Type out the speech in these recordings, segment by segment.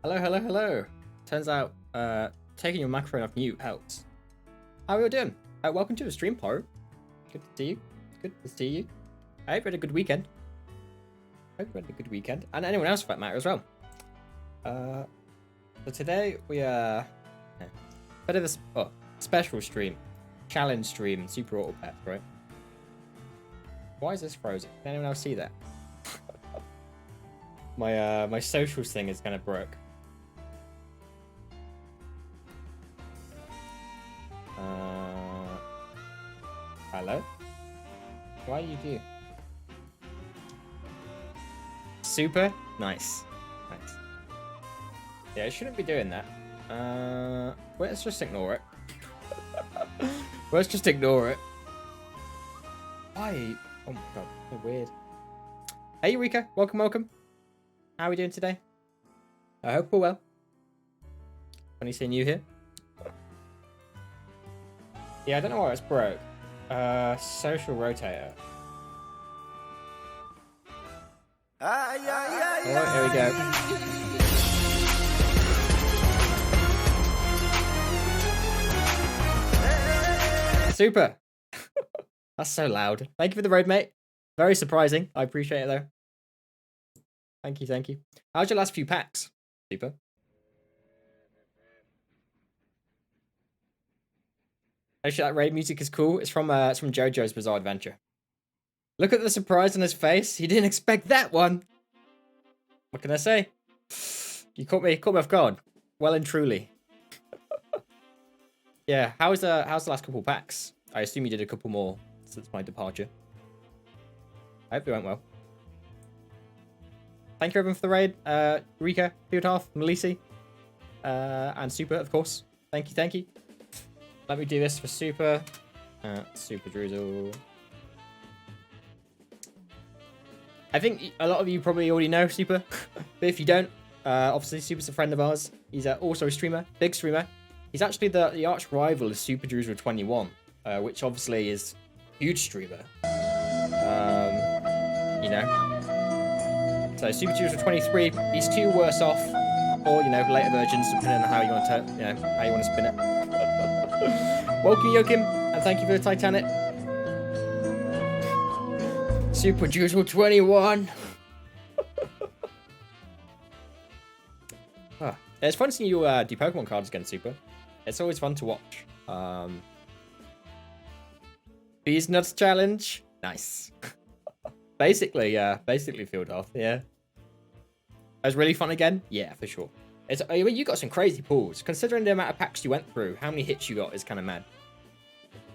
Hello, hello, hello. Turns out, taking your microphone off mute helps. How are you doing? Welcome to the stream, Paro. Good to see you. Good to see you. I hope you had a good weekend. And anyone else for that matter as well. So today we are bit of a special stream, challenge stream, Super Auto Pets, right? Why is this frozen? Can anyone else see that? My socials thing is kind of broke. Hello? Why do you do? Super? Nice. Nice. Yeah, I shouldn't be doing that. Let's just ignore it. Let's just ignore it. Why? Oh my god, so weird. Hey Eureka, welcome. How are we doing today? I hope we're well. Funny seeing you here. Yeah, I don't know why it's broke. Social rotator. Alright, here we go. Super. That's so loud. Thank you for the road, mate. Very surprising. I appreciate it, though. Thank you. How's your last few packs? Super. Actually, that raid music is cool. It's from JoJo's Bizarre Adventure. Look at the surprise on his face. He didn't expect that one. What can I say? You caught me off guard. Well and truly. Yeah, how's the last couple packs? I assume you did a couple more since my departure. I hope they went well. Thank you everyone for the raid. Rika, Fieldhalf, Melisi, and Super, of course. Thank you. Let me do this for Super. Super Drizzle. I think a lot of you probably already know Super, but if you don't, obviously Super's a friend of ours. He's also a streamer, big streamer. He's actually the arch rival of Super Drizzle 21, which obviously is a huge streamer. You know. So Super Drizzle 23, these two worse off, or later versions, depending on how you want to spin it. Welcome Joachim, and thank you for the Titanic. Super Drizzle 21. It's fun seeing you do Pokemon cards again, Super. It's always fun to watch. Bees Nuts Challenge. Nice. Basically Field Off, yeah. It was really fun again? Yeah, for sure. You got some crazy pulls. Considering the amount of packs you went through, how many hits you got is kind of mad.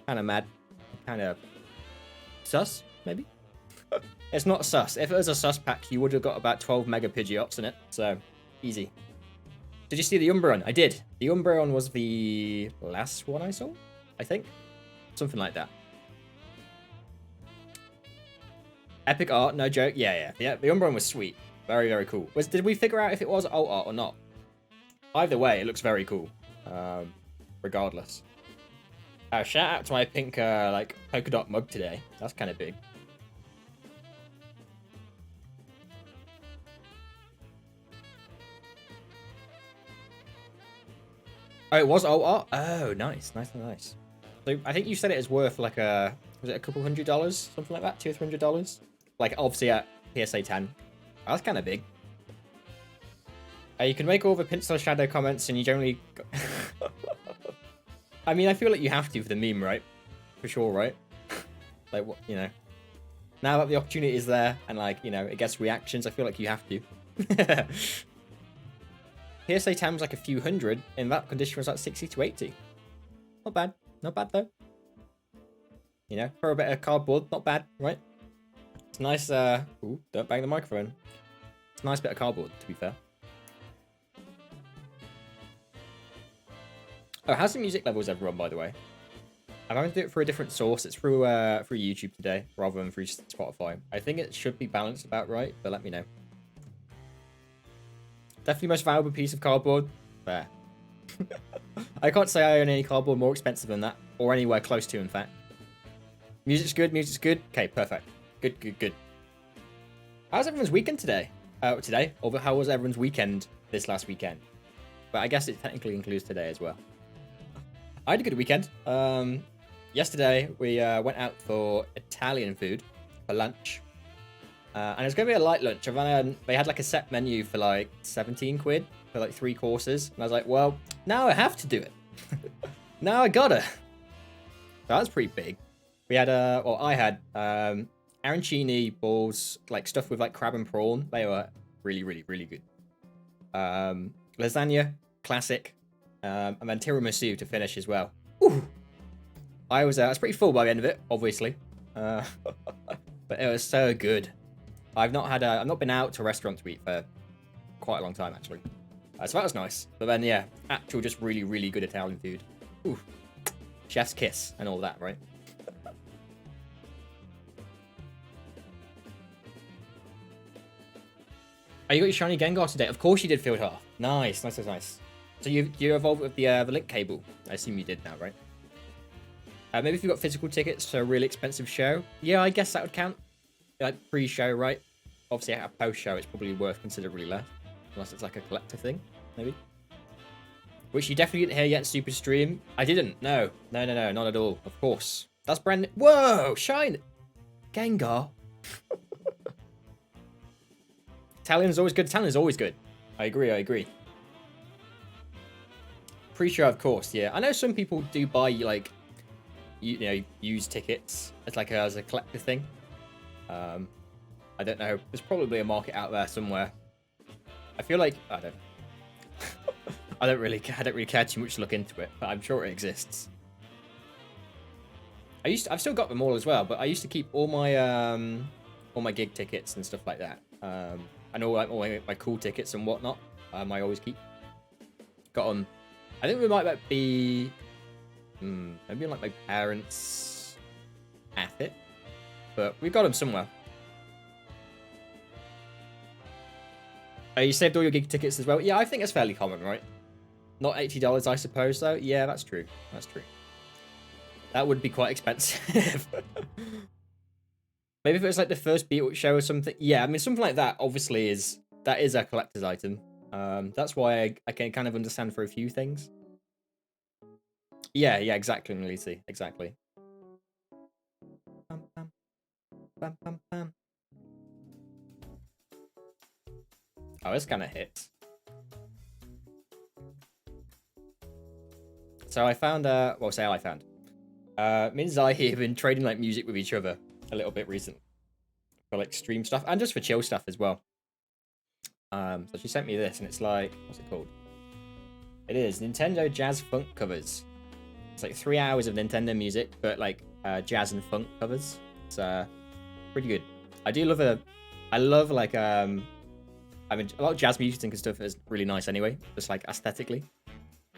Kind of sus, maybe? It's not sus. If it was a sus pack, you would have got about 12 Mega Pidgeots in it. So, easy. Did you see the Umbreon? I did. The Umbreon was the last one I saw, I think. Something like that. Epic art, no joke. Yeah. The Umbreon was sweet. Very, very cool. Did we figure out if it was alt art or not? Either way, it looks very cool. Regardless. Shout out to my pink, polka dot mug today. That's kind of big. Oh, it was alt art? Oh, nice. So I think you said it was worth was it a couple $100? Something like that? $200 or $300? Like, obviously at PSA 10. That's kind of big. You can make all the Pinsel Shadow comments and you generally... I mean, I feel like you have to for the meme, right? For sure, right? Like, what, now that the opportunity is there and, it gets reactions, I feel like you have to. PSA 10 was like a few hundred. In that condition was like 60 to 80. Not bad. Not bad, though. For a bit of cardboard, not bad, right? It's nice, ooh, don't bang the microphone. It's a nice bit of cardboard, to be fair. Oh, how's the music levels everyone, by the way? I'm going to do it through a different source. It's through YouTube today, rather than through Spotify. I think it should be balanced about right, but let me know. Definitely most valuable piece of cardboard. Fair. I can't say I own any cardboard more expensive than that, or anywhere close to, in fact. Music's good. Okay, perfect. Good. How's everyone's weekend today? today. Or how was everyone's weekend this last weekend? But I guess it technically includes today as well. I had a good weekend. Yesterday, we went out for Italian food for lunch. And it's going to be a light lunch. They had like a set menu for like 17 quid for like 3 courses. And I was like, well, now I have to do it. Now I gotta. So that was pretty big. We had, I had arancini balls, like stuff with like crab and prawn. They were really, really, really good. Lasagna, classic. And then tiramisu to finish as well. Ooh. I was pretty full by the end of it, obviously. But it was so good. I've not been out to a restaurant to eat for quite a long time, actually. So that was nice. But then, yeah, actual just really, really good Italian food. Ooh. Chef's kiss and all that, right? Oh, you got your shiny Gengar today? Of course you did, Field Half. Nice, nice, nice, nice. So you evolved with the link cable. I assume you did now, right? Maybe if you got physical tickets to a really expensive show. Yeah, I guess that would count. Like pre-show, right? Obviously, at a post-show, it's probably worth considerably less. Unless it's like a collector thing, maybe. Which you definitely didn't hear yet in Super Stream. I didn't. No, not at all. Of course. That's brand new. Whoa, shine. Gengar. Italian's always good. Italian's always good. I agree. Pre-show, of course, yeah. I know some people do buy, like, you know, used tickets as like as a collector thing. I don't know. There's probably a market out there somewhere. I feel like I don't really care too much to look into it, but I'm sure it exists. I've still got them all as well, but I used to keep all my gig tickets and stuff like that. And all my cool tickets and whatnot. I always keep. Got them. I think we might be maybe like my parents' attic, but we've got them somewhere. You saved all your gig tickets as well? Yeah, I think it's fairly common, right? Not $80, I suppose, though. Yeah, that's true. That's true. That would be quite expensive. Maybe if it was like the first Beatles show or something. Yeah, I mean, something like that obviously is a collector's item. That's why I can kind of understand for a few things. Yeah, exactly, Melisi. Exactly. Bum, bum, bum. Oh, this kind of hits. So I found, me and Zai have been trading like music with each other a little bit recently. For like stream stuff and just for chill stuff as well. So she sent me this and it's like, what's it called? It is Nintendo Jazz Funk covers. It's like 3 hours of Nintendo music, but like jazz and funk covers. It's pretty good. I love like I mean, a lot of jazz music and stuff is really nice anyway, just like aesthetically.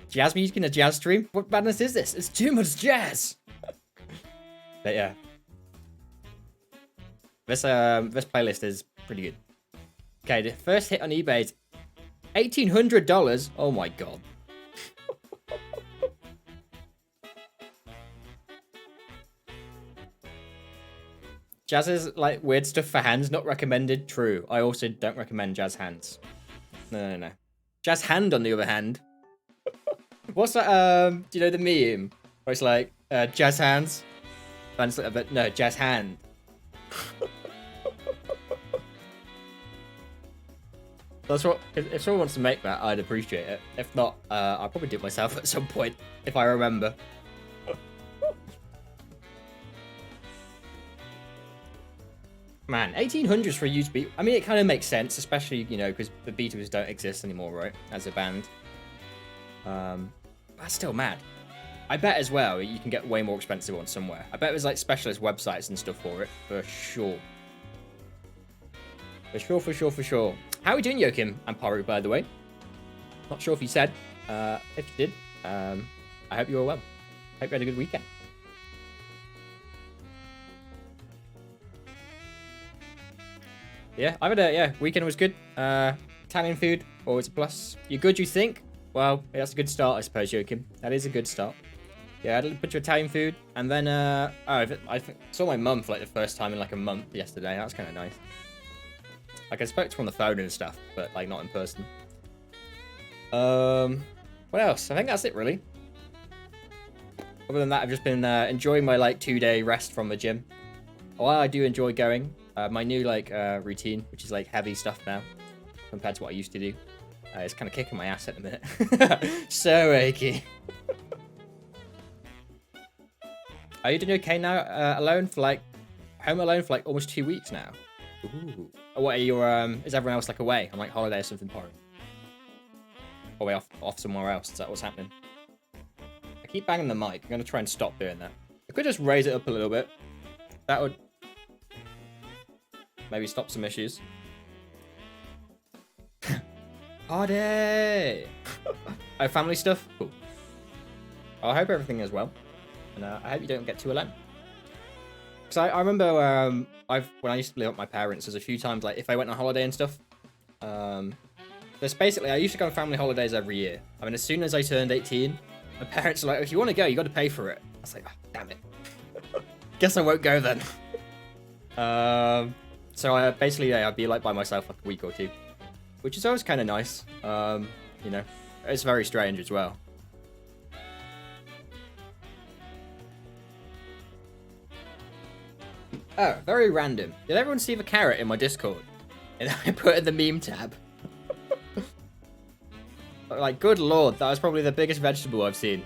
Jazz music in a jazz stream? What madness is this? It's too much jazz! But yeah. This playlist is pretty good. Okay, the first hit on eBay is $1,800. Oh my god. Jazz is like weird stuff for hands, not recommended. True. I also don't recommend jazz hands. No. Jazz hand, on the other hand. What's that? Do you know the meme where it's like jazz hands? But no, jazz hand. That's what. If someone wants to make that, I'd appreciate it. If not, I'll probably do it myself at some point if I remember. Man, 1800s for a used beat. I mean, it kind of makes sense, especially, you know, because the Beatles don't exist anymore, right? As a band. That's still mad. I bet as well you can get way more expensive ones somewhere. I bet there's like specialist websites and stuff for it, for sure. For sure. How are we doing, Joachim and Paru, by the way? Not sure if you said. If you did, I hope you were well. Hope you had a good weekend. Yeah, weekend was good. Italian food, always a plus. You good, you think? Well, yeah, that's a good start, I suppose, Joachim. That is a good start. Yeah, I had a bunch of Italian food, and then, I saw my mum for like the first time in like a month yesterday. That was kind of nice. Like, I spoke to her on the phone and stuff, but, like, not in person. What else? I think that's it, really. Other than that, I've just been enjoying my, like, 2-day rest from the gym. While I do enjoy going, my new, like, routine, which is, like, heavy stuff now, compared to what I used to do, it's kind of kicking my ass at the minute. So achy. Are you doing okay now, alone for, like, home alone for, like, almost 2 weeks now? Ooh. What are your, is everyone else, like, away on, like, holiday or something, Poro? Or way off somewhere else? Is that what's happening? I keep banging the mic. I'm going to try and stop doing that. I could just raise it up a little bit. That would maybe stop some issues. Party! Oh, family stuff? Cool. Well, I hope everything is well. And I hope you don't get too alone. Because I remember when I used to live with my parents, there's a few times, like, if I went on holiday and stuff, there's basically, I used to go on family holidays every year. I mean, as soon as I turned 18, my parents were like, if you want to go, you got to pay for it. I was like, oh, damn it. Guess I won't go then. So I basically, yeah, I'd be like by myself like a week or two, which is always kind of nice. You know, it's very strange as well. Oh, very random. Did everyone see the carrot in my Discord? And I put it in the meme tab. Like, good lord, that was probably the biggest vegetable I've seen.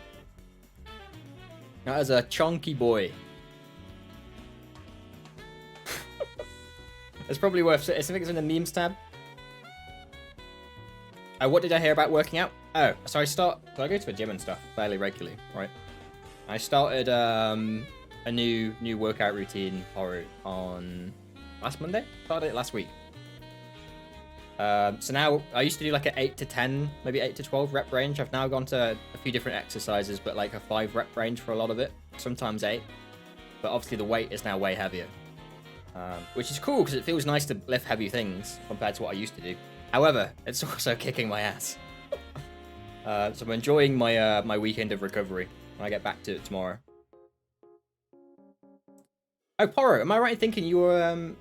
That is a chunky boy. It's probably worth it. I think it's in the memes tab. What did I hear about working out? Oh, so so I go to the gym and stuff fairly regularly, right? I started a new workout routine on last Monday. Started it last week. So now I used to do like an 8 to 10, maybe 8 to 12 rep range. I've now gone to a few different exercises, but like a 5 rep range for a lot of it. Sometimes 8. But obviously the weight is now way heavier. Which is cool because it feels nice to lift heavy things compared to what I used to do. However, it's also kicking my ass. So I'm enjoying my my weekend of recovery when I get back to it tomorrow. Oh, Poro, am I right in thinking you were,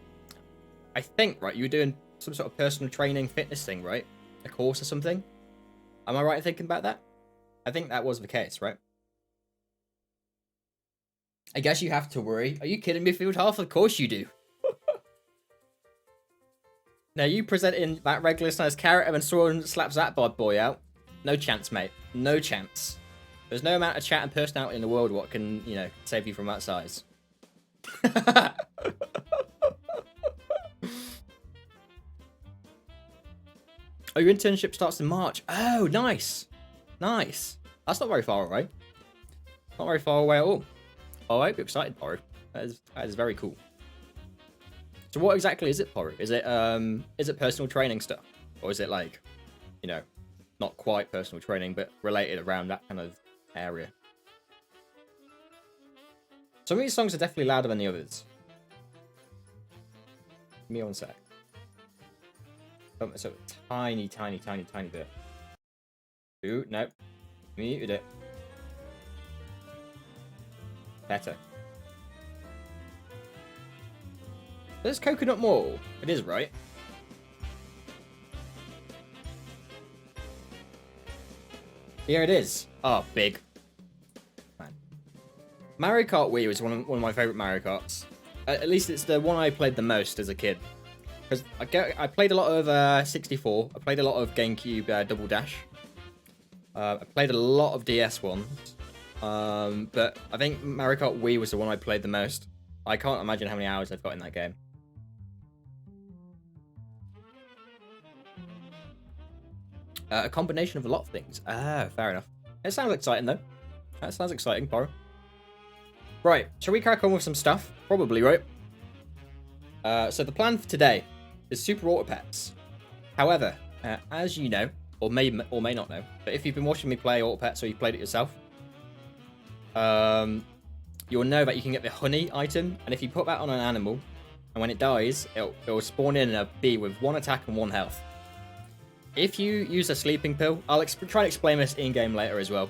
I think, right, you were doing some sort of personal training fitness thing, right? A course or something? Am I right in thinking about that? I think that was the case, right? I guess you have to worry. Are you kidding me, Field Half? Of course you do. Now, you presenting that regular sized carrot and then Soren slaps that bad boy out. No chance, mate. No chance. There's no amount of chat and personality in the world what can, you know, save you from that size. Oh, your internship starts in March. Oh, nice. Nice. That's not very far away. Not very far away at all. Oh, I hope you're excited, Poru. That is very cool. So what exactly is it, Poru? Is it personal training stuff? Or is it like, you know, not quite personal training, but related around that kind of area? Some of these songs are definitely louder than the others. Give me one sec. So tiny bit. Ooh, no. Muted it. Better. There's Coconut Mall. It is, right? Here it is. Oh, big. Man. Mario Kart Wii was one of my favorite Mario Karts. At least it's the one I played the most as a kid. Because I played a lot of 64. I played a lot of GameCube Double Dash. I played a lot of DS ones. But I think Mario Kart Wii was the one I played the most. I can't imagine how many hours I've got in that game. A combination of a lot of things. Ah, fair enough. It sounds exciting, though. That sounds exciting, Poro. Right, shall we crack on with some stuff? Probably, right? So the plan for today is Super Auto Pets. However, as you know, or may not know, but if you've been watching me play Auto Pets or you've played it yourself, you'll know that you can get the honey item, and if you put that on an animal, and when it dies, it'll spawn in a bee with 1 attack and 1 health. If you use a sleeping pill, I'll try and explain this in-game later as well.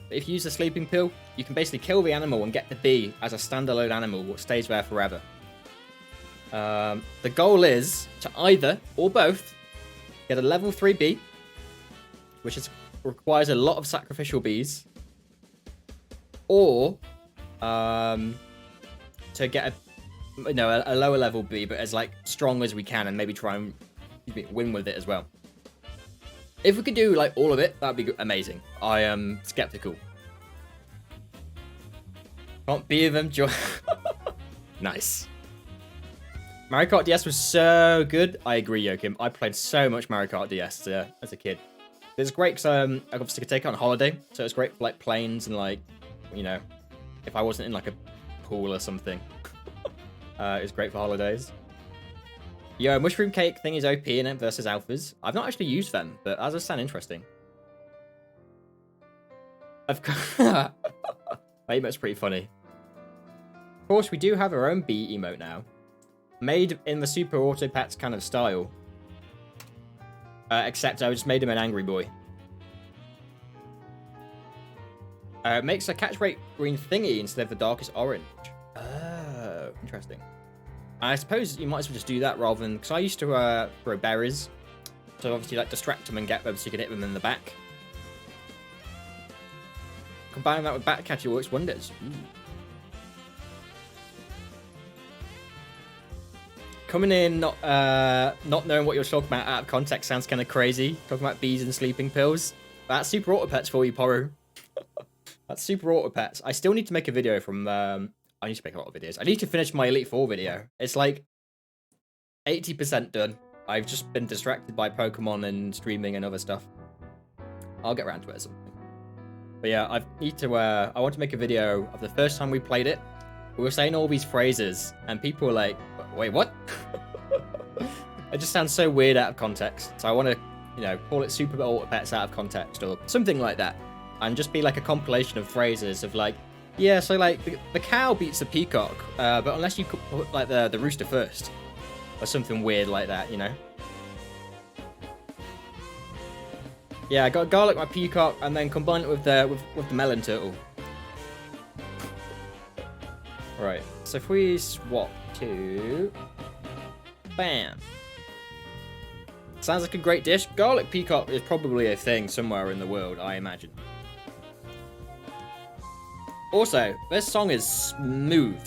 But if you use a sleeping pill, you can basically kill the animal and get the bee as a standalone animal that stays there forever. The goal is to either, or both, get a level 3 bee, which requires a lot of sacrificial bees, or to get a lower level bee, but as like strong as we can, and maybe try and win with it as well. If we could do like all of it, that'd be amazing. I am skeptical. Can't be them. Nice. Mario Kart DS was so good. I agree, Joachim. I played so much Mario Kart DS as a kid. It's great because I obviously could take it on holiday, so it's great for like planes and like, you know, if I wasn't in like a pool or something. It's great for holidays. Yo, mushroom cake thing is OP in it versus alphas. I've not actually used them, but that does sound interesting. Of course. That emote's pretty funny. Of course, we do have our own bee emote now. Made in the Super Auto Pets kind of style. Except I just made him an angry boy. It makes a catch rate green thingy instead of the darkest orange. Oh, interesting. I suppose you might as well just do that rather than... Because I used to throw berries. So obviously like distract them and get them so you can hit them in the back. Combining that with Batcatcher works wonders. Ooh. Coming in, not knowing what you're talking about out of context sounds kind of crazy. Talking about bees and sleeping pills. That's Super Auto Pets for you, Poru. That's Super Auto Pets. I still need to make a video from... I need to make a lot of videos. I need to finish my Elite Four video. It's like 80% done. I've just been distracted by Pokemon and streaming and other stuff. I'll get around to it or something. But yeah, I want to make a video of the first time we played it. We were saying all these phrases, and people were like, wait, what? It just sounds so weird out of context. So I want to, you know, call it Super Auto Pets out of context or something like that. And just be like a compilation of phrases of like, yeah, so like the cow beats the peacock, but unless you put like the rooster first. Or something weird like that, you know? Yeah, I got garlic my peacock and then combine it with the melon turtle. Right, so if we swap to... Bam. Sounds like a great dish. Garlic peacock is probably a thing somewhere in the world, I imagine. Also, this song is smooth.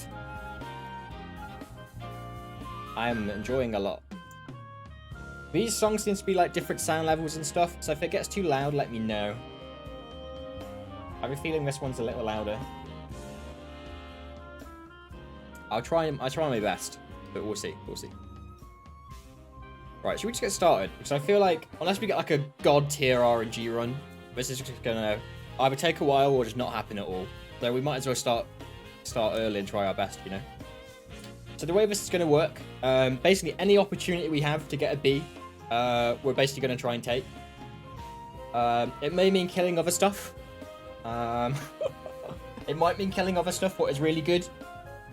I am enjoying a lot. These songs seem to be like different sound levels and stuff, so if it gets too loud, let me know. I have a feeling this one's a little louder. I try my best, but we'll see. We'll see. Right, should we just get started? Because I feel like unless we get like a god tier RNG run, this is just gonna either take a while or just not happen at all. So we might as well start early and try our best, you know. So the way this is going to work, basically any opportunity we have to get a B, we're basically going to try and take. It may mean killing other stuff. It might mean killing other stuff, what is really good.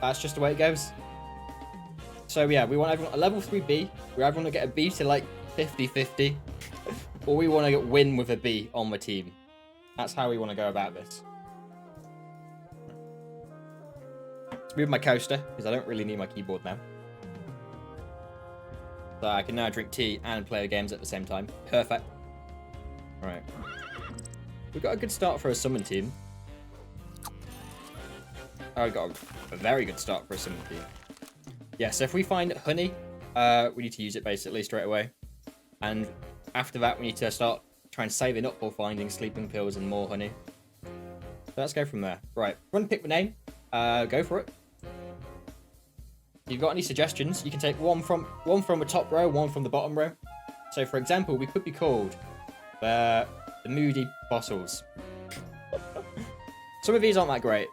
That's just the way it goes. So yeah, we want everyone a level 3 B. We either want to get a B to like 50-50, or we want to win with a B on the team. That's how we want to go about this. Move my coaster, because I don't really need my keyboard now. So I can now drink tea and play the games at the same time. Perfect. Alright. We've got a good start for a summon team. Oh, we got a very good start for a summon team. Yeah, so if we find honey, we need to use it basically straight away. And after that, we need to start trying saving up for finding sleeping pills and more honey. So let's go from there. Right, run pick the name. Go for it. If you've got any suggestions, you can take one from the top row, one from the bottom row. So, for example, we could be called the Moody Fossils. Some of these aren't that great.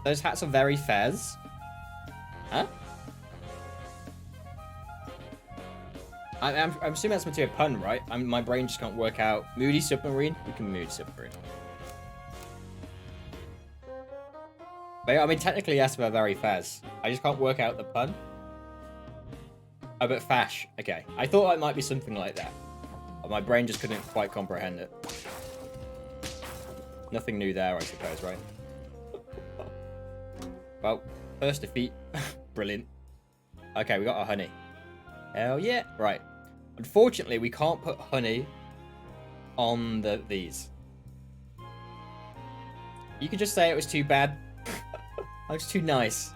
Those hats are very fez. Huh? I'm assuming that's meant to be a pun, right? My brain just can't work out. Moody Submarine? We can Moody Submarine. But I mean, technically, yes, they're very fez. I just can't work out the pun. Oh, but fash. Okay. I thought it might be something like that. But my brain just couldn't quite comprehend it. Nothing new there, I suppose, right? Well, first defeat. Brilliant. Okay, we got our honey. Hell yeah. Right. Unfortunately, we can't put honey on these. You could just say it was too bad. I was too nice.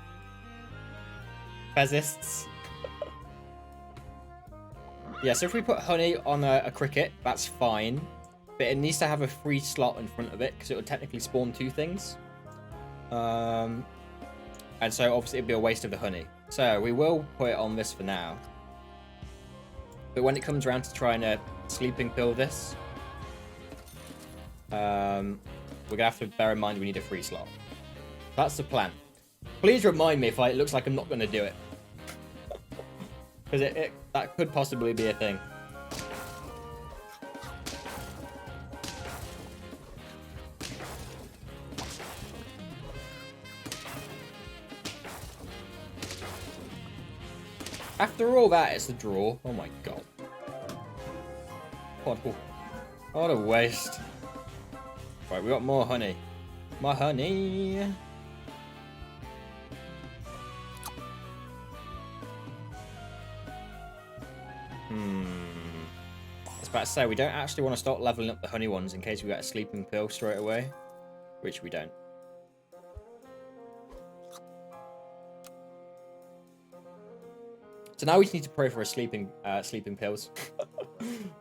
Pheasists. Yeah, so if we put honey on a cricket, that's fine. But it needs to have a free slot in front of it, because it would technically spawn 2 things. And so obviously it'd be a waste of the honey. So we will put it on this for now. But when it comes around to trying to sleeping pill this, we're going to have to bear in mind we need a free slot. That's the plan. Please remind me if it looks like I'm not going to do it. Because that could possibly be a thing. After all that, it's a draw. Oh my god. What a waste. Right, we got more honey. More honey. I was about to say, we don't actually want to start leveling up the honey ones in case we get a sleeping pill straight away. Which we don't. So now we just need to pray for a sleeping pills.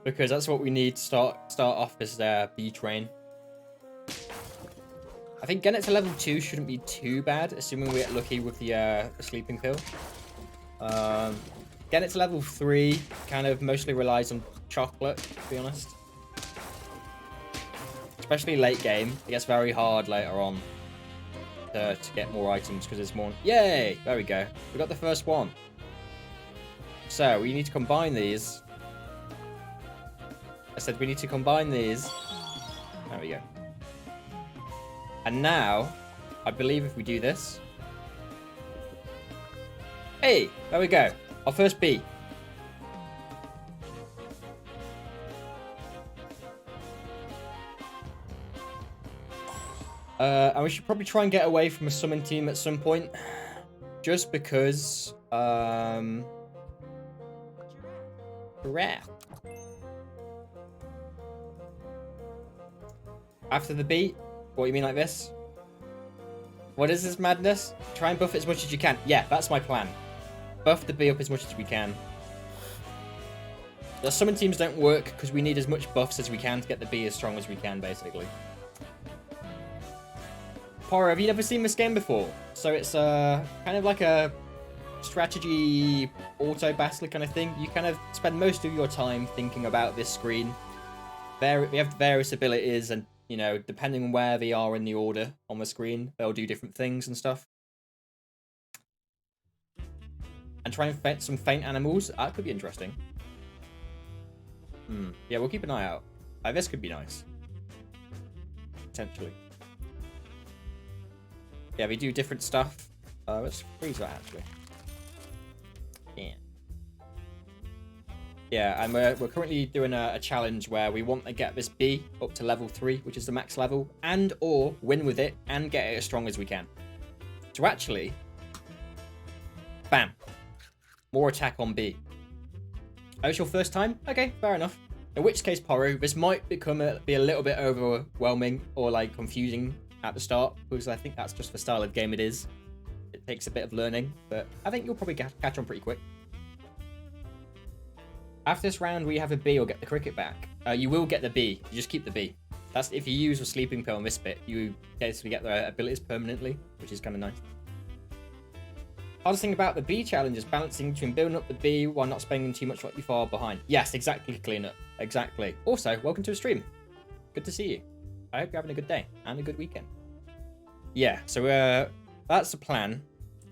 Because that's what we need to start off this bee train. I think getting it to level 2 shouldn't be too bad, assuming we get lucky with the sleeping pill. Getting it to level 3 kind of mostly relies on chocolate, to be honest. Especially late game. It gets very hard later on to get more items because there's more. Yay! There we go. We got the first one. So we need to combine these. I said we need to combine these. There we go. And now, I believe if we do this. Hey, there we go. Our first bee. And we should probably try and get away from a summon team at some point. Just because... Rare. After the beat? What, you mean like this? What is this madness? Try and buff it as much as you can. Yeah, that's my plan. Buff the bee up as much as we can. The summon teams don't work because we need as much buffs as we can to get the bee as strong as we can, basically. Poro, have you never seen this game before? So it's kind of like a strategy auto battle kind of thing. You kind of spend most of your time thinking about this screen. We have various abilities, and you know, depending on where they are in the order on the screen, they'll do different things and stuff. And try and fight some faint animals. That could be interesting. Yeah, we'll keep an eye out. This could be nice. Potentially. Yeah, we do different stuff. Let's freeze that, actually. Yeah. Yeah, and we're currently doing a challenge where we want to get this bee up to level 3, which is the max level, and or win with it and get it as strong as we can. So actually, bam, more attack on bee. Oh, it's your first time? Okay, fair enough. In which case, Poro, this might be a little bit overwhelming or like confusing at the start, because I think that's just the style of game it is. It takes a bit of learning, but I think you'll probably catch on pretty quick. After this round, we have a bee or get the cricket back. You will get the bee. You just keep the bee. That's if you use a sleeping pill on this bit, you basically get the abilities permanently, which is kind of nice. Hardest thing about the bee challenge is balancing between building up the bee while not spending too much what you far behind. Yes, exactly, Cleanup. Exactly. Also, welcome to the stream. Good to see you. I hope you're having a good day and a good weekend. Yeah, so that's the plan.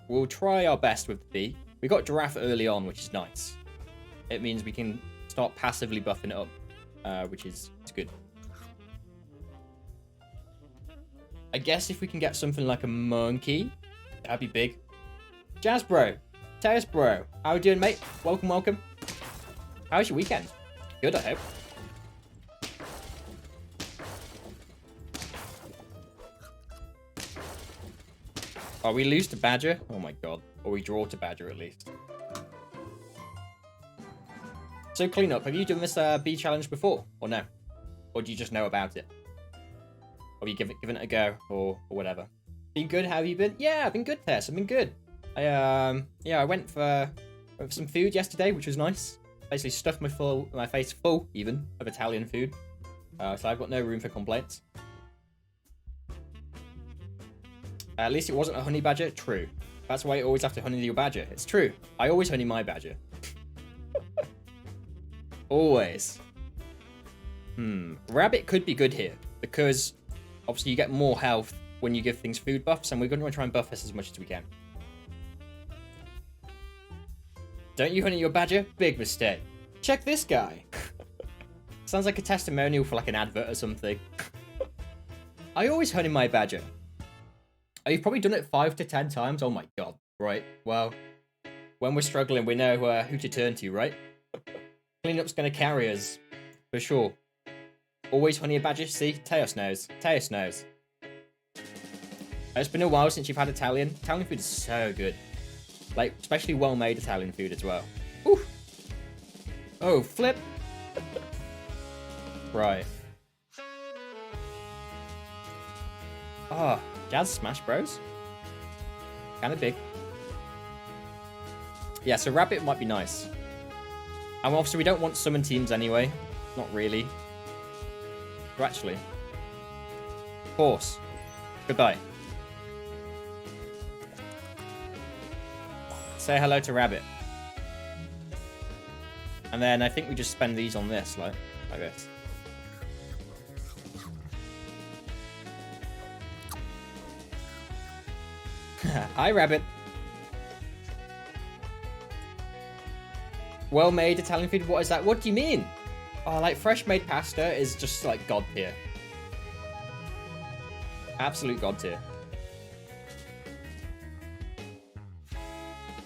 We'll try our best with the bee. We got Giraffe early on, which is nice. It means we can start passively buffing it up, which is good. I guess if we can get something like a monkey, that'd be big. Jazz bro, Terrace bro, how are you doing, mate? Welcome, welcome. How was your weekend? Good, I hope. Oh, we lose to Badger? Oh my god. Or we draw to Badger at least. So cleanup, have you done this bee challenge before? Or no? Or do you just know about it? Or have you given it a go? Or whatever? Been good? How have you been? Yeah, I've been good, Tess. I've been good. I went for some food yesterday, which was nice. Basically stuffed my face full, even, of Italian food. So I've got no room for complaints. At least it wasn't a honey badger. True. That's why you always have to honey your badger. It's true. I always honey my badger. Always. Rabbit could be good here, because obviously you get more health when you give things food buffs, and we're going to try and buff this as much as we can. Don't you honey your badger? Big mistake. Check this guy. Sounds like a testimonial for like an advert or something. I always honey my badger. Oh, you've probably done it 5 to 10 times? Oh my god. Right, well, when we're struggling, we know who to turn to, right? Cleanup's gonna carry us, for sure. Always honey a badger, see? Teos knows. Teos knows. It's been a while since you've had Italian. Italian food is so good. Like, especially well-made Italian food as well. Ooh. Oh, flip. Right. Ah, Jazz Smash Bros. Kinda big. Yeah, so Rabbit might be nice. And obviously we don't want summon teams anyway. Not really. But actually. Horse. Goodbye. Say hello to Rabbit. And then I think we just spend these on this, like this. Hi, Rabbit. Well-made Italian food? What is that? What do you mean? Oh, like fresh-made pasta is just like god tier. Absolute god tier.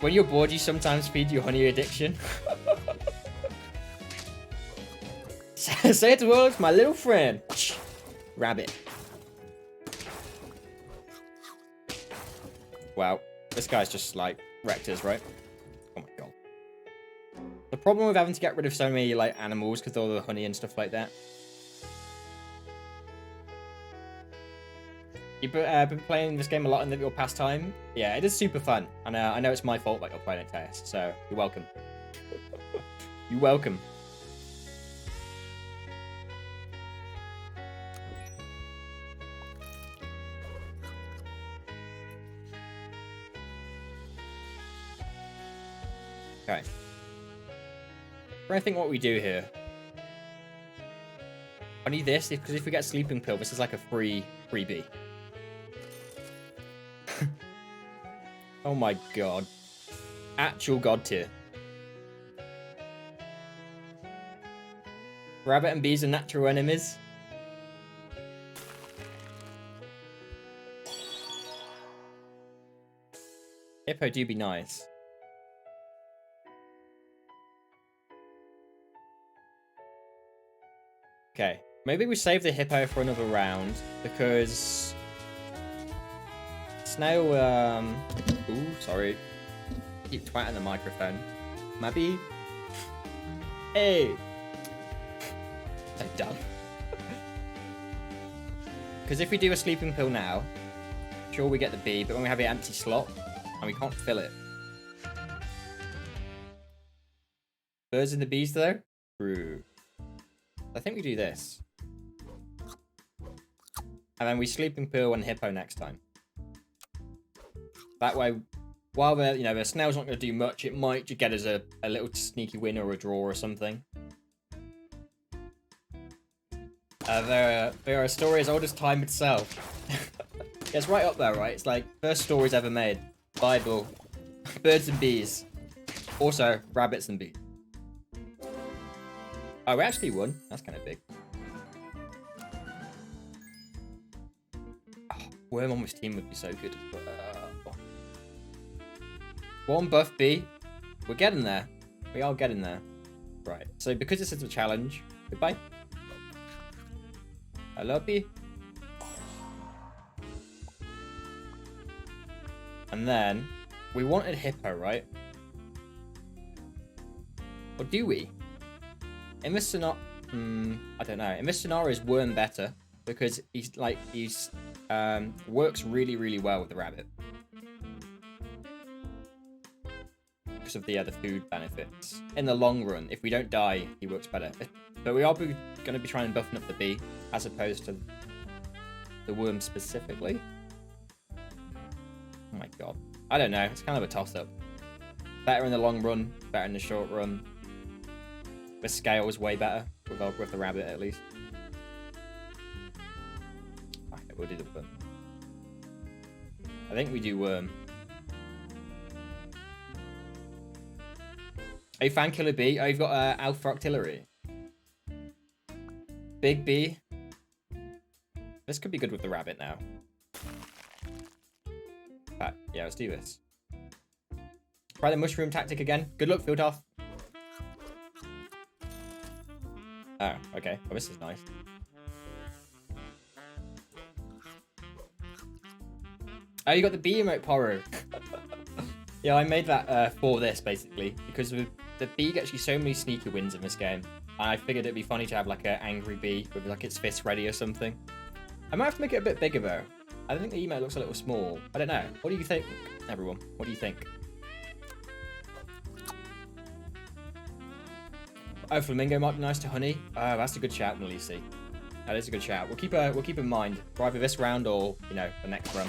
When you're bored, you sometimes feed your honey addiction. Say it to work, my little friend. Rabbit. Wow, this guy's just like wrecked us, right? Oh my god. The problem with having to get rid of so many like animals because all the honey and stuff like that. You've been playing this game a lot in your pastime? Yeah, it is super fun. And I know it's my fault that you're playing it, Tess, so you're welcome. You're welcome. Okay. I think what we do here. I need this because if we get sleeping pill, this is like a freebie. Oh my god. Actual god tier. Rabbit and bees are natural enemies. Hippo do be nice. Okay, maybe we save the hippo for another round because snail. Ooh, sorry. Keep twatting the microphone. Maybe. Hey. So dumb. Because if we do a sleeping pill now, sure we get the bee, but when we have an empty slot and we can't fill it. Birds and the bees though. True. I think we do this. And then we sleeping pill and hippo next time. That way, while the snail's not going to do much, it might just get us a little sneaky win or a draw or something. There are a story as old as time itself. It's right up there, right? It's like first stories ever made. Bible. Birds and bees. Also, rabbits and bees. Oh, we actually won. That's kind of big. Oh, Worm on this team would be so good. One buff bee. We're getting there. We are getting there. Right. So because this is a challenge, goodbye. Hello, bee. And then we wanted Hippo, right? Or do we? In this scenario, I don't know. In this scenario, is Worm better because he's works really, really well with the rabbit because of the food benefits. In the long run, if we don't die, he works better. But we are going to be trying and buffing up the bee as opposed to the worm specifically. Oh my god. I don't know. It's kind of a toss-up. Better in the long run, better in the short run. The scale is way better with the rabbit, at least. Okay, we'll do the worm. I think we do worm. Oh, you found Killer Bee? Oh, you've got Alpha Artillery. Big B. This could be good with the rabbit now. But, yeah, let's do this. Try the mushroom tactic again. Good luck, Fieldhalf. Oh, okay. Well, this is nice. Oh, you got the bee emote, Poru. Yeah, I made that for this, basically. Because the bee gets you so many sneaky wins in this game. And I figured it'd be funny to have, like, an angry bee with, like, its fist ready or something. I might have to make it a bit bigger, though. I think the emote looks a little small. I don't know. What do you think, everyone? What do you think? Oh, Flamingo might be nice to Honey. Oh, that's a good shout, Melisi. That is a good shout. We'll keep in mind for either this round or, you know, the next run.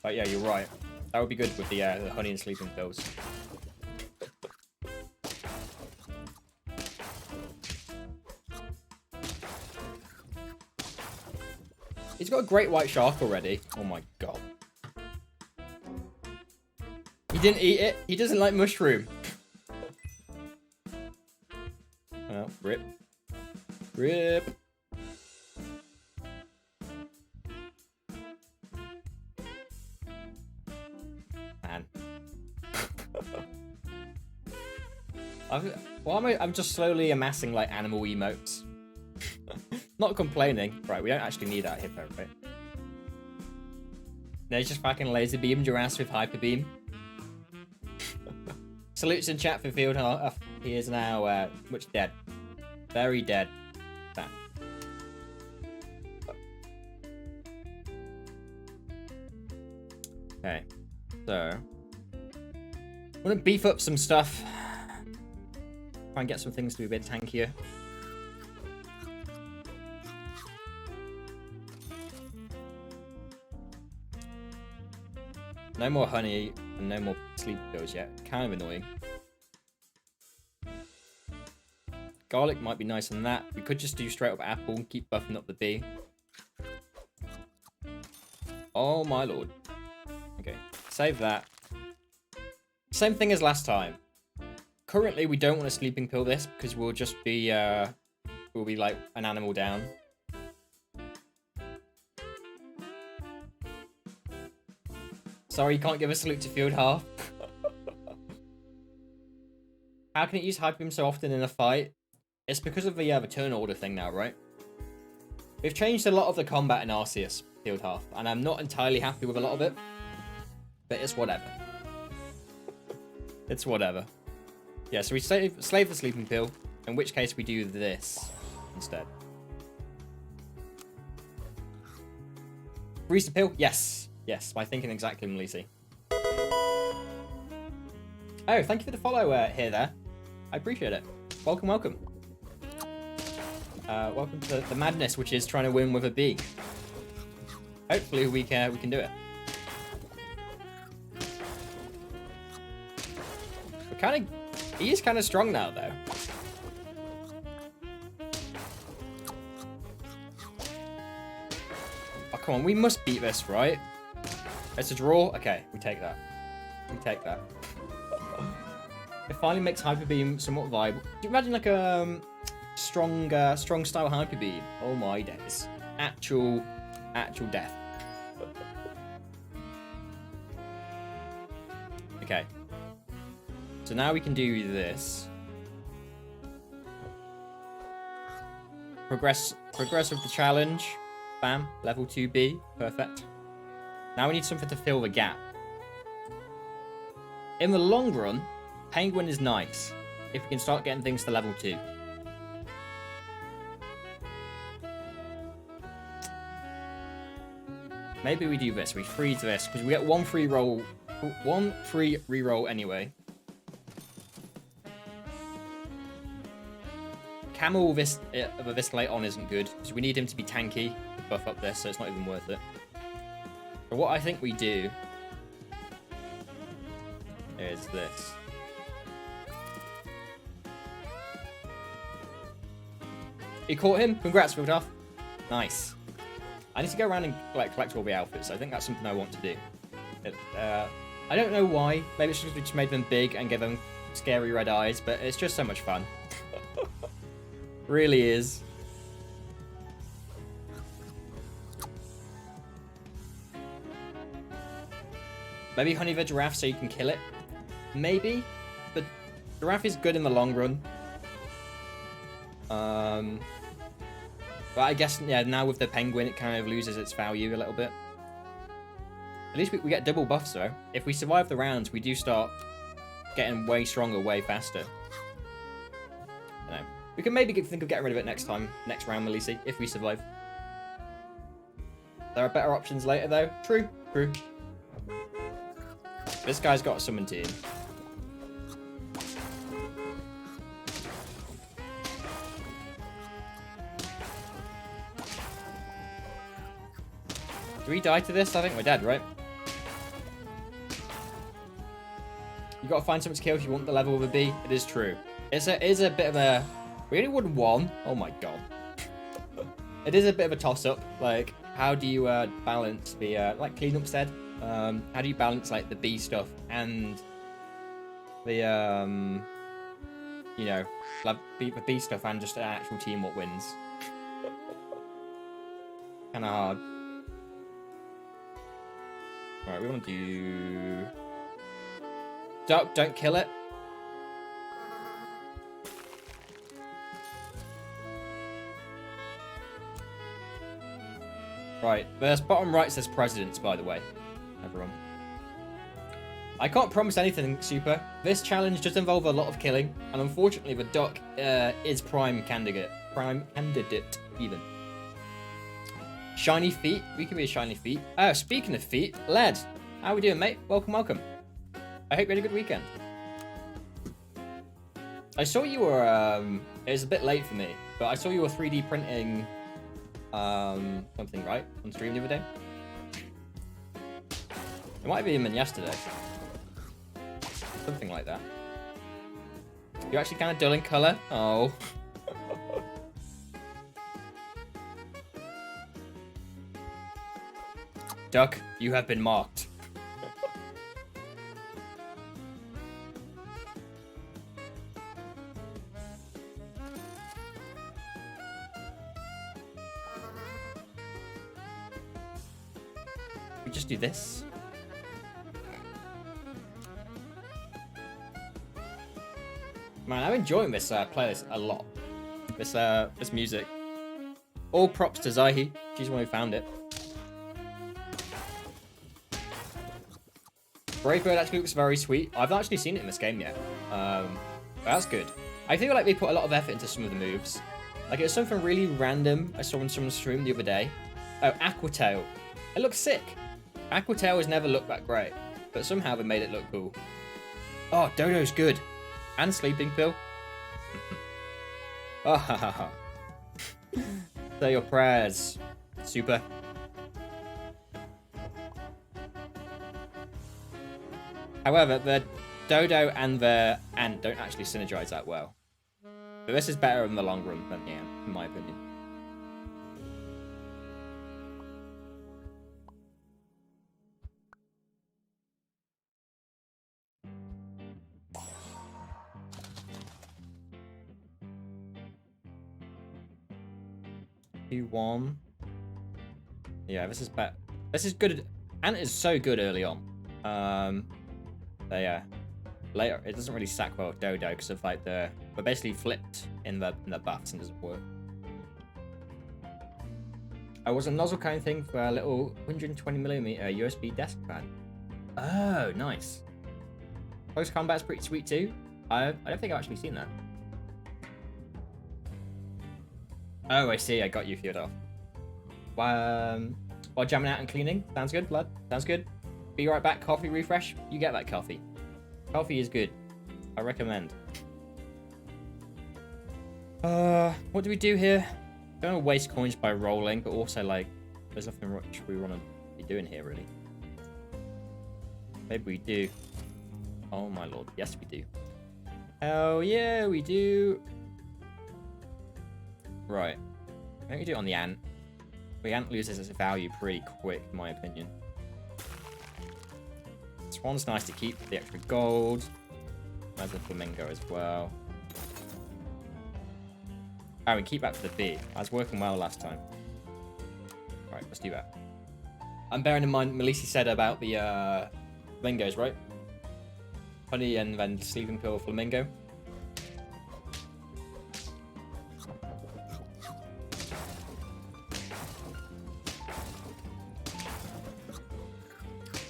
But yeah, you're right. That would be good with the Honey and Sleeping Pills. He's got a great white shark already. Oh my god. He didn't eat it. He doesn't like mushroom. Oh, rip. Rip. Man. I'm just slowly amassing like animal emotes. Not complaining. Right, we don't actually need that hippo, right? No, he's just fucking laser beamed your ass with hyper beam. Salutes in chat for Fieldhalf. He is now much dead. Very dead. That. Okay. So I'm gonna beef up some stuff. Try and get some things to be a bit tankier. No more honey and no more sleep pills yet. Kind of annoying. Garlic might be nice on that. We could just do straight up apple and keep buffing up the bee. Oh my lord. Okay, save that. Same thing as last time. Currently, we don't want to sleeping pill this because we'll just be we'll be like an animal down. Sorry, you can't give a salute to Fieldhalf. How can it use Hyper Beam so often in a fight? It's because of the turn order thing now, right? We've changed a lot of the combat in Arceus, Fieldhalf, and I'm not entirely happy with a lot of it. But it's whatever. It's whatever. Yeah, so we slave the sleeping pill, in which case we do this instead. Freeze the pill? Yes. Yes, my thinking exactly, Melisi. Oh, thank you for the follow here there. I appreciate it. Welcome, welcome. Welcome to the madness, which is trying to win with a bee. Hopefully we can do it. He is kind of strong now, though. Oh, come on, we must beat this, right? It's a draw? Okay, we take that. We take that. It finally makes Hyper Beam somewhat viable. Do you imagine like a strong style Hyper Beam? Oh my days. Actual death. Okay. So now we can do this. Progress with the challenge. Bam. Level 2B. Perfect. Now we need something to fill the gap. In the long run, Penguin is nice. If we can start getting things to level 2. Maybe we do this. We freeze this because we get one free reroll anyway. Camel this late on isn't good because we need him to be tanky to buff up this, so it's not even worth it. But what I think we do is this. You caught him? Congrats, Wilduff. Nice. I need to go around and like collect all the outfits. I think that's something I want to do. I don't know why. Maybe it's just we just made them big and give them scary red eyes, but it's just so much fun. Really is. Maybe honey the giraffe so you can kill it. Maybe. The giraffe is good in the long run. But I guess, yeah, now with the penguin, it kind of loses its value a little bit. At least we get double buffs, though. If we survive the rounds, we do start getting way stronger, way faster. I don't know. We can maybe think of getting rid of it next time, next round, Melisi, if we survive. There are better options later, though. True, true. This guy's got a summon team. Do we die to this? I think we're dead, right? You gotta find something to kill if you want the level of a B. It is true. It is a bit of a... We only won one. Oh my god. It is a bit of a toss-up. Like, how do you balance the... like, cleanup stead? How do you balance, like, the B stuff and the, you know, like, the B stuff and just an actual team what wins? Kinda hard. Alright, we want to do... Duck, don't kill it. Right, the bottom right says presidents, by the way. Everyone. I can't promise anything, Super. This challenge does involve a lot of killing, and unfortunately the duck is prime candidate. Prime candidate, even. Shiny feet. We can be a shiny feet. Oh, speaking of feet, Led. How we doing, mate? Welcome, welcome. I hope you had a good weekend. I saw you were, it was a bit late for me, but I saw you were 3D printing, something, right? On stream the other day? It might have been yesterday. Something like that. You're actually kind of dull in colour? Oh. Duck, you have been marked. We just do this. Man, I'm enjoying this playlist a lot. This music. All props to Zahi. She's the one who found it. Brave Bird actually looks very sweet. I've not actually seen it in this game yet. That's good. I feel like they put a lot of effort into some of the moves. Like, it was something really random I saw on someone's stream the other day. Oh, Aqua Tail. It looks sick. Aqua Tail has never looked that great, but somehow they made it look cool. Oh, Dodo's good. And Sleeping Pill. Oh, ha ha ha. Say your prayers, Super. However, the Dodo and the Ant don't actually synergize that well. But this is better in the long run than the Ant, in my opinion. One. Yeah, this is better. This is good. Ant is so good early on. But yeah, later it doesn't really stack well with Dodo because of like we're basically flipped in the buffs and doesn't work. I was a nozzle kind of thing for a little 120mm USB desk fan. Oh, nice. Close combat's pretty sweet too. I don't think I've actually seen that. Oh, I see. I got you, Fyodor. While jamming out and cleaning. Sounds good, blood. Sounds good. Be right back. Coffee refresh. You get that coffee. Coffee is good. I recommend. What do we do here? Don't want to waste coins by rolling, but also, like, there's nothing much we want to be doing here, really. Maybe we do. Oh, my lord. Yes, we do. Hell yeah, we do. Right. I think we do it on the ant. The ant loses its value pretty quick, in my opinion. This one's nice to keep for the extra gold. There's a flamingo as well. Oh, we keep that for the bee. That's working well last time. Alright, let's do that. I'm bearing in mind Melisi said about the flamingos, right? Honey and then sleeping pill flamingo.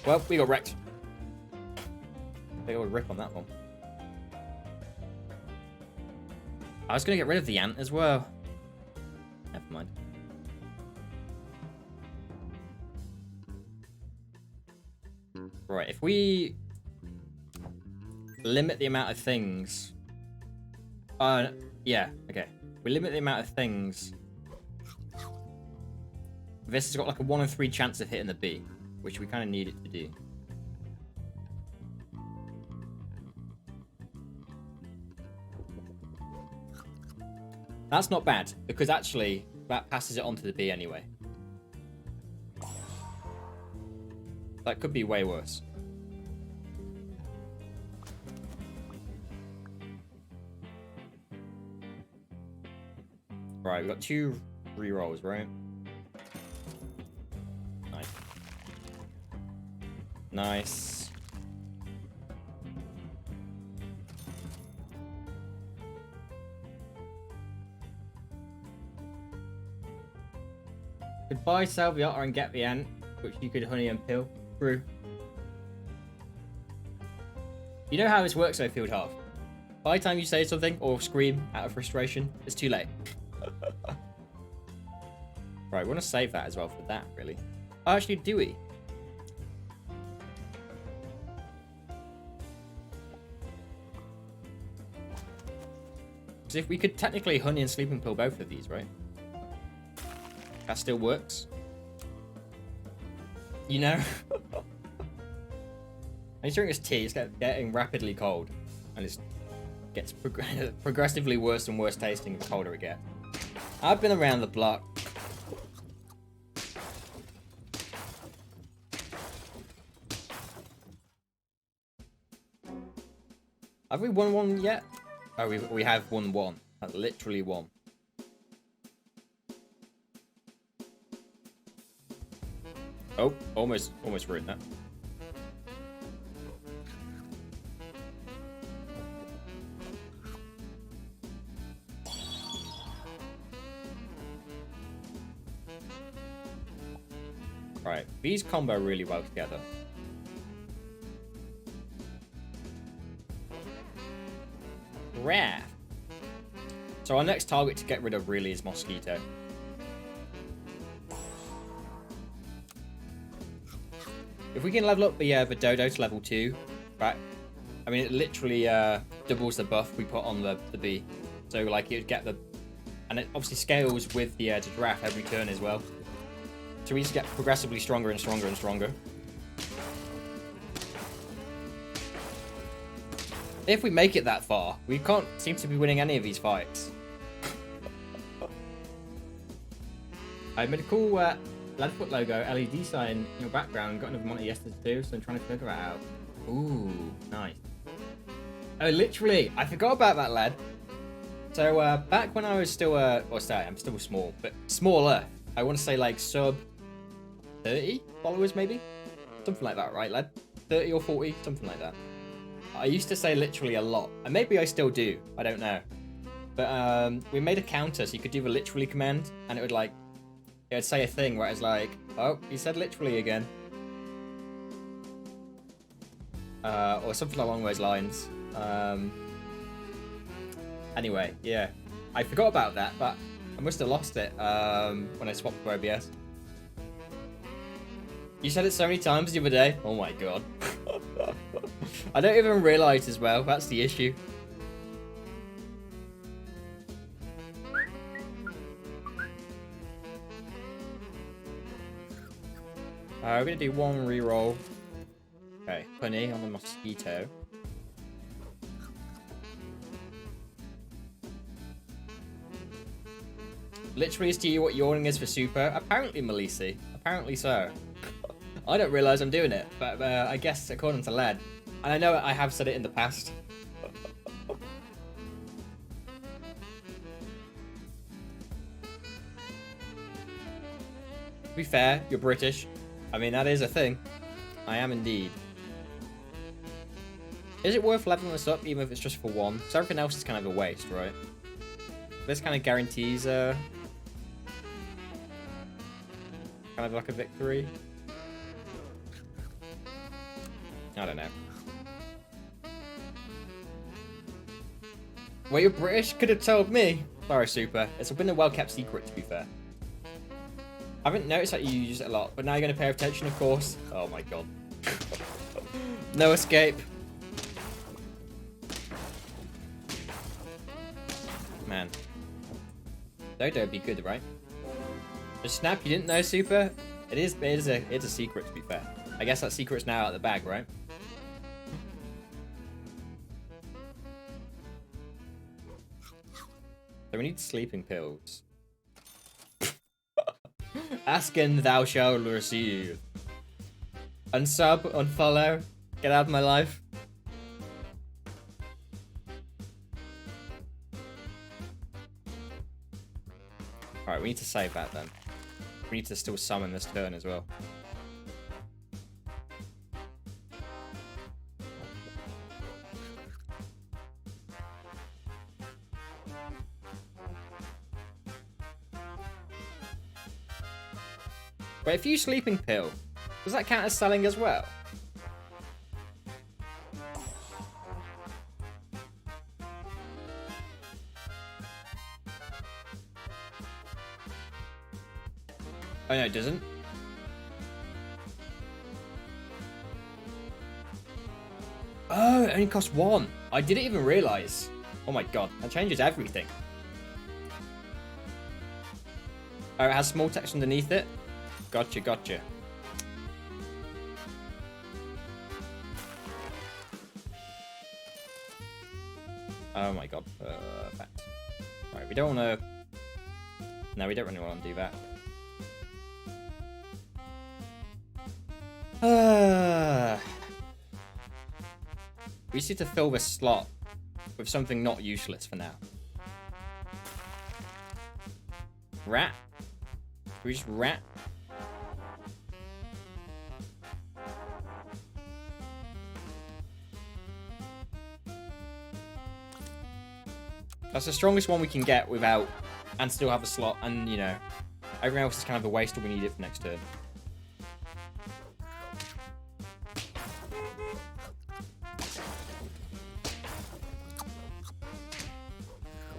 Well, we got wrecked. Big old rip on that one. I was going to get rid of the ant as well. Never mind. Right, if we limit the amount of things... yeah, okay. We limit the amount of things... This has got like a 1 in 3 chance of hitting the bee, which we kind of need it to do. That's not bad, because actually, that passes it on to the bee anyway. That could be way worse. Right, we've got 2 rerolls, right? Nice. Nice. Goodbye, Salviata, and get the ant, which you could honey and pill. True. You know how this works, though, Field Half. By the time you say something or scream out of frustration, it's too late. Right, we want to save that as well for that, really. Oh, actually, do we? Because if we could technically honey and sleeping pill both of these, right? That still works. You know? I drink this tea, it's getting rapidly cold. And it gets progressively worse and worse tasting the colder it gets. I've been around the block. Have we won one yet? Oh, we have won one. That's literally one. Oh, almost ruined that. Right, these combo really well together. Rare. So our next target to get rid of really is Mosquito. If we can level up the Dodo to level 2, right? I mean, it literally doubles the buff we put on the bee. So, like, it would get the... And it obviously scales with the giraffe every turn as well. So we just get progressively stronger and stronger and stronger. If we make it that far, we can't seem to be winning any of these fights. I made a cool Ladfoot logo LED sign in your background. Got another monitor yesterday too, so I'm trying to figure it out. Ooh, nice. Oh, literally, I forgot about that, lad. So back when I was still, well, sorry, I'm still small, but smaller. I want to say like sub 30 followers, maybe, something like that, right, lad? 30 or 40, something like that. I used to say literally a lot, and maybe I still do. I don't know. But we made a counter, so you could do the literally command, and it would like. It would say a thing where it's like, oh, he said literally again. or something along those lines. Anyway, yeah. I forgot about that, but I must have lost it when I swapped to OBS. You said it so many times the other day. Oh my god. I don't even realise as well. That's the issue. We're going to do one reroll. Okay, honey on the mosquito. Literally is to you what yawning is for super? Apparently, Melisi. Apparently so. I don't realise I'm doing it, but I guess according to Led. And I know I have said it in the past. To be fair, you're British. I mean, that is a thing. I am indeed. Is it worth leveling this up, even if it's just for one? Because everything else is kind of a waste, right? This kind of guarantees kind of like a victory. I don't know. Well, you're British? Could have told me. Sorry, Super. It's been a well-kept secret, to be fair. I haven't noticed that you use it a lot, but now you're going to pay attention, of course. Oh my god. No escape. Man. Dodo would be good, right? Just snap, you didn't know, Super? It's a secret, to be fair. I guess that secret's now out of the bag, right? So we need sleeping pills. Ask and thou shalt receive. Unsub, unfollow, get out of my life. Alright, we need to save that then. We need to still summon this turn as well. Wait, if you sleeping pill, does that count as selling as well? Oh no, it doesn't. Oh, it only costs one. I didn't even realise. Oh my god, that changes everything. Oh, it has small text underneath it. Gotcha, gotcha. Oh my god, perfect. Right, we don't want to... No, we don't really want to do that. We just need to fill this slot with something not useless for now. Rat? Can we just rat? That's the strongest one we can get without, and still have a slot, and you know, everything else is kind of a waste, or we need it for next turn.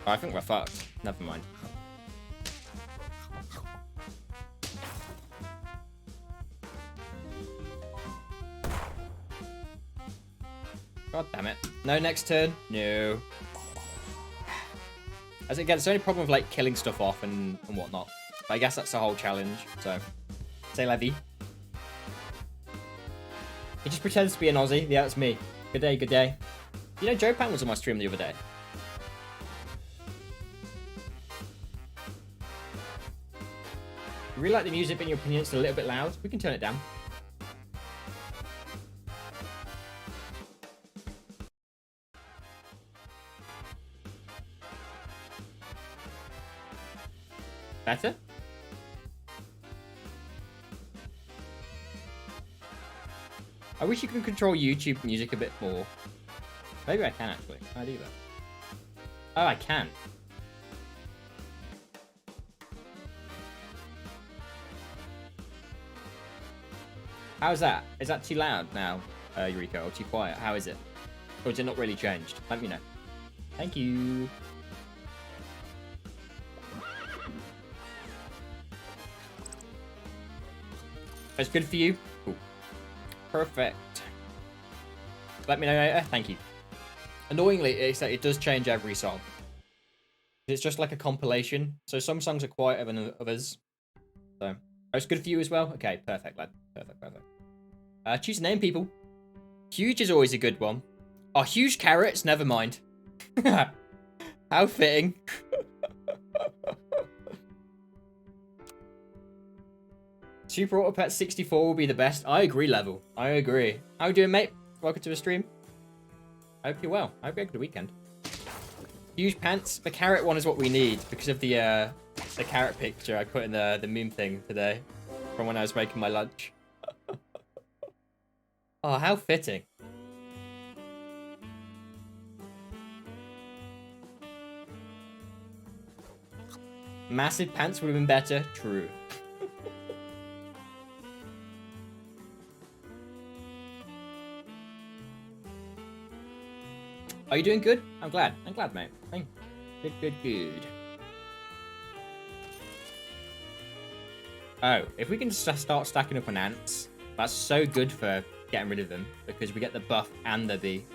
Oh, I think we're fucked. Never mind. God damn it. No next turn? No. As again, it's the only problem with like killing stuff off and whatnot. But I guess that's the whole challenge. So, say Levy. He just pretends to be an Aussie. Yeah, that's me. Good day, good day. You know, Joe Pan was on my stream the other day. You really like the music, but in your opinion, it's a little bit loud. We can turn it down. Better? I wish you could control YouTube music a bit more. Maybe I can actually. Can I do that? Oh, I can. How's that? Is that too loud now? Eureka, or too quiet? How is it? Or is it not really changed? Let me know. Thank you. That's good for you? Cool. Perfect. Let me know later. Thank you. Annoyingly, it does change every song. It's just like a compilation. So some songs are quieter than others. So, it's good for you as well? Okay, perfect, lad. Perfect. Choose a name, people. Huge is always a good one. Oh, huge carrots? Never mind. How fitting. Super Autopet 64 will be the best. I agree, Level. I agree. How you doing, mate? Welcome to the stream. I hope you're well. I hope you had a good weekend. Huge pants. The carrot one is what we need because of the carrot picture I put in the meme thing today from when I was making my lunch. Oh, how fitting. Massive pants would have been better. True. Are you doing good? I'm glad. I'm glad, mate. Thank you. Good. Oh, if we can start stacking up on ants, that's so good for getting rid of them because we get the buff and the bee.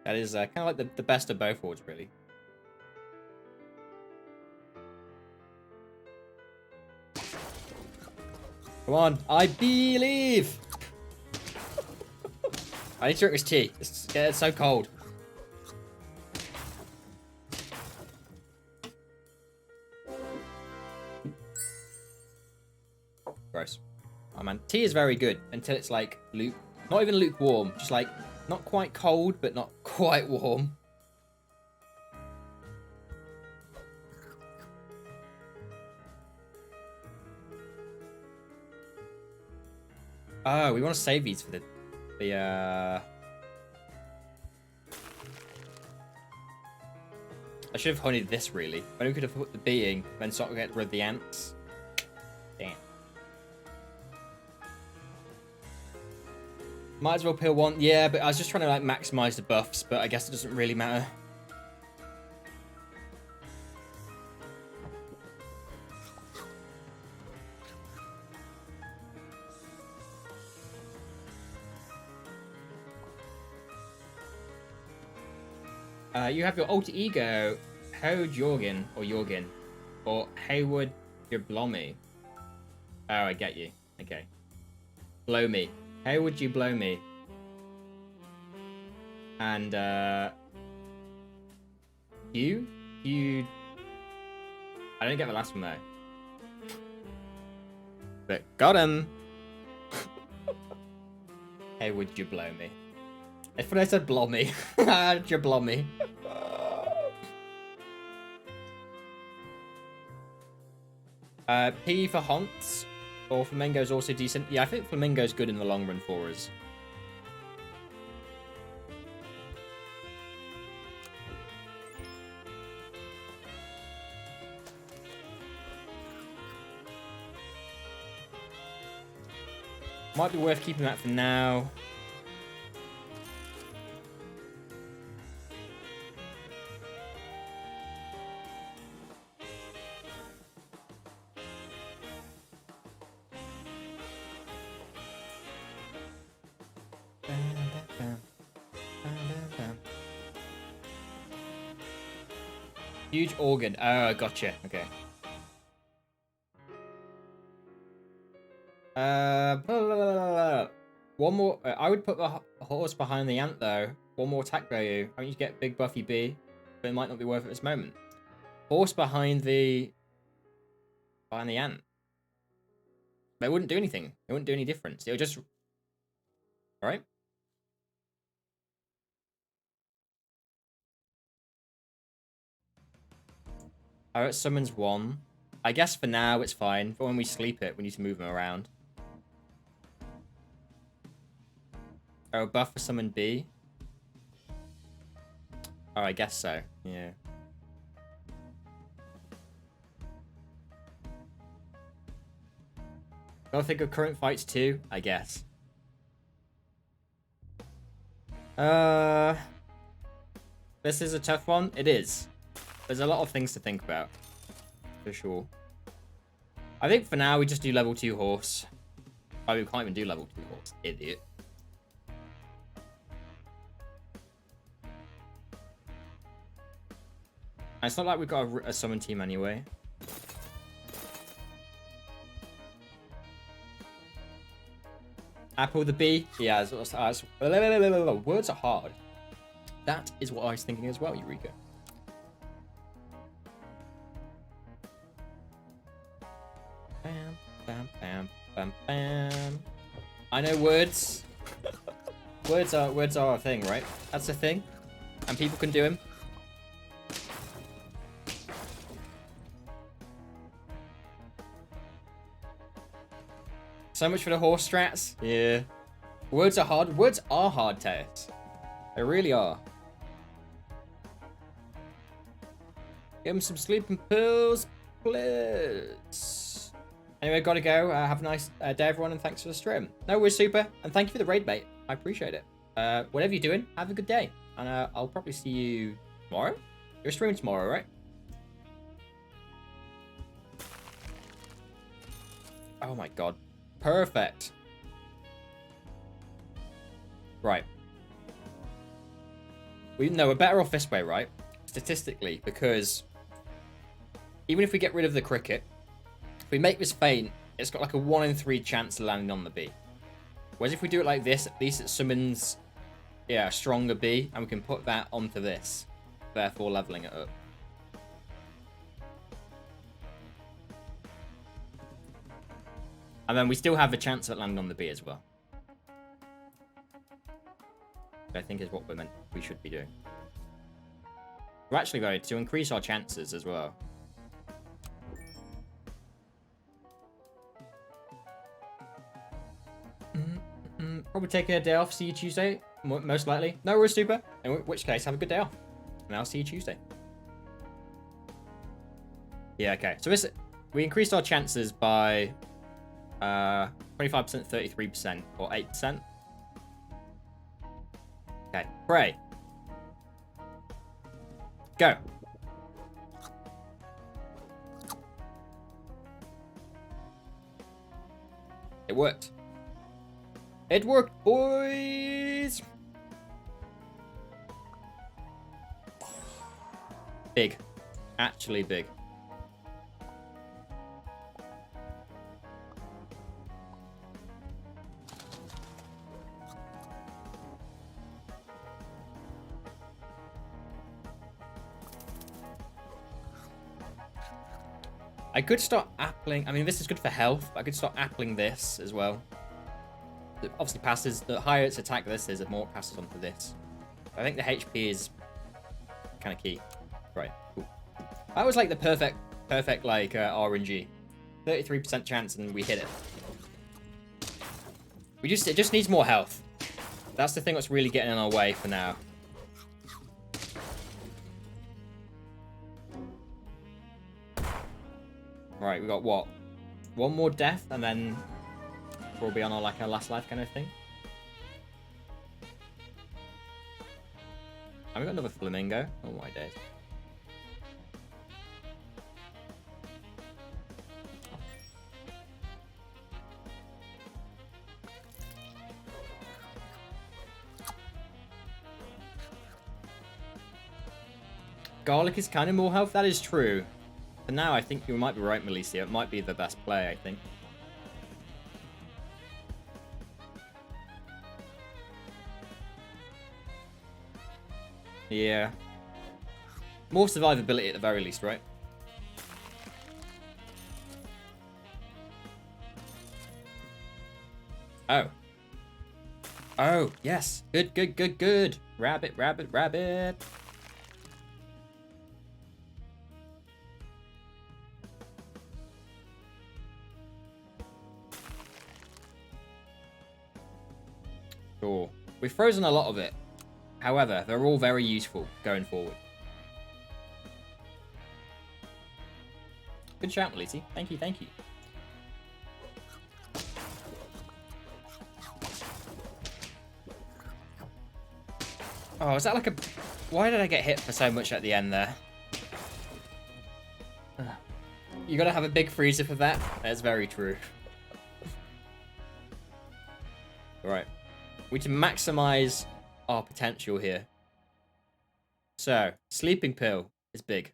That is kind of like the best of both worlds, really. Come on, I believe. I need to drink this tea. It's so cold. Gross. Oh man, tea is very good until it's like not even lukewarm, just like not quite cold, but not quite warm. Oh, we want to save these for the I should have honeyed this really. Then we could have put the being, then sort of get rid of the ants. Damn. Might as well peel one. Yeah, but I was just trying to like maximize the buffs, but I guess it doesn't really matter. You have your alter ego, Ho Jorgen, or Haywood Jablomi. Oh, I get you. Okay. Blow me. How would you blow me? And, you? I don't get the last one, though. But got him! Hey, would you blow me? If I said blow me. How'd you blow me? P for Haunts. Or Flamingo's also decent. Yeah, I think Flamingo's good in the long run for us. Might be worth keeping that for now. Huge organ. Oh, gotcha. Okay. One more. I would put the horse behind the ant though. One more attack value. I mean, you get big buffy B, but it might not be worth it at this moment. Horse behind the ant. But it wouldn't do anything. It wouldn't do any difference. It would just. All right. Oh, it summons one. I guess for now it's fine. But when we sleep it, we need to move them around. Oh, buff for summon B. Oh, I guess so. Yeah. Gotta think of current fights too, I guess. This is a tough one. It is. There's a lot of things to think about. For sure. I think for now we just do level 2 horse. Oh, we can't even do level 2 horse. Idiot. And it's not like we've got a summon team anyway. Apple the bee. Yeah, words are hard. That is what I was thinking as well, Eureka. Bam, bam, bam, bam, bam. I know words. words are a thing, right? That's a thing, and people can do them. So much for the horse strats. Yeah. Words are hard. Words are hard, Teus. They really are. Give him some sleeping pills, please. Anyway, gotta go. Have a nice day, everyone, and thanks for the stream. No, we're super, and thank you for the raid bait. I appreciate it. Whatever you're doing, have a good day. And I'll probably see you tomorrow. You're streaming tomorrow, right? Oh my god. Perfect. Right. We're better off this way, right? Statistically, because even if we get rid of the cricket, if we make this feint, it's got like a 1 in 3 chance of landing on the bee. Whereas if we do it like this, at least it summons, yeah, a stronger bee, and we can put that onto this, therefore leveling it up. And then we still have a chance at landing on the bee as well. Which I think is what we should be doing. We're actually going to increase our chances as well. Probably take a day off, see you Tuesday, most likely. No, we're super. In which case, have a good day off. And I'll see you Tuesday. Yeah, okay. So we increased our chances by 25%, 33%, or 8%. Okay, pray. Go. It worked. It worked, boys! Big. Actually big. I could start appling. I mean, this is good for health, but I could start appling this as well. It obviously passes. The higher its attack this is, the more it passes onto this. I think the HP is kind of key. Right. Cool. That was like the perfect like RNG. 33% chance, and we hit it. It just needs more health. That's the thing that's really getting in our way for now. Right, we got what? One more death, and then we'll be on our last life kind of thing. And we got another flamingo. Oh my days. Garlic is kind of more health. That is true. But now I think you might be right, Melissa. It might be the best play, I think. Yeah. More survivability at the very least, right? Oh. Oh, yes. Good, good, good, good. Rabbit, rabbit, rabbit. Sure. We've frozen a lot of it. However, they're all very useful going forward. Good shout, Melisi. Thank you, thank you. Oh, is that like a... Why did I get hit for so much at the end there? You gotta have a big freezer for that? That's very true. Right. We need to maximize our potential here. So, sleeping pill is big.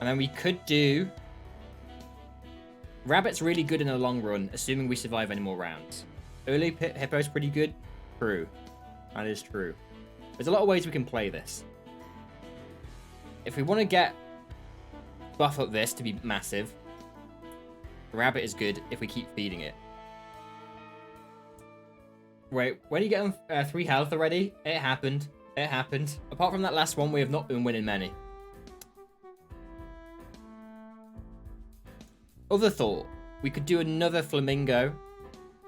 And then we could do... Rabbit's really good in the long run, assuming we survive any more rounds. Early Hippo's pretty good. True. That is true. There's a lot of ways we can play this. If we want to buff up this to be massive, Rabbit is good if we keep feeding it. Wait, when you get on 3 health already? It happened. It happened. Apart from that last one, we have not been winning many. Other thought, we could do another flamingo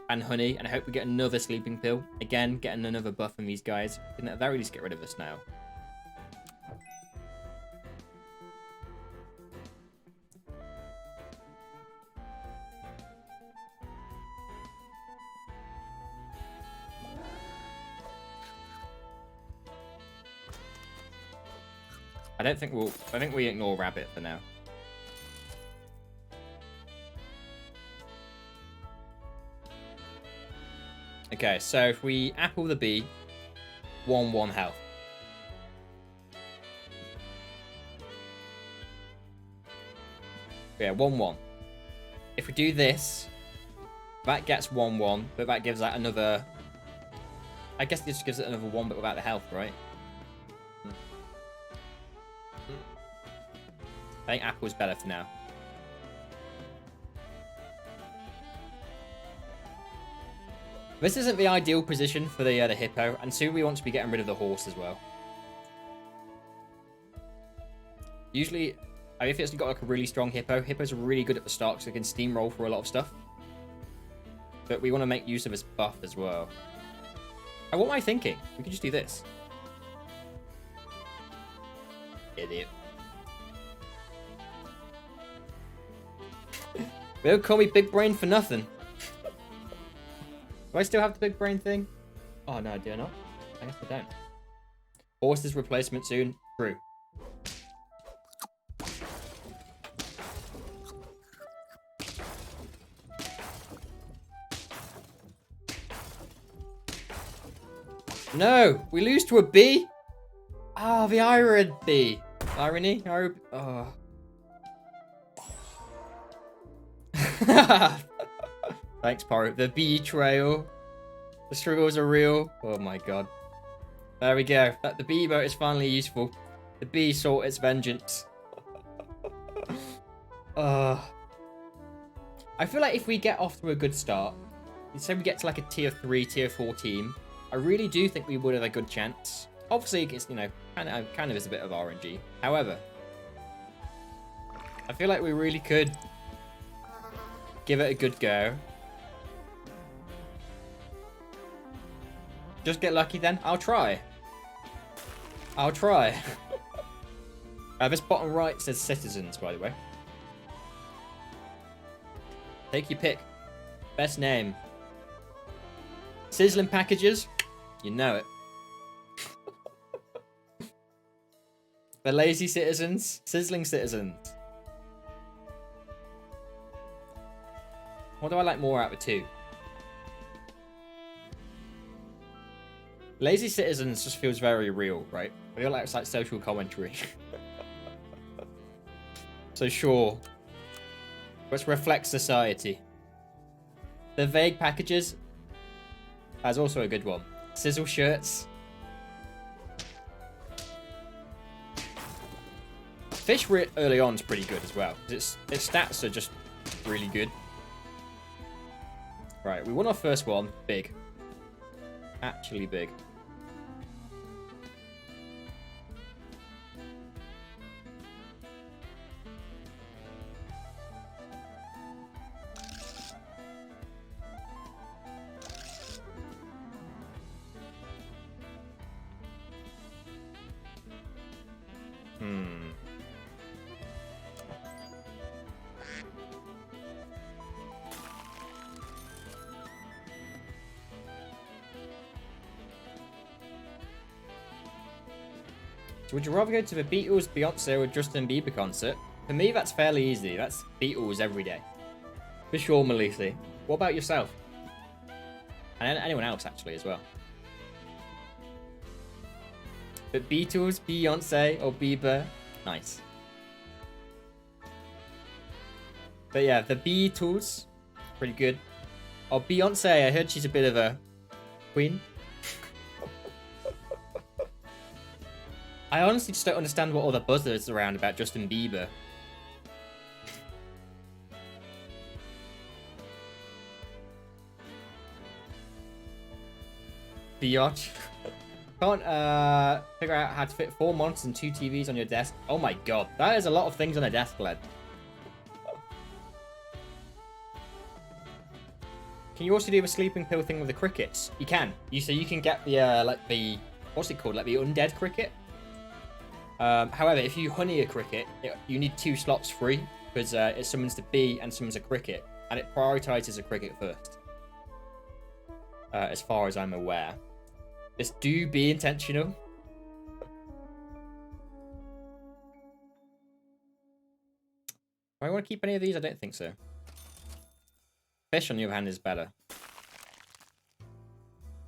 and honey, and I hope we get another sleeping pill. Again, getting another buff from these guys. Can that really just get rid of us now? I think we ignore Rabbit for now. Okay, so if we apple the bee, 1-1 health. Yeah, 1-1. If we do this, that gets 1-1, but that gives that another... I guess this gives it another 1, but without the health, right? I think apple's better for now. This isn't the ideal position for the hippo, and soon we want to be getting rid of the horse as well. Usually, if it's got like a really strong hippo, hippos are really good at the start, so they can steamroll for a lot of stuff. But we want to make use of his buff as well. Oh, what am I thinking? We could just do this. Idiot. They don't call me big brain for nothing. Do I still have the big brain thing? Oh, no, do I not? I guess I don't. Horse's replacement soon. True. No! We lose to a bee? Ah, oh, the iron bee. Irony? Oh. Thanks, Paro. The bee trail. The struggles are real. Oh my god. There we go. The bee emote is finally useful. The bee sought its vengeance. I feel like if we get off to a good start, say we get to like a tier 3, tier 4 team, I really do think we would have a good chance. Obviously, it's, you know, kind of is a bit of RNG. However, I feel like we really could give it a good go. Just get lucky then? I'll try. I'll try. This bottom right says citizens, by the way. Take your pick. Best name. Sizzling packages? You know it. The lazy citizens? Sizzling citizens. What do I like more out of the two? Lazy citizens just feels very real, right? I feel like it's like social commentary. So sure. Let's reflect society. The vague packages. That's also a good one. Sizzle shirts. Fish early on is pretty good as well. Its stats are just really good. Right, we won our first one. Big. Actually big. So would you rather go to the Beatles, Beyonce, or Justin Bieber concert? For me, that's fairly easy. That's Beatles every day. For sure, Melissa. What about yourself? And anyone else, actually, as well. But Beatles, Beyonce, or Bieber, nice. But yeah, the Beatles, pretty good. Oh, Beyonce, I heard she's a bit of a queen. I honestly just don't understand what all the buzz is around about Justin Bieber. Biatch. Can't figure out how to fit 4 monitors and 2 TVs on your desk. Oh my god, that is a lot of things on a desk, lad. Can you also do a sleeping pill thing with the crickets? You can. So you can get the like the what's it called, like the undead cricket. However, if you honey a cricket, you need 2 slots free because it summons the bee and summons a cricket, and it prioritizes a cricket first. As far as I'm aware. This do be intentional. Do I want to keep any of these? I don't think so. Fish, on the other hand, is better.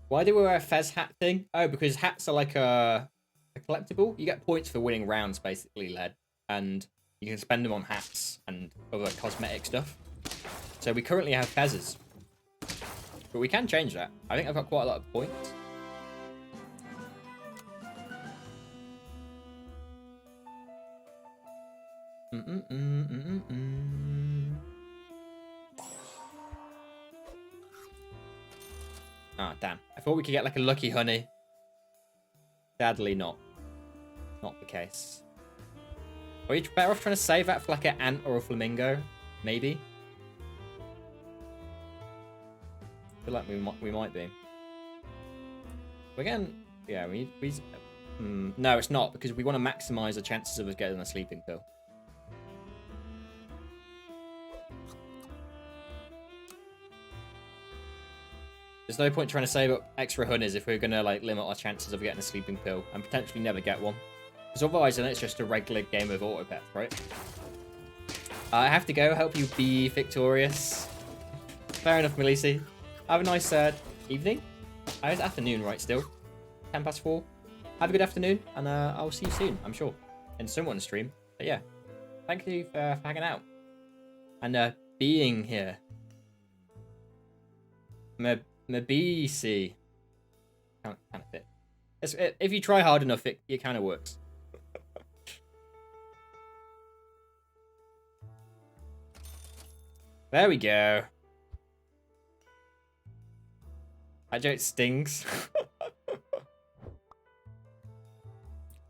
Why do we wear a Fez hat thing? Oh, because hats are like a collectible. You get points for winning rounds, basically, led. And you can spend them on hats and other cosmetic stuff. So we currently have Fezes. But we can change that. I think I've got quite a lot of points. Ah, damn. I thought we could get like a lucky honey. Sadly not. Not the case. Are you better off trying to save that for like an ant or a flamingo? Maybe? I feel like we might be. Again, yeah, no, it's not, because we want to maximize the chances of us getting a sleeping pill. There's no point trying to save up extra honeys if we're going to like limit our chances of getting a sleeping pill and potentially never get one. Because otherwise then it's just a regular game of Autopet, right? I have to go. Help you be victorious. Fair enough, Melisi. Have a nice evening. It's afternoon, right, still? 4:10. Have a good afternoon, and I'll see you soon, I'm sure. In someone's stream. But yeah, thank you for hanging out. And being here. Mabisi. Kind of fit. If you try hard enough, it kind of works. There we go. That joke stings.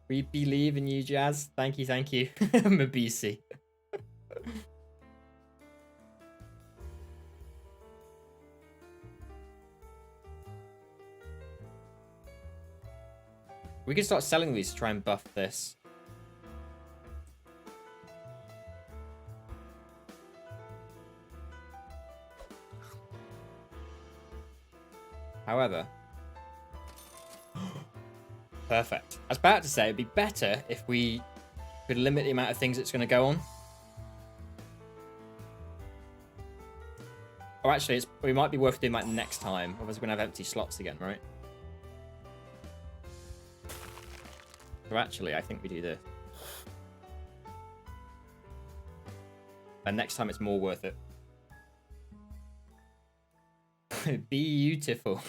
We believe in you, Jazz. Thank you. Mabisi. We can start selling these to try and buff this. However, perfect. I was about to say it'd be better if we could limit the amount of things it's going to go on. Or actually, we might be worth doing that next time. Otherwise, we're going to have empty slots again, right? So actually, I think we do this. And next time it's more worth it. Beautiful.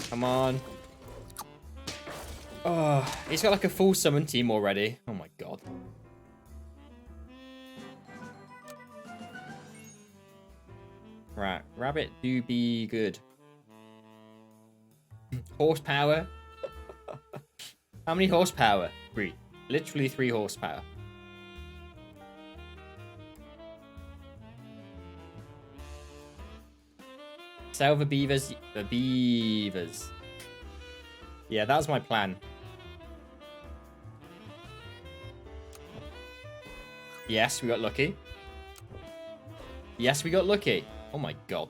Come on. Oh, he's got like a full summon team already. Oh my god. Right, Rabbit do be good. Horsepower. How many horsepower? 3. Literally 3 horsepower. Sell the beavers. The beavers. Yeah, that was my plan. Yes, we got lucky. Yes, we got lucky. Oh my god.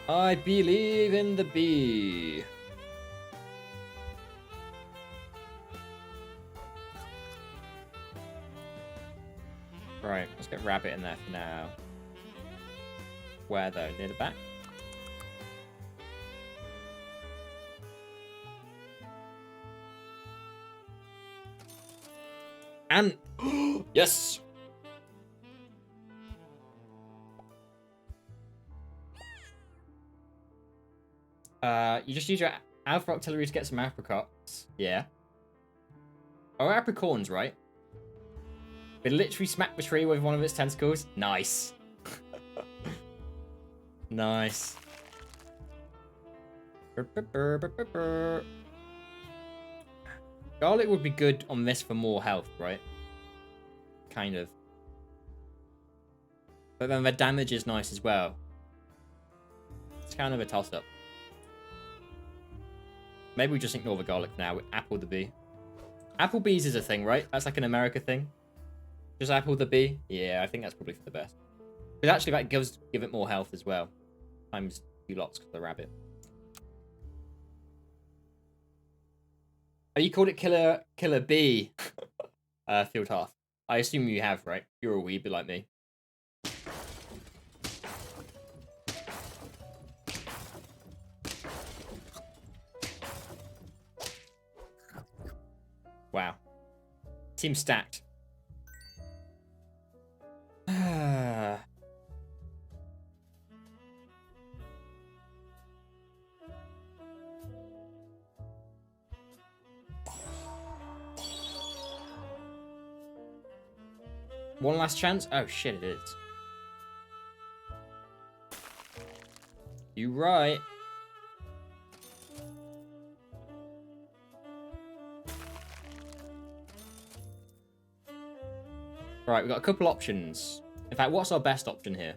I believe in the bee. Right, let's get rabbit in there for now. Where though? Near the back? And yes. You just use your alpha artillery to get some apricots. Yeah. Oh, apricorns, right? We literally smacked the tree with one of its tentacles. Nice. Nice. Garlic would be good on this for more health, right? Kind of. But then the damage is nice as well. It's kind of a toss-up. Maybe we just ignore the garlic for now. Apple the bee. Applebee's is a thing, right? That's like an America thing. Just apple the bee. Yeah, I think that's probably for the best. But actually, that give it more health as well. Times 2 lots because of the rabbit. Oh, you called it Killer Bee, Field Hearth. I assume you have, right? You're a weeb like me. Wow. Team stacked. One last chance? Oh shit, it is. You right. Right, we've got a couple options. In fact, what's our best option here?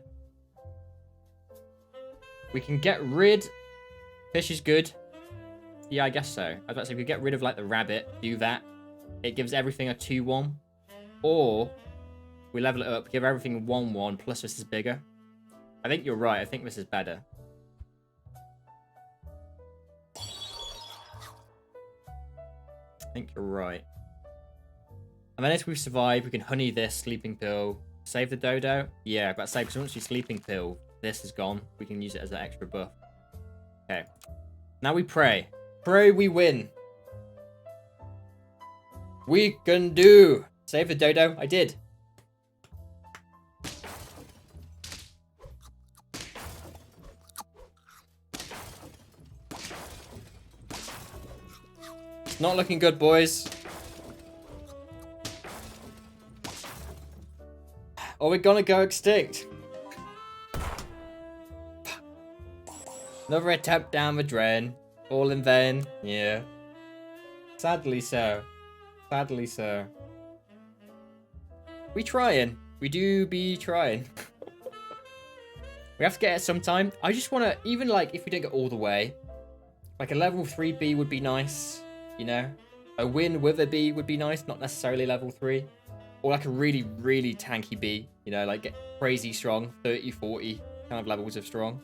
We can get rid... Fish is good. Yeah, I guess so. I was about to say, if we get rid of, like, the rabbit, do that. It gives everything a 2-1. Or, we level it up, give everything 1-1, plus this is bigger. I think you're right. I think this is better. I think you're right. And then if we survive, we can honey this sleeping pill. Save the dodo? Yeah, but say, because once you sleeping pill, this is gone. We can use it as an extra buff. Okay. Now we pray. Pray we win. We can do. Save the dodo. I did. It's not looking good, boys. Or we're gonna go extinct. Another attempt down the drain. All in vain. Yeah. Sadly so. Sadly so. We trying. We do be trying. We have to get it sometime. I just want to, even like if we don't get all the way, like a level 3 B would be nice, you know? A win with a B would be nice, not necessarily level 3. Or like a really, really tanky B, you know, like get crazy strong, 30, 40 kind of levels of strong.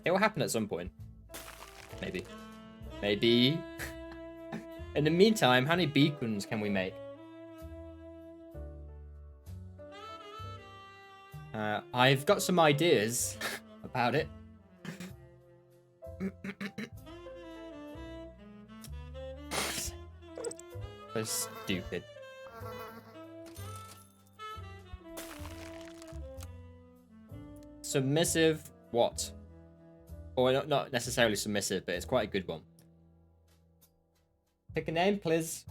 It will happen at some point. Maybe. Maybe. In the meantime, how many beacons can we make? I've got some ideas about it. So stupid. Submissive what? Or not necessarily submissive, but it's quite a good one. Pick a name, please.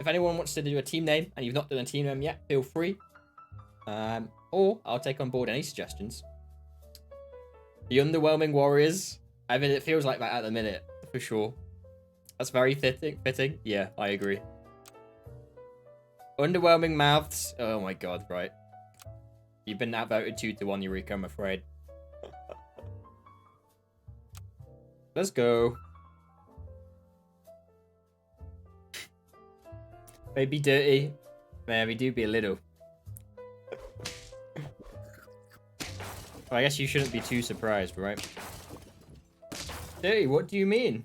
If anyone wants to do a team name and you've not done a team name yet, feel free. Or I'll take on board any suggestions. The Underwhelming Warriors. I mean, it feels like that at the minute, for sure. That's very fitting. Yeah, I agree. Underwhelming Mouths. Oh my god, right. You've been outvoted 2-1, Eureka, I'm afraid. Let's go. Maybe dirty. Maybe do be a little. Well, I guess you shouldn't be too surprised, right? Hey, what do you mean?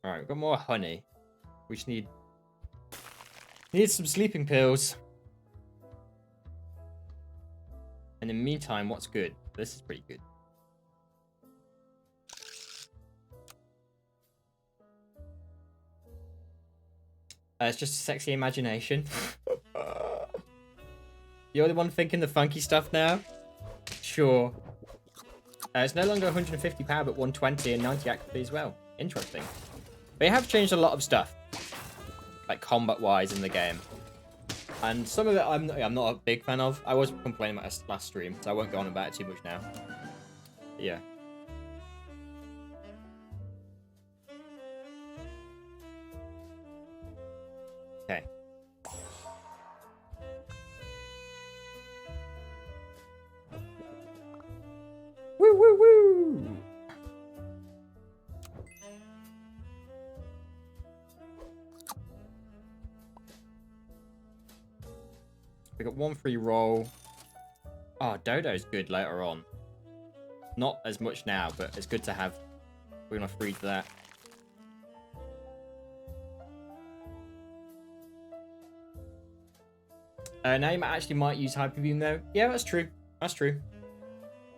Alright, we've got more honey. We just need some sleeping pills. And in the meantime, what's good? This is pretty good. It's just a sexy imagination. You're the one thinking the funky stuff now? Sure. It's no longer 150 power, but 120 and 90 accuracy as well. Interesting. They have changed a lot of stuff, like combat-wise in the game. And some of it I'm not a big fan of. I was complaining about it last stream, so I won't go on about it too much now. But yeah. Okay. Woo woo woo! We got one free roll. Oh, Dodo's good later on. Not as much now, but it's good to have. We're gonna freeze that. Now you actually might use Hyper Beam though. Yeah, that's true. That's true.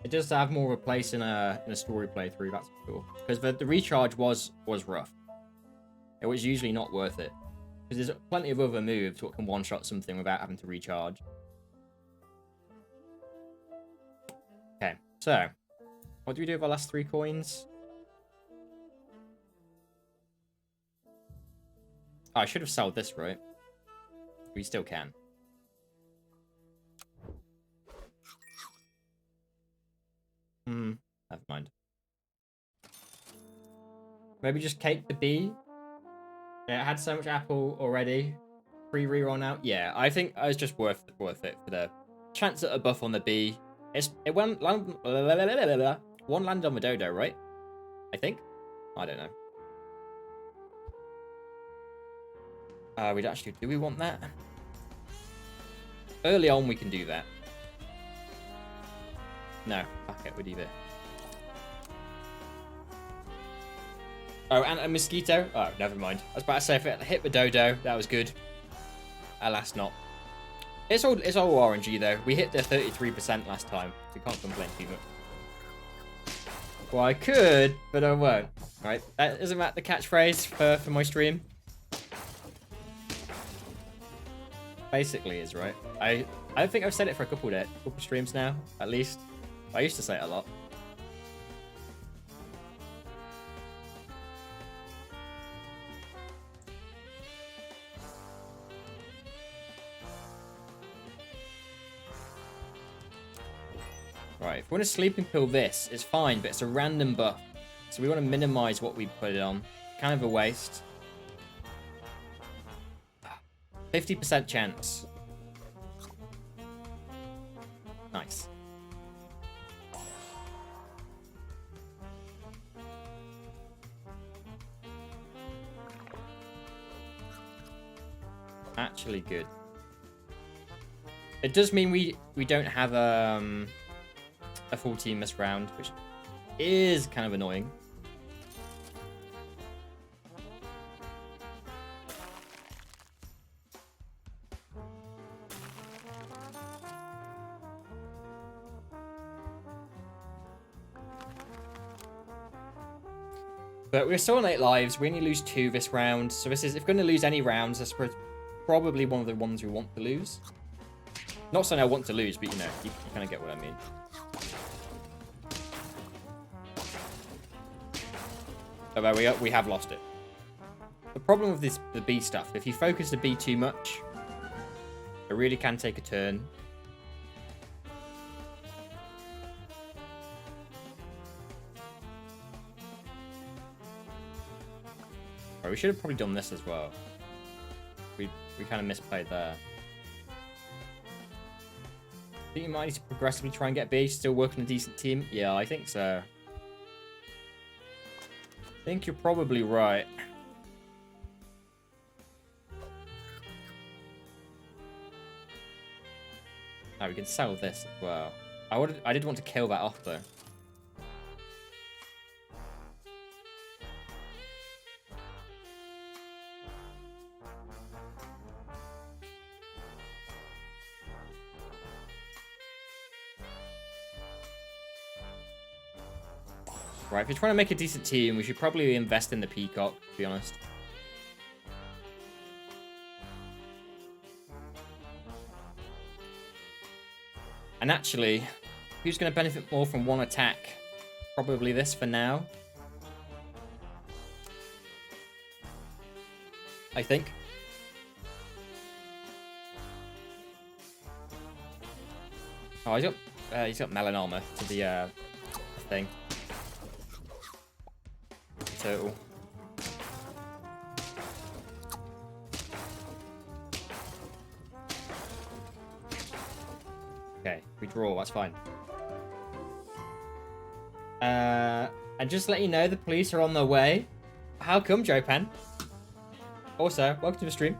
It does have more of a place in a story playthrough. That's cool. Because the recharge was rough. It was usually not worth it. Because there's plenty of other moves that can one-shot something without having to recharge. Okay, so what do we do with our last 3 coins? Oh, I should have sold this, right? We still can. Never mind. Maybe just cake the bee. Yeah, it had so much apple already. Free reroll now. Yeah, I think it's just worth it for the chance at a buff on the bee. It went one landed on the Dodo, right? I think. I don't know. We'd actually do we want that? Early on we can do that. No, fuck it, we'll leave it. Oh, and a mosquito? Oh, never mind. I was about to say if it hit the Dodo, that was good. Alas not. It's all RNG though. We hit the 33% last time, so we can't complain too much. Well, I could, but I won't. Right? Isn't that the catchphrase for my stream? Basically is, right? I think I've said it for a couple streams now, at least. I used to say it a lot. Right, if we want to sleeping pill this, it's fine, but it's a random buff. So we want to minimize what we put it on. Kind of a waste. 50% chance. Nice. Actually good. It does mean we don't have a full team this round, which is kind of annoying. But we're still on 8 lives. We only lose 2 this round. So this is, if we're going to lose any rounds, that's probably one of the ones we want to lose. Not saying I want to lose, but you know, you kind of get what I mean. Although we have lost it. The problem with the bee stuff, if you focus the bee too much, it really can take a turn. Right, we should have probably done this as well. We kind of misplayed there. think you might need to progressively try and get B. Still working a decent team? Yeah, I think so. I think you're probably right. Now we can sell this as well. I did want to kill that off though. Right, if you're trying to make a decent team, we should probably invest in the Peacock, to be honest. And actually, who's going to benefit more from one attack? Probably this for now. I think. Oh, he's got Melon Armor to the thing. Total. Okay, we draw, that's fine. And just to let you know, the police are on their way. How come, Jopan? Also, welcome to the stream.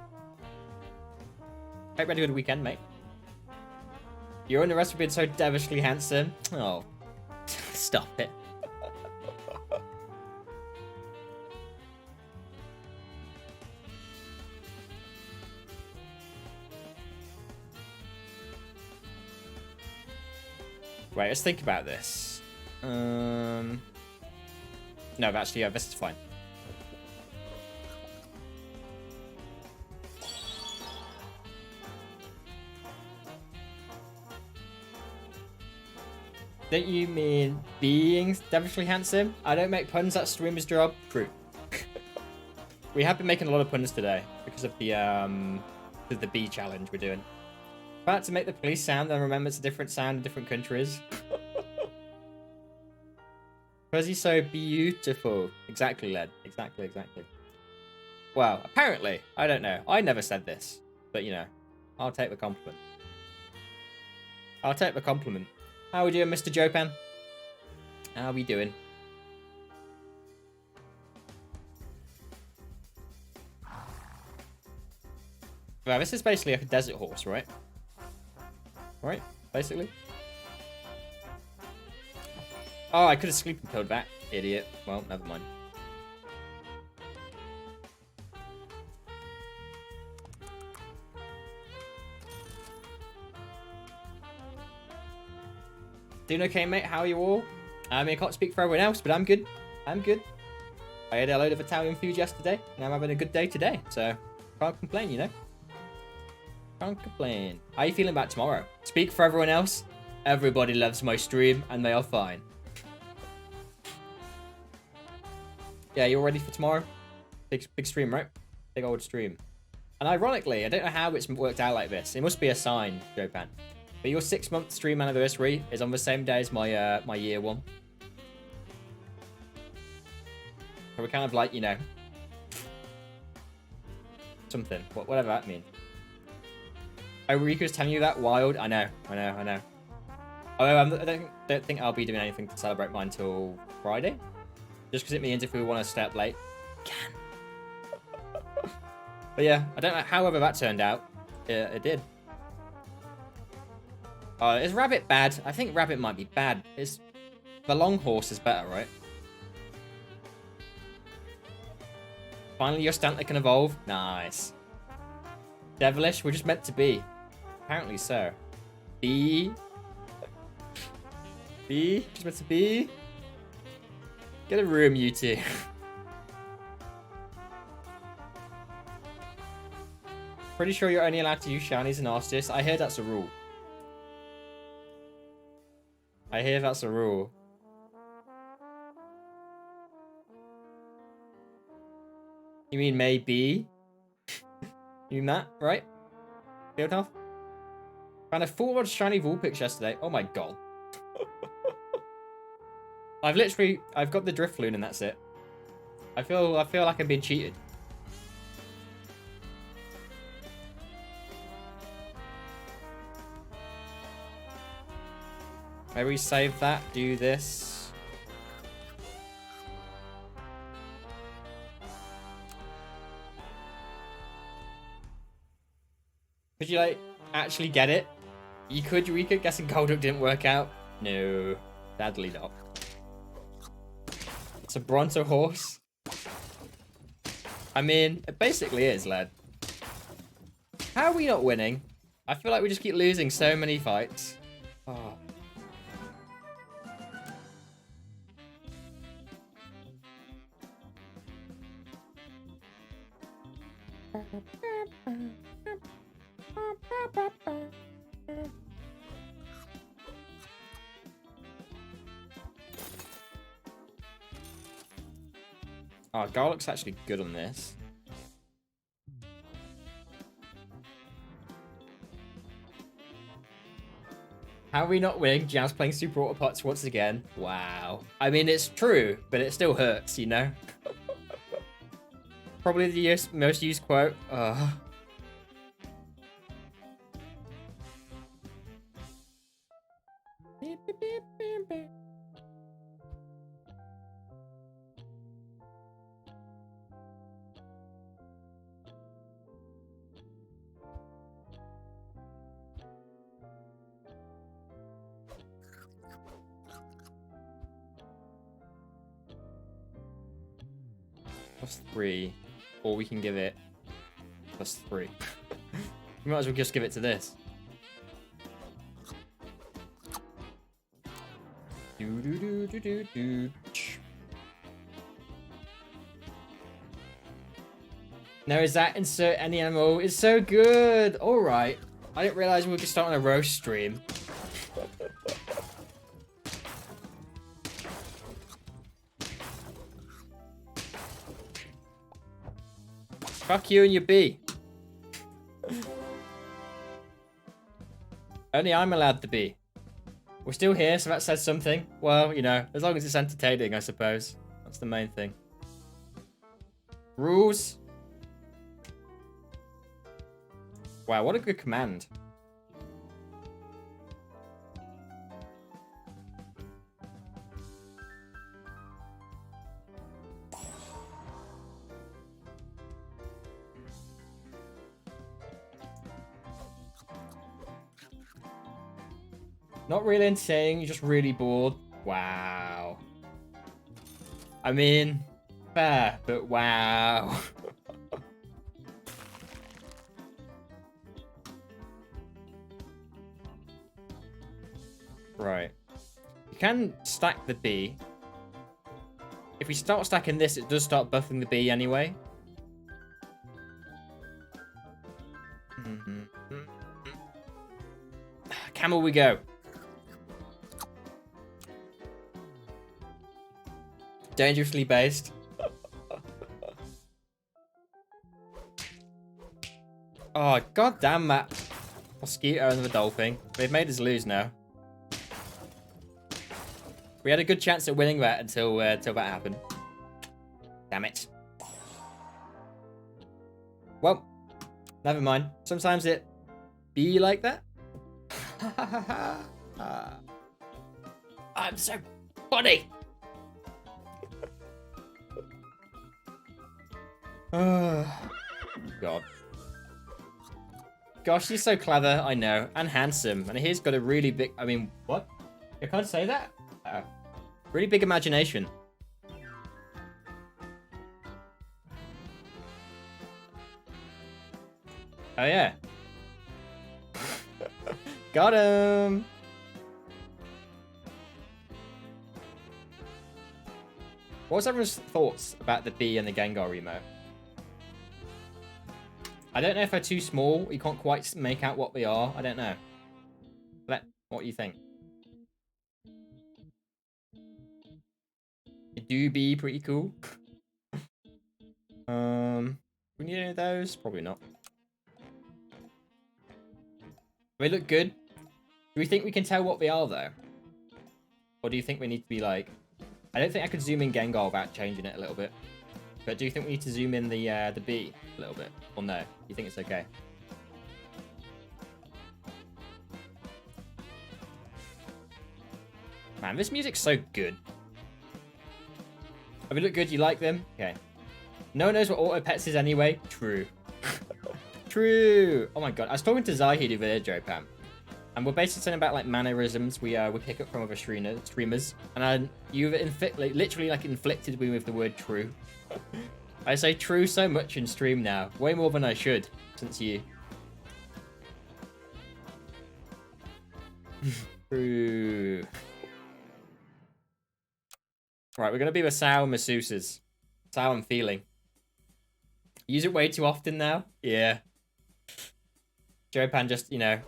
Hope you had a good weekend, mate. You're in the rest for being so devilishly handsome. Oh, stop it. Right, let's think about this. No, actually, yeah, this is fine. Don't you mean being devilishly handsome? I don't make puns, that's streamer's job. True. We have been making a lot of puns today because of the bee challenge we're doing. About to make the police sound, then remember it's a different sound in different countries. Because he's so beautiful. Exactly, Led. Exactly. Well, apparently. I don't know. I never said this. But, you know, I'll take the compliment. I'll take the compliment. How are we doing, Mr. Jopan? How are we doing? Well, this is basically like a desert horse, right? Right? Basically. Oh, I could have sleeping killed that. Idiot. Well, never mind. Doing okay, mate? How are you all? I mean, I can't speak for everyone else, but I'm good. I'm good. I ate a load of Italian food yesterday, and I'm having a good day today. So, can't complain, you know? Can't complain. How are you feeling about tomorrow? Speak for everyone else. Everybody loves my stream, and they are fine. Yeah, you all ready for tomorrow? Big stream, right? Big old stream. And ironically, I don't know how it's worked out like this. It must be a sign, Jopan. But your 6-month stream anniversary is on the same day as my my year one. So we're kind of like, you know, something. Whatever that means. Oh, Rika's telling you that? Wild? I know. Oh, I don't think I'll be doing anything to celebrate mine till Friday. Just because it means if we want to stay up late, we can. But yeah, I don't know. However that turned out, it did. Is Rabbit bad? I think Rabbit might be bad. The long horse is better, right? Finally, your Stantler can evolve. Nice. Devilish, we're just meant to be. Apparently so. B. Just meant to be. Get a room, you two. Pretty sure you're only allowed to use shinies and Arceus. I hear that's a rule. I hear that's a rule. You mean maybe? You mean that, right? Field health? Found a full shiny Vulpix yesterday. Oh my god. I've got the Drifloon and that's it. I feel like I'm being cheated. Maybe we save that, do this. Could you, like, actually get it? You could, Eureka? Guessing Golduck didn't work out? No, sadly not. It's a Bronto horse. I mean, it basically is, lad. How are we not winning? I feel like we just keep losing so many fights. Oh. Oh, Garlick's actually good on this. How are we not winning? Jam's playing Super Autopots once again. Wow. I mean, it's true, but it still hurts, you know? Probably the most used quote. +3, or we can give it +3. We might as well just give it to this. Now is that insert any ammo? It's so good. All right. I didn't realize we could start on a roast stream. Fuck you and your bee. Only I'm allowed to be. We're still here, so that says something. Well, you know, as long as it's entertaining, I suppose. That's the main thing. Rules. Wow, what a good command. Not really entertaining, you're just really bored. Wow. I mean, fair, but wow. Right. You can stack the B. If we start stacking this, it does start buffing the B anyway. Camel we go. Dangerously based. Oh, god damn that mosquito and the dolphin. They've made us lose now. We had a good chance at winning that until that happened. Damn it. Well, never mind. Sometimes it be like that. I'm so funny. God. Gosh, he's so clever, I know. And handsome. And he's got a really big... I mean, what? I can't say that? Really big imagination. Oh, yeah. Got him! What was everyone's thoughts about the Bee and the Gengar remote? I don't know if they're too small. You can't quite make out what they are. I don't know. What do you think? It do be pretty cool. We need any of those? Probably not. They look good. Do we think we can tell what they are, though? Or do you think we need to be like... I don't think I could zoom in Gengar without changing it a little bit. But do you think we need to zoom in the bee a little bit? Or no? You think it's okay? Man, this music's so good. Have we look good? You like them? Okay. No one knows what auto pets is anyway. True. True. Oh my god. I was talking to Zahid over there, Joe Pam. And we're basically saying about like mannerisms we pick up from other streamers. And you've literally like inflicted me with the word true. I say true so much in stream now. Way more than I should, since you. True. Right, we're going to be with Sao and Masseuses. Sao I'm feeling. Use it way too often now? Yeah. Jopan just, you know,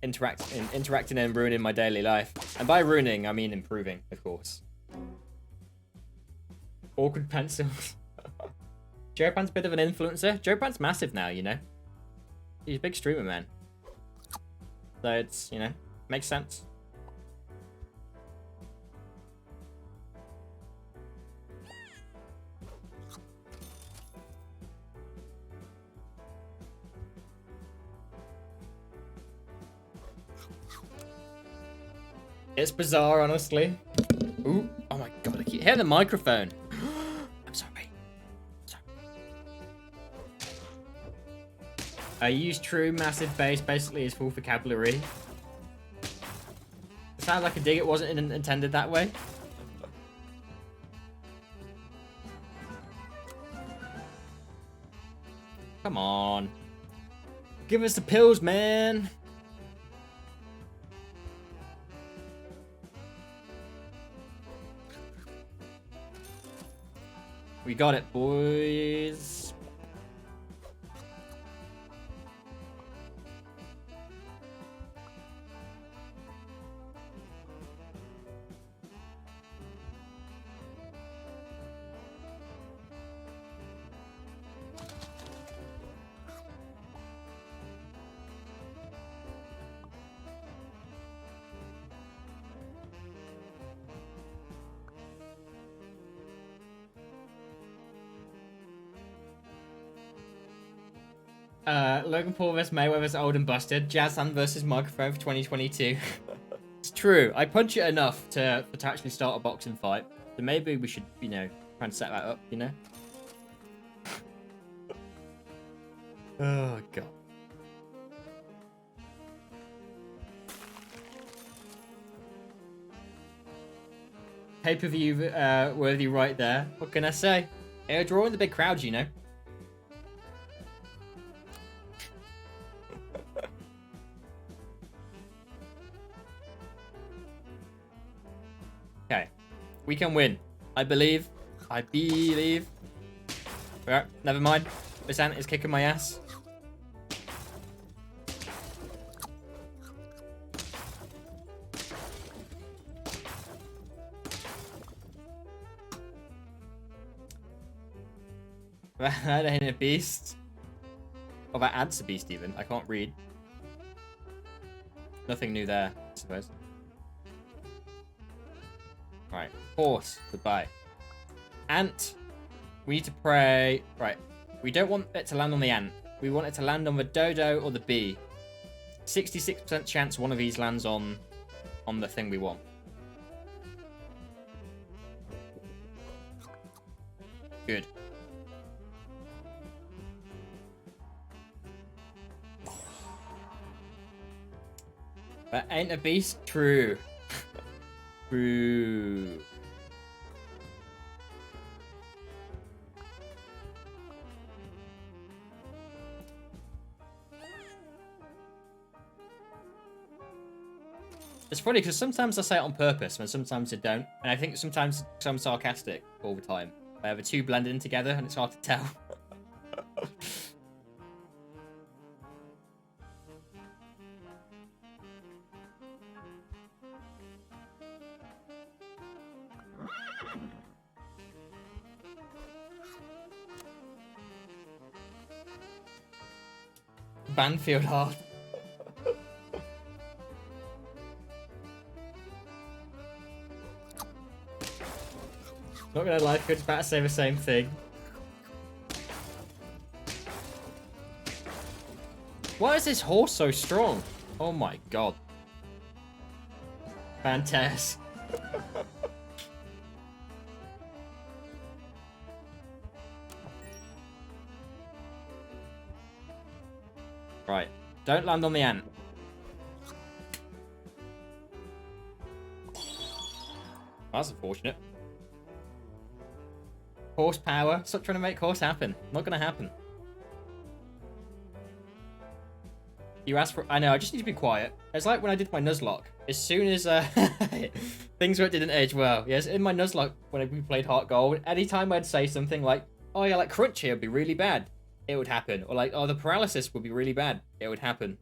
interacting and ruining my daily life. And by ruining, I mean improving, of course. Awkward pencils. Jopan's a bit of an influencer. Jopan's massive now, you know. He's a big streamer, man. So it's, you know, makes sense. It's bizarre, honestly. Ooh, oh my god, I keep hitting the microphone. I'm sorry. I use true massive bass basically as full vocabulary. It sounds like a dig, it wasn't intended that way. Come on. Give us the pills, man. We got it, boys. Logan Paul vs Mayweather's old and busted. Jazzan versus microphone for 2022. It's true. I punch it enough to actually start a boxing fight. So maybe we should, you know, try and set that up, you know? Oh, God. Pay-per-view worthy right there. What can I say? They're drawing the big crowds, you know? Okay. We can win. I believe. I believe. Alright, never mind. This ant is kicking my ass. That ain't a beast. Oh, that adds a beast even. I can't read. Nothing new there, I suppose. Right. Horse. Goodbye. Ant. We need to pray. Right. We don't want it to land on the ant. We want it to land on the dodo or the bee. 66% chance one of these lands on the thing we want. Good. That ain't a beast? True. True. It's funny because sometimes I say it on purpose and sometimes I don't. And I think sometimes I'm sarcastic all the time. The two blend in together and it's hard to tell. Banfield hard. Not gonna lie, Coach about to say the same thing. Why is this horse so strong? Oh my god. Fantastic. Right. Don't land on the ant. That's unfortunate. Horsepower. Stop trying to make horse happen. Not gonna happen. You asked for... I know, I just need to be quiet. It's like when I did my Nuzlocke. As soon as things didn't age well. Yes, in my Nuzlocke, when we played Heart Gold, anytime I'd say something like, oh yeah, like crunch here would be really bad, it would happen. Or like, oh, the paralysis would be really bad, it would happen.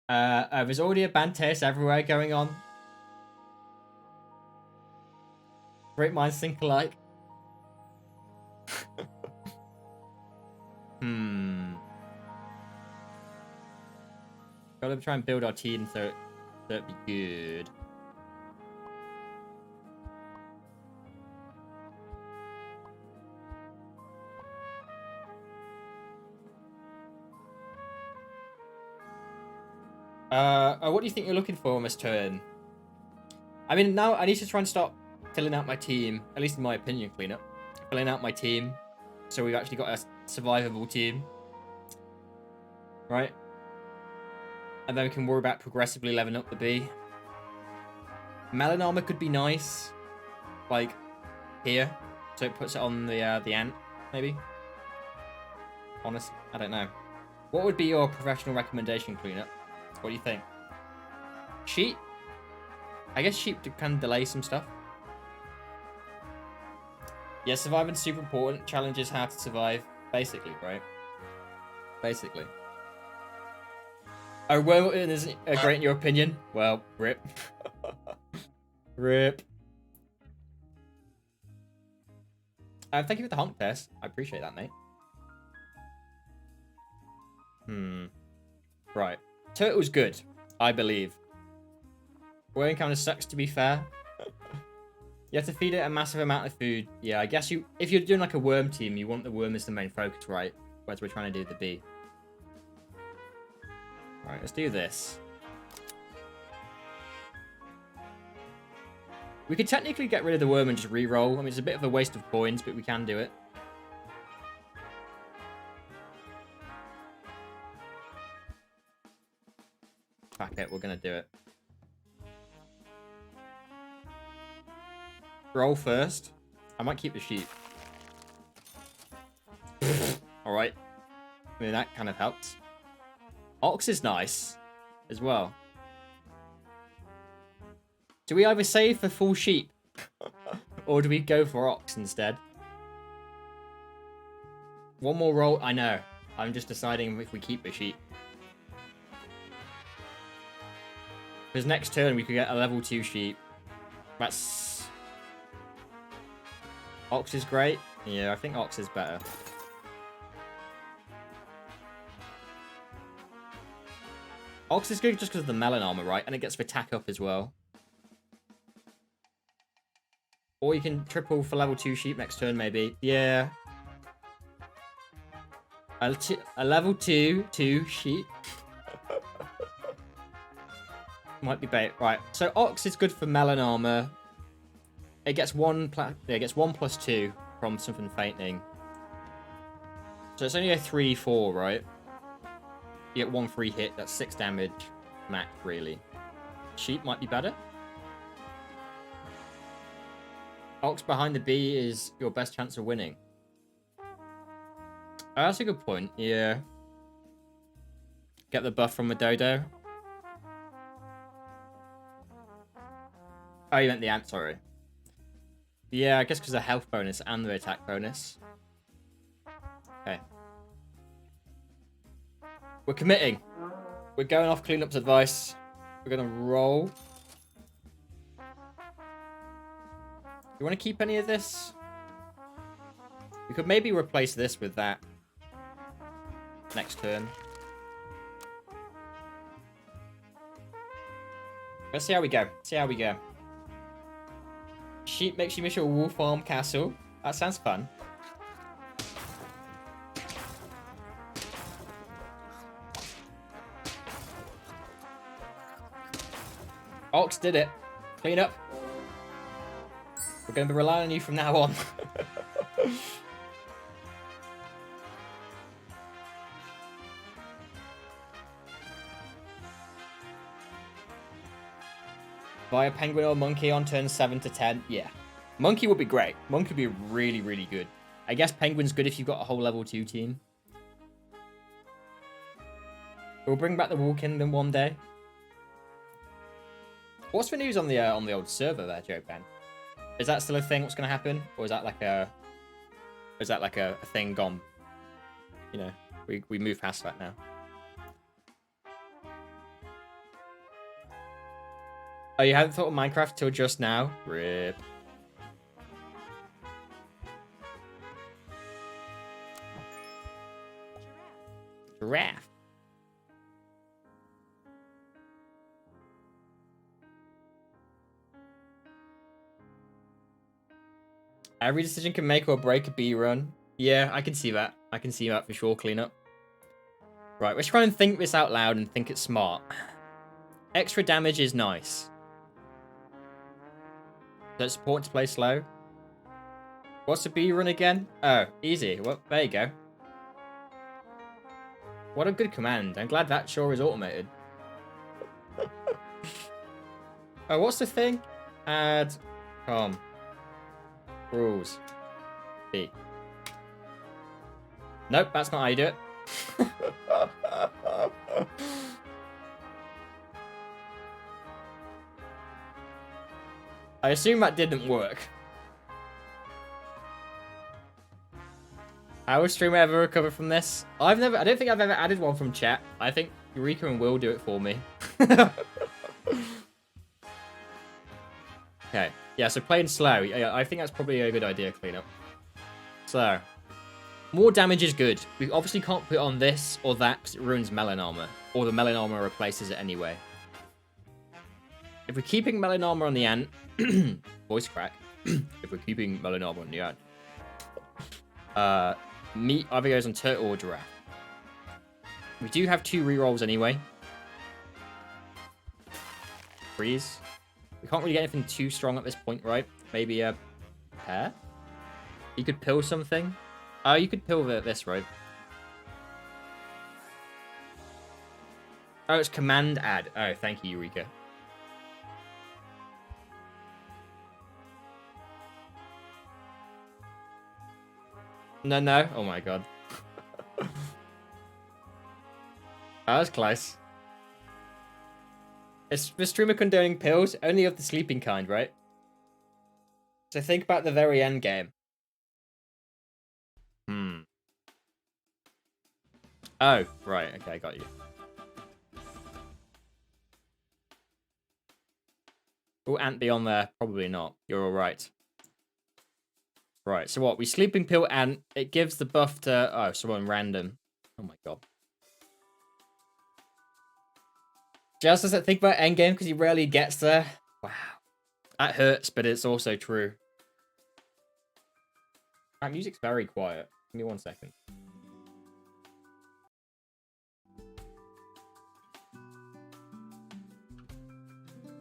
There's already a Bantes everywhere going on. Great minds think alike. Gotta try and build our team so it'd be good. What do you think you're looking for on this turn? I mean, now I need to try and start filling out my team, at least in my opinion, cleanup. Filling out my team, so we've actually got a survivable team. Right? And then we can worry about progressively leveling up the bee. Melon armor could be nice. Like, here. So it puts it on the ant, maybe? Honestly, I don't know. What would be your professional recommendation, cleanup? What do you think? Sheep? I guess sheep can delay some stuff. Yeah, surviving's super important. Challenge is how to survive. Basically, right? Basically. Oh, Wormwood isn't great in your opinion? Well, rip. Rip. Thank you for the honk test. I appreciate that, mate. Right. Turtle's good, I believe. Worm kind of sucks, to be fair. You have to feed it a massive amount of food. Yeah, I guess if you're doing like a worm team, you want the worm as the main focus, right? Whereas we're trying to do the bee. Alright, let's do this. We could technically get rid of the worm and just re-roll. I mean, it's a bit of a waste of coins, but we can do it. Fuck it, we're gonna do it. Roll first. I might keep the sheep. Alright. I mean, that kind of helps. Ox is nice as well. Do we either save for full sheep or do we go for ox instead? One more roll. I know. I'm just deciding if we keep the sheep. Because next turn we could get a level 2 sheep. That's... Ox is great. Yeah, I think ox is better. Ox is good just because of the melon armor, right? And it gets the attack up as well. Or you can triple for level 2 sheep next turn, maybe. Yeah. A level 2 sheep. Might be bait. Right. So ox is good for melon armor. It gets one plus 2 from something fainting. So it's only a 3/4, right? You get 1 free hit. That's 6 damage max, really. Sheep might be better. Ox behind the bee is your best chance of winning. Oh, that's a good point. Yeah. Get the buff from the dodo. Oh, you meant the ant, sorry. Yeah, I guess because of the health bonus and the attack bonus. Okay. We're committing. We're going off cleanup's advice. We're going to roll. You want to keep any of this? We could maybe replace this with that. Next turn. Let's see how we go. See how we go. Sheep makes you miss your wool farm castle. That sounds fun. Ox did it. Clean up. We're going to be relying on you from now on. Via Penguin or Monkey on turn 7 to 10. Yeah. Monkey would be great. Monkey would be really, really good. I guess Penguin's good if you've got a whole level 2 team. We'll bring back the Wool Kingdom one day. What's the news on the old server there, Joe Ben? Is that still a thing? What's going to happen? Or is that like a thing gone? You know, we move past that now. Oh, you hadn't thought of Minecraft till just now? RIP. Giraffe. Every decision can make or break a B run. Yeah, I can see that. I can see that for sure, cleanup. Right, let's try and think this out loud and think it smart. Extra damage is nice. Does it support to play slow? What's the B run again? Oh, easy. Well, there you go. What a good command. I'm glad that sure is automated. Oh, what's the thing? Add rules. B. Nope, that's not how you do it. I assume that didn't work. How will streamer ever recover from this? I don't think I've ever added one from chat. I think Eureka and Will do it for me. Okay. Yeah, so playing slow. Yeah, I think that's probably a good idea, cleanup. So, more damage is good. We obviously can't put on this or that because it ruins Melon Armor. Or the Melon Armor replaces it anyway. If we're keeping Melon Armor on the ant... voice crack. If we're keeping Melon Armor on the ant. Meat either goes on Turtle or Giraffe. We do have 2 rerolls anyway. Freeze. We can't really get anything too strong at this point, right? Maybe a pear? You could pill something. Oh, you could pill this, right? Oh, it's command add. Oh, thank you, Eureka. No. Oh my god. That was close. Is the streamer condoning pills? Only of the sleeping kind, right? So think about the very end game. Oh, right. Okay, I got you. Will Ant be on there? Probably not. You're all right. Right, so what? We sleeping pill Ant. It gives the buff to... Oh, someone random. Oh my god. Just doesn't think about endgame because he rarely gets there. Wow. That hurts, but it's also true. That music's very quiet. Give me 1 second.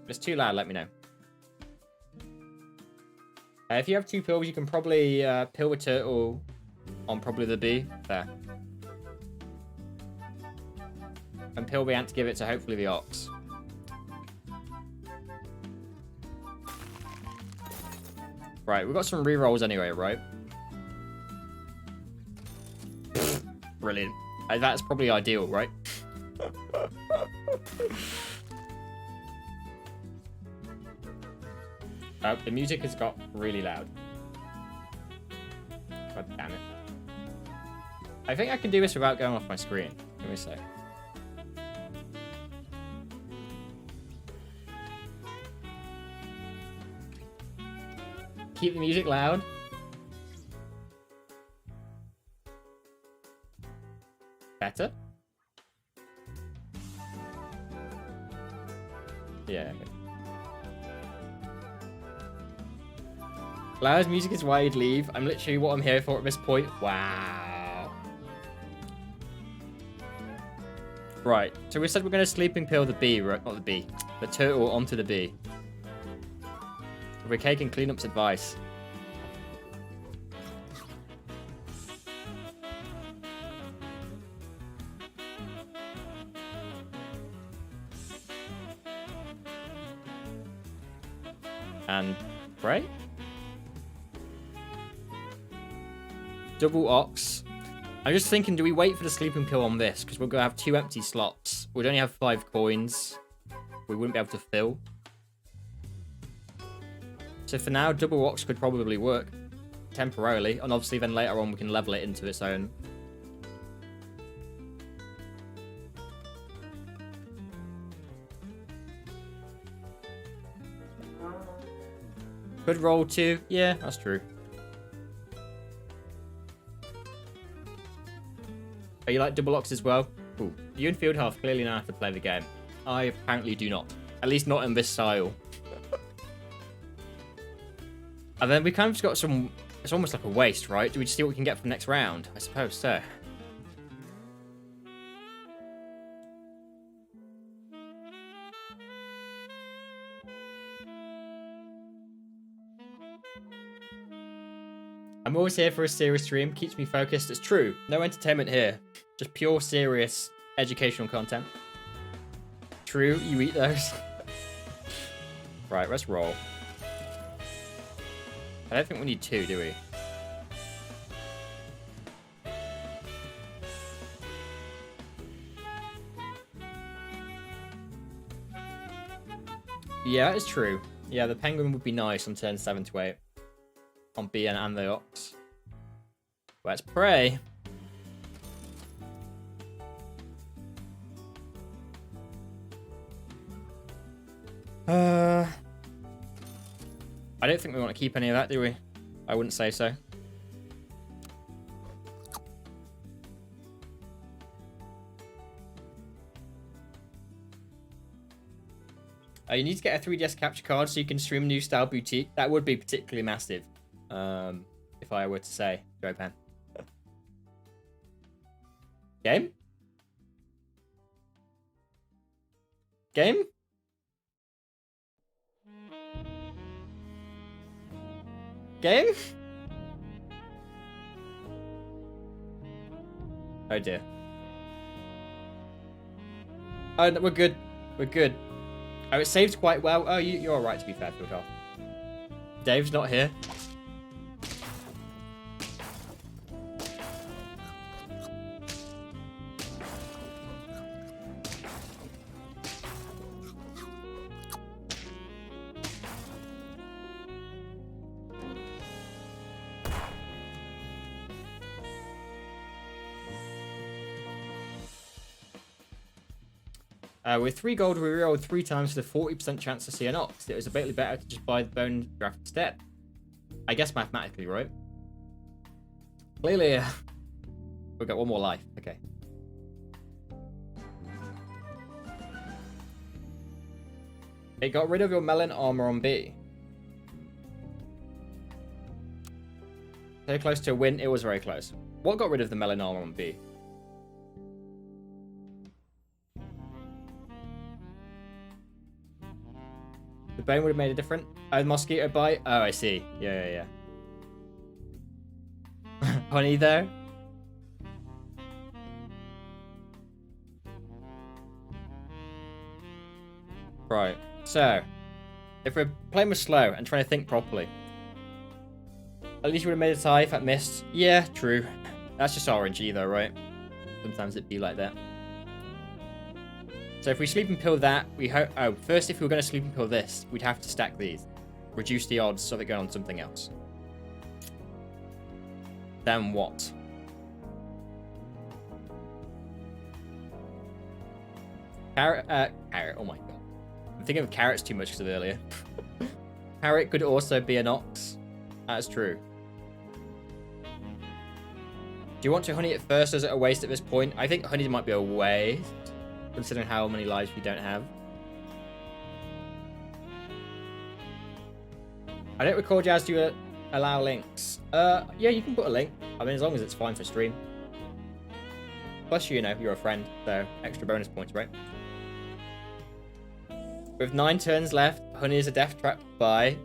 If it's too loud, let me know. If you have 2 pills, you can probably pill a turtle on probably the B. There. And pill the ant to give it to hopefully the ox. Right, we've got some rerolls anyway, right? Brilliant. That's probably ideal, right? The music has got really loud. God damn it. I think I can do this without going off my screen. Give me a sec. Keep the music loud. Better? Yeah, okay. Loud music is why you'd leave. I'm literally what I'm here for at this point. Wow. Right, so we said we're going to sleeping pill the bee, right? Not the bee. The turtle onto the bee. We're taking cleanup's advice. And pray? Double ox. I'm just thinking, do we wait for the sleeping pill on this? Because we're going to have 2 empty slots. We'd only have 5 coins. We wouldn't be able to fill. So for now, double ox could probably work. Temporarily. And obviously then later on we can level it into its own. Could roll 2. Yeah, that's true. Are you like double ox as well? Ooh. You and Fieldhalf clearly know how to play the game. I apparently do not. At least not in this style. And then we kind of just got some... It's almost like a waste, right? Do we just see what we can get for the next round? I suppose so. I'm always here for a serious stream. Keeps me focused. It's true. No entertainment here. Just pure, serious, educational content. True. You eat those. Right, let's roll. I don't think we need 2, do we? Yeah, it's true. Yeah, the penguin would be nice on turn 7 to 8. On B and the ox. Let's pray. I don't think we want to keep any of that, do we? I wouldn't say so. You need to get a 3DS capture card so you can stream New Style Boutique. That would be particularly massive. If I were to say, Joe Pen. Game? Game? Game? Oh dear. Oh, no, we're good. We're good. Oh, it saved quite well. Oh, you're alright to be fair, Fieldhalf. Dave's not here. With 3 gold, we rerolled 3 times for the 40% chance to see an ox. It was a bit better to just buy the bone draft instead. I guess mathematically, right? Clearly, we've got 1 more life. Okay. It got rid of your melon armor on B. So close to a win. It was very close. What got rid of the melon armor on B? The bone would have made a difference. Oh, the mosquito bite? Oh, I see. Yeah. Honey there? Right. So, if we're playing with slow and trying to think properly, at least you would have made a tie if that missed. Yeah, true. That's just RNG though, right? Sometimes it'd be like that. So if we sleep and pill that, we hope... Oh, first if we were going to sleep and pill this, we'd have to stack these. Reduce the odds so they're going on something else. Then what? Carrot, oh my god. I'm thinking of carrots too much because of earlier. Carrot could also be an ox. That's true. Do you want to honey it first? Is it a waste at this point? I think honey might be a waste, considering how many lives we don't have. I don't recall Jazz to allow links. Yeah, you can put a link. I mean, as long as it's fine for stream. Plus, you know, you're a friend, so extra bonus points, right? With 9 turns left, Honey is a death trap by...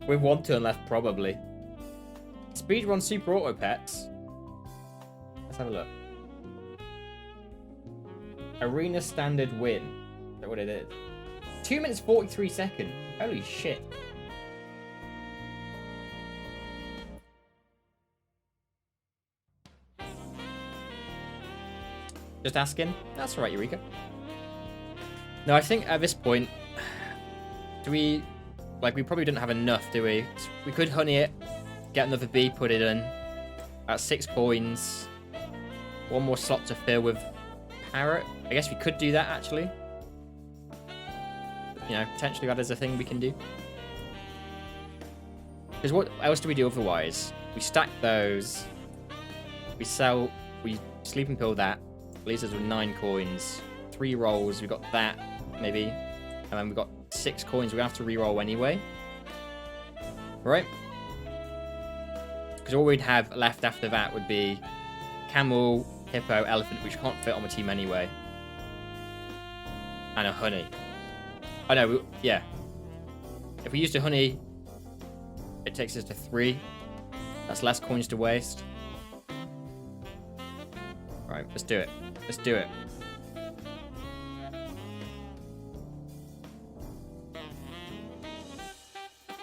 With 1 turn left, probably. Speedrun Super Auto Pets. Let's have a look. Arena Standard win. Is that what it is? 2 minutes 43 seconds. Holy shit. Just asking. That's alright, Eureka. No, I think at this point, do we... Like, we probably didn't have enough, do we? We could honey it, get another bee, put it in. At 6 coins. 1 more slot to fill with parrot. I guess we could do that, actually. You know, potentially that is a thing we can do. Because what else do we do otherwise? We stack those. We sell... We sleeping pill that. Leaves us with 9 coins. 3 rolls. We got that, maybe. And then we got 6 coins. We have to re-roll anyway. Right? Because all we'd have left after that would be camel, hippo, elephant, which can't fit on the team anyway. And a honey. Oh no, yeah. If we used a honey, it takes us to 3. That's less coins to waste. Right, let's do it. Let's do it.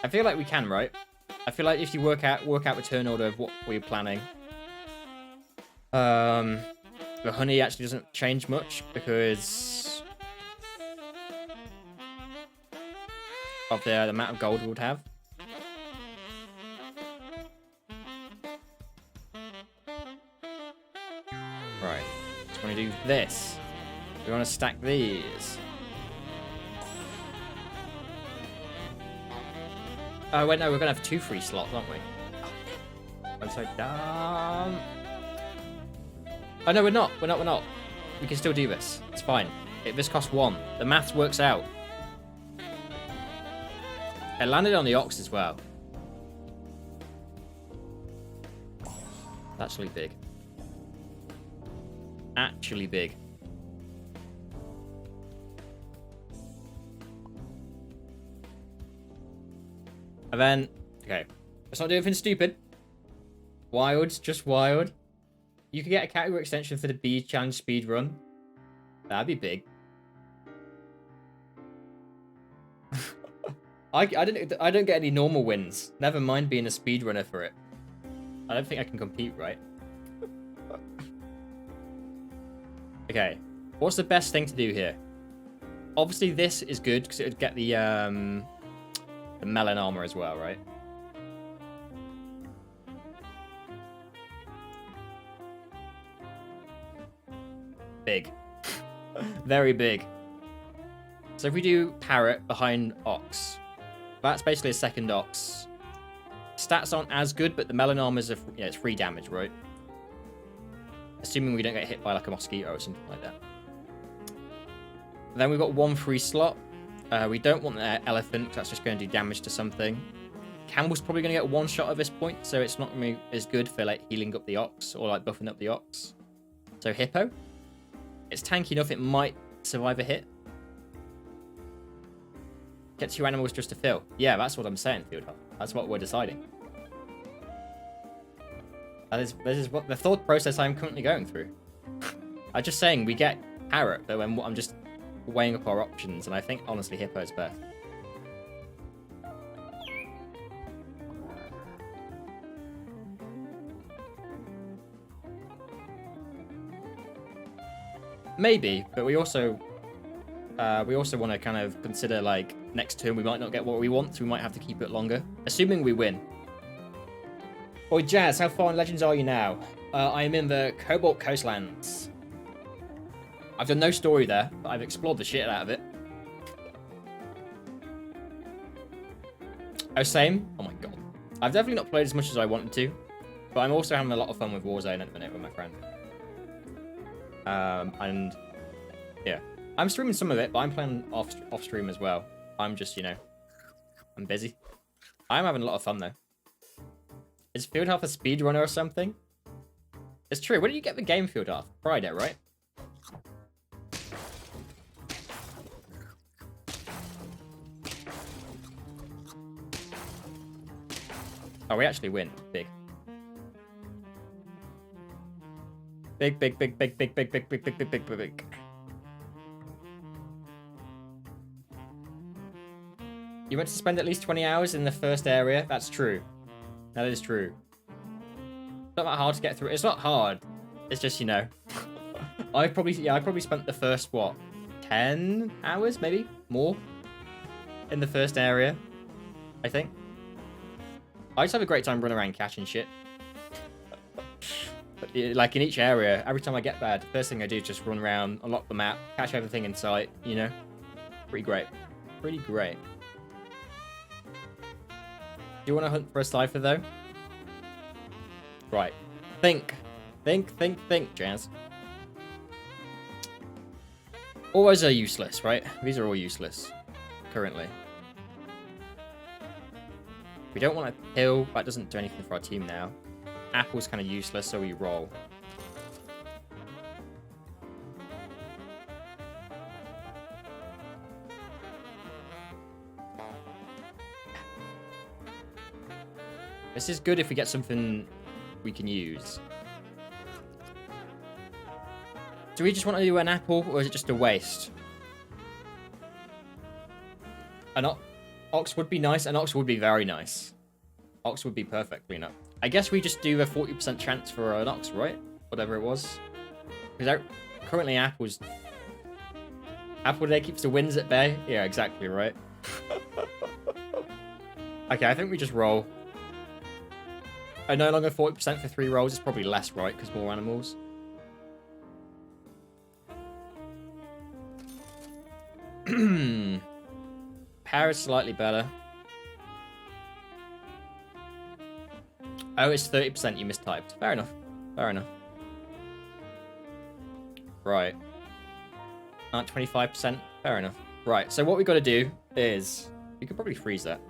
I feel like we can, right? I feel like if you work out the turn order of what we're planning, the honey actually doesn't change much because of the amount of gold we would have. Right. Just want to do this. We want to stack these. Oh, wait, no, we're going to have 2 free slots, aren't we? I'm so dumb. Oh, no, we're not. We're not. We can still do this. It's fine. This costs 1. The maths works out. It landed on the ox as well. That's actually big. Actually big. And then, okay, let's not do anything stupid. Wild, just wild. You could get a category extension for the Bee Challenge speed run. That'd be big. I don't get any normal wins. Never mind being a speedrunner for it. I don't think I can compete, right? Okay, what's the best thing to do here? Obviously, this is good because it would get the melon armor as well, right? Big. Very big. So if we do parrot behind ox, that's basically a second ox. Stats aren't as good, but the melon armors are, you know, it's free damage, right? Assuming we don't get hit by like a mosquito or something like that. Then we've got 1 free slot. We don't want the elephant, because that's just going to do damage to something. Camel's probably going to get 1 shot at this point, so it's not going to be as good for like healing up the ox or like buffing up the ox. So hippo. It's tanky enough, it might survive a hit. Get 2 animals just to fill. Yeah, that's what I'm saying, Fieldhop. That's what we're deciding. This is what the thought process I'm currently going through. I'm just saying we get parrot, but when I'm just weighing up our options, and I think honestly hippo is best. Maybe, but we also want to kind of consider like next turn we might not get what we want, so we might have to keep it longer, assuming we win. Boy, Jazz, how far in Legends are you now? I am in the Cobalt Coastlands. I've done no story there, but I've explored the shit out of it. Oh, same? Oh my god. I've definitely not played as much as I wanted to, but I'm also having a lot of fun with Warzone at the minute with my friend. And yeah, I'm streaming some of it, but I'm playing off stream as well. I'm just, you know, I'm busy. I'm having a lot of fun though. Is Fieldhop a speedrunner or something? It's true. Where did you get the game field off? Friday, right? Oh, we actually win. Big. Big, big, big, big, big, big, big, big, big, big, big, big. You went to spend at least 20 hours in the first area? That's true. That is true. It's not that hard to get through. It's not hard. It's just, you know. I probably spent the first, what, 10 hours, maybe? More? In the first area, I think. I just have a great time running around catching shit. Like, in each area, every time I get there, the first thing I do is just run around, unlock the map, catch everything in sight, you know? Pretty great. Pretty great. Do you want to hunt for a cipher, though? Right. Think. Think, Jazz. All those are useless, right? These are all useless. Currently. We don't want to kill. That doesn't do anything for our team now. Apple's kind of useless, so we roll. This is good if we get something we can use. Do we just want to do an apple, or is it just a waste? An ox would be nice. An ox would be very nice. Ox would be perfectly enough. I guess we just do a 40% chance for an ox, right? Whatever it was. Because currently Apple's... Apple Day keeps the wins at bay? Yeah, exactly, right? Okay, I think we just roll. No longer 40% for 3 rolls. It's probably less, right? Because more animals. Pear is slightly better. Oh, it's 30% you mistyped. Fair enough. Fair enough. Right. 25%. Fair enough. Right, so what we got to do is... We could probably freeze that.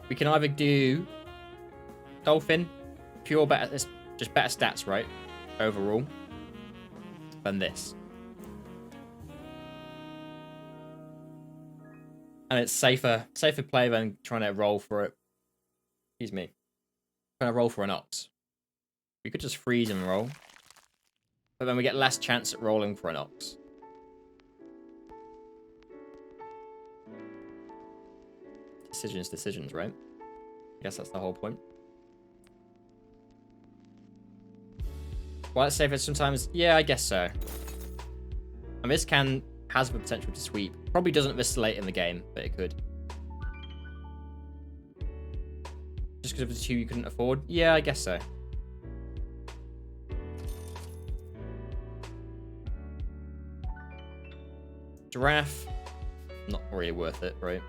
We can either do... Dolphin. Pure better... It's just better stats, right? Overall. Than this. And it's safer play than trying to roll for it. Excuse me. Trying to roll for an ox. We could just freeze and roll. But then we get less chance at rolling for an ox. Decisions, right? I guess that's the whole point. Well, let's say that sometimes... Yeah, I guess so. And this has the potential to sweep. Probably doesn't this late in the game, but it could. Just because of the 2 you couldn't afford? Yeah, I guess so. Giraffe. Not really worth it, right?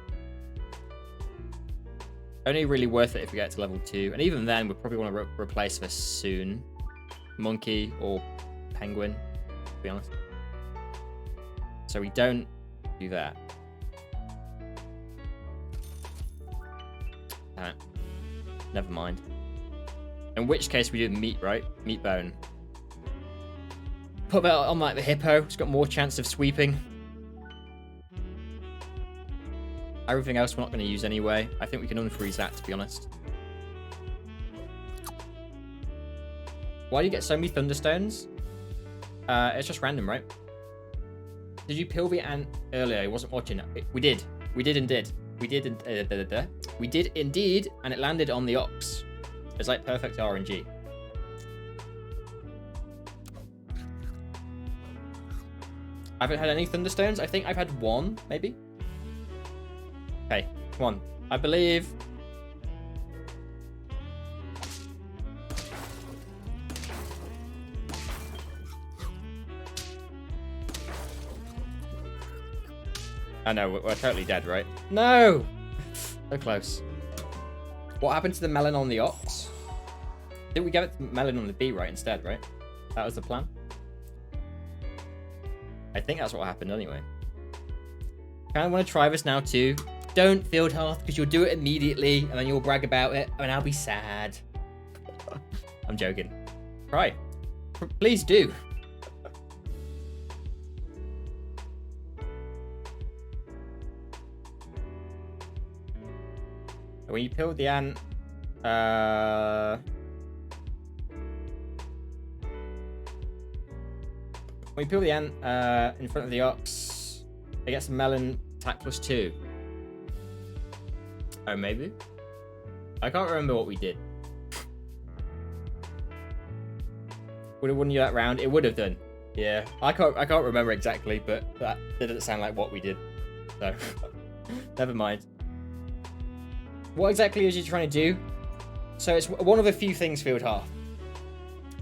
Only really worth it if we get to level 2. And even then, we'll probably want to replace this soon. Monkey or penguin, to be honest. So we don't do that. Never mind. In which case we do the meat, right? Meat bone. Put that on like the hippo. It's got more chance of sweeping. Everything else we're not going to use anyway. I think we can unfreeze that, to be honest. Why do you get so many Thunderstones? It's just random, right? Did you pill the ant earlier? I wasn't watching. We did. We did indeed. We did indeed, and it landed on the ox. It's like perfect RNG. I haven't had any Thunderstones. I think I've had 1, maybe. Okay, come on. I believe. I know, we're totally dead, right? No! So close. What happened to the melon on the ox? Didn't we give it to melon on the bee, right, instead, right? That was the plan? I think that's what happened anyway. Kind of want to try this now, too. don't, Field Hearth, because you'll do it immediately, and then you'll brag about it, and I'll be sad. I'm joking. Try. Please do. When you peel the ant, when you peel the ant in front of the ox, it gets a melon attack +2. Oh, maybe? I can't remember what we did. Would have won you that round? It would have done. Yeah, I can't remember exactly, but that didn't sound like what we did. So, never mind. What exactly is you trying to do? So it's one of a few things, Field Hearth.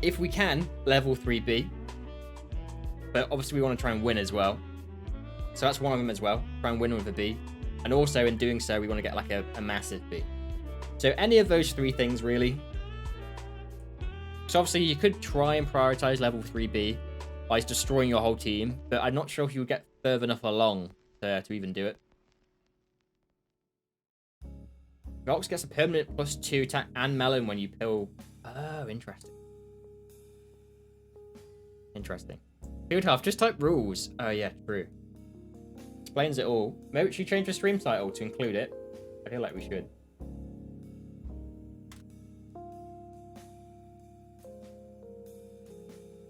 If we can, level 3B. But obviously we want to try and win as well. So that's one of them as well. Try and win with a B. And also in doing so, we want to get like a massive B. So any of those three things, really. So obviously you could try and prioritize level 3B by destroying your whole team. But I'm not sure if you would get further enough along to even do it. The ox gets a permanent +2 attack and melon when you pill. Oh, interesting. Interesting. Field Hearth, just type rules. Oh, yeah, true. Explains it all. Maybe we should change the stream title to include it. I feel like we should.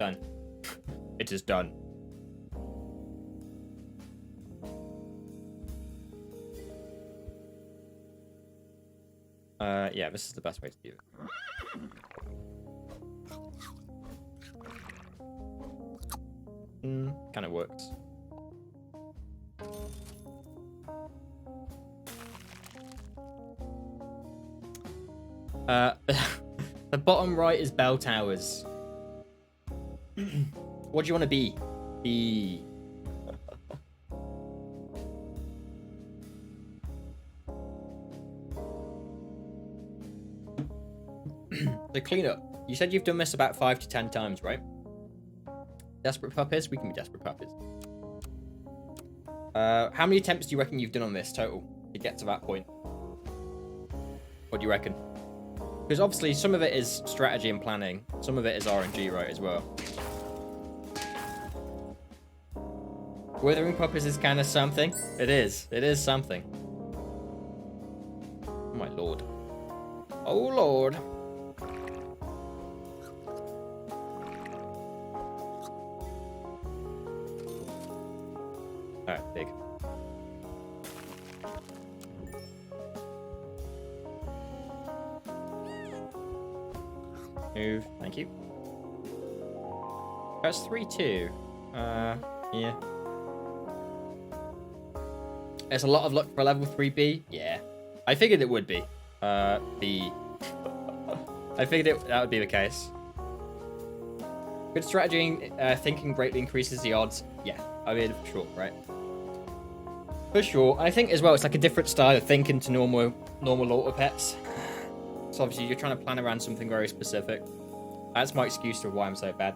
Done. It is done. Yeah, this is the best way to do it. Kind of works. The bottom right is bell towers. What do you want to be? Be. The cleanup. You said you've done this about 5 to 10 times, right? Desperate puppies? We can be desperate puppies. How many attempts do you reckon you've done on this total to get to that point? What do you reckon? Because obviously some of it is strategy and planning. Some of it is RNG, right, as well. Withering puppies is kind of something. It is. It is something. Oh, my lord. Oh, lord. Alright, big. Move, thank you. That's 3-2. Yeah. There's a lot of luck for level 3B. Yeah. I figured it would be. B. I figured that would be the case. Good strategy, thinking greatly increases the odds. Yeah, I mean, for sure, right? For sure. I think as well, it's like a different style of thinking to normal auto pets. So obviously you're trying to plan around something very specific. That's my excuse for why I'm so bad.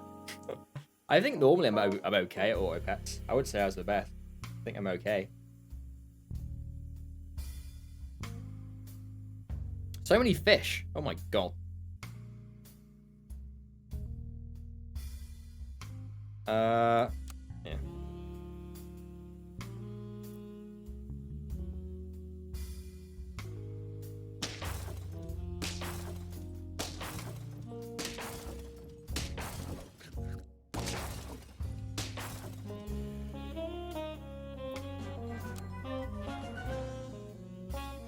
I think normally I'm okay at auto pets. I would say I was the best. I think I'm okay. So many fish. Oh my god. Yeah.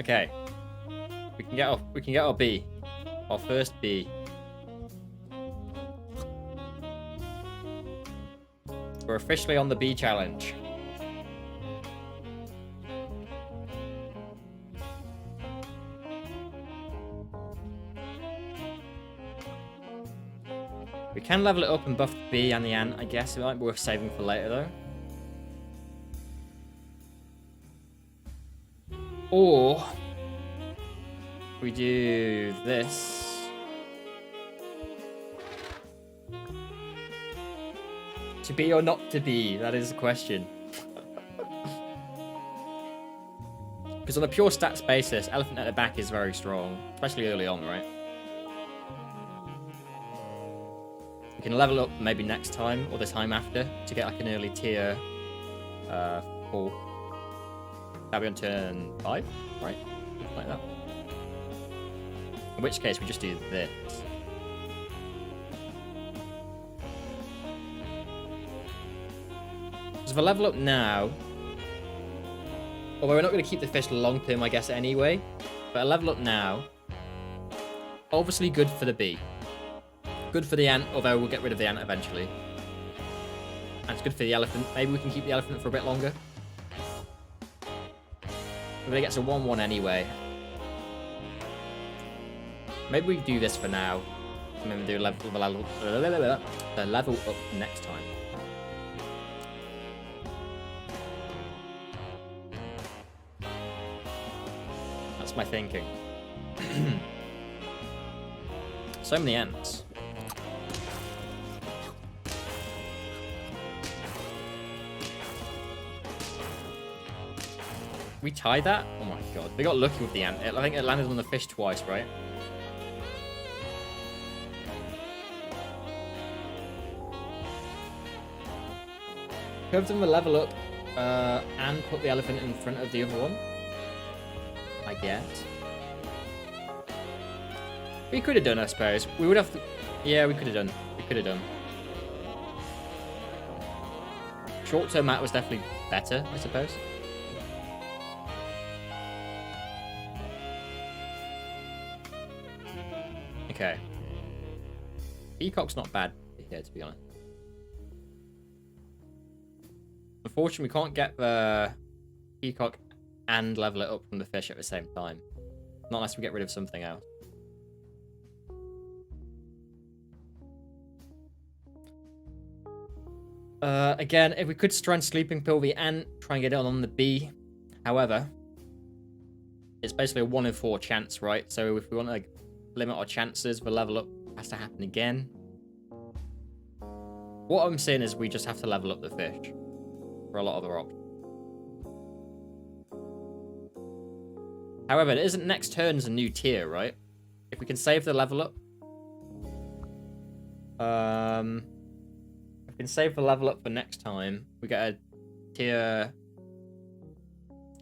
Okay. We can get our B. Our first B. We're officially on the B challenge. We can level it up and buff the B and the ant, I guess. It might be worth saving for later, though. Or we do this. To be or not to be? That is the question. Because on a pure stats basis, Elephant at the back is very strong, especially early on, right? We can level up maybe next time or the time after to get like an early tier 4. That'll be on turn 5, right? Like that. In which case, we just do this. So if I level up now, although we're not going to keep the fish long term, I guess, anyway, but I level up now, obviously good for the bee. Good for the ant, although we'll get rid of the ant eventually. And it's good for the elephant. Maybe we can keep the elephant for a bit longer. But it gets a 1-1 anyway. Maybe we do this for now. And then we do the level up next time. That's my thinking. So many ants. We tied that? Oh my god. They got lucky with the ant. I think it landed on the fish twice, right? Curve them a level up and put the elephant in front of the other one. I guess. We could have done, I suppose. We would have to... Yeah, we could have done. We could have done. Short-term mat was definitely better, I suppose. Okay. Peacock's not bad here, to be honest. Unfortunately, we can't get the peacock and level it up from the fish at the same time. Not unless we get rid of something else. Again, if we could try and sleeping pill the ant, try and get it on the bee. However, it's basically a 1 in 4 chance, right? So if we want to limit our chances, the level up has to happen again. What I'm saying is we just have to level up the fish for a lot of other options. However, it isn't next turn's a new tier, right? If we can save the level up. If we can save the level up for next time, we get a tier...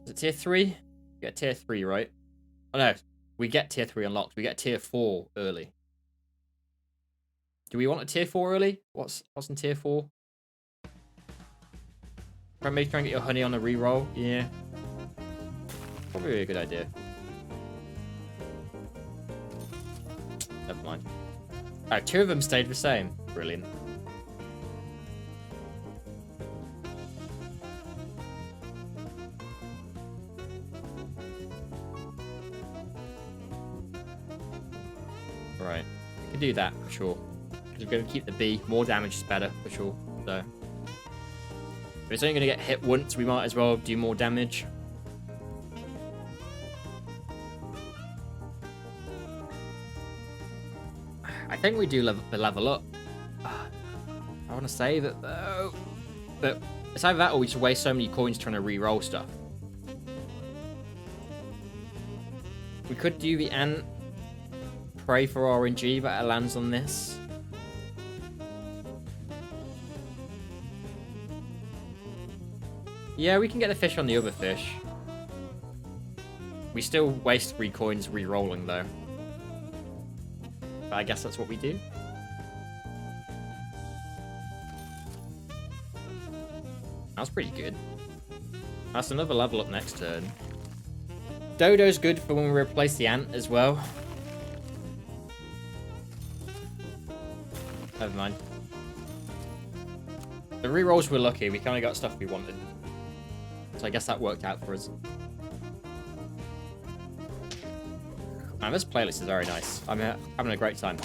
Is it tier 3? We get tier 3, right? Oh no, we get tier 3 unlocked. We get tier 4 early. Do we want a tier 4 early? What's in tier 4? Maybe try and get your honey on a reroll. Yeah. Probably a good idea. Never mind. Alright, 2 of them stayed the same. Brilliant. Right. We can do that, for sure. Because we're going to keep the bee. More damage is better, for sure. So, if it's only going to get hit once, we might as well do more damage. I think we do level up. I want to save it, though. But it's either that or we just waste so many coins trying to re-roll stuff. We could do the ant. Pray for RNG that it lands on this. Yeah, we can get the fish on the other fish. We still waste 3 coins re-rolling, though. But I guess that's what we do. That's pretty good. That's another level up next turn. Dodo's good for when we replace the ant as well. Never mind. The rerolls were lucky. We kind of got stuff we wanted. So I guess that worked out for us. Man, this playlist is very nice. I'm having a great time.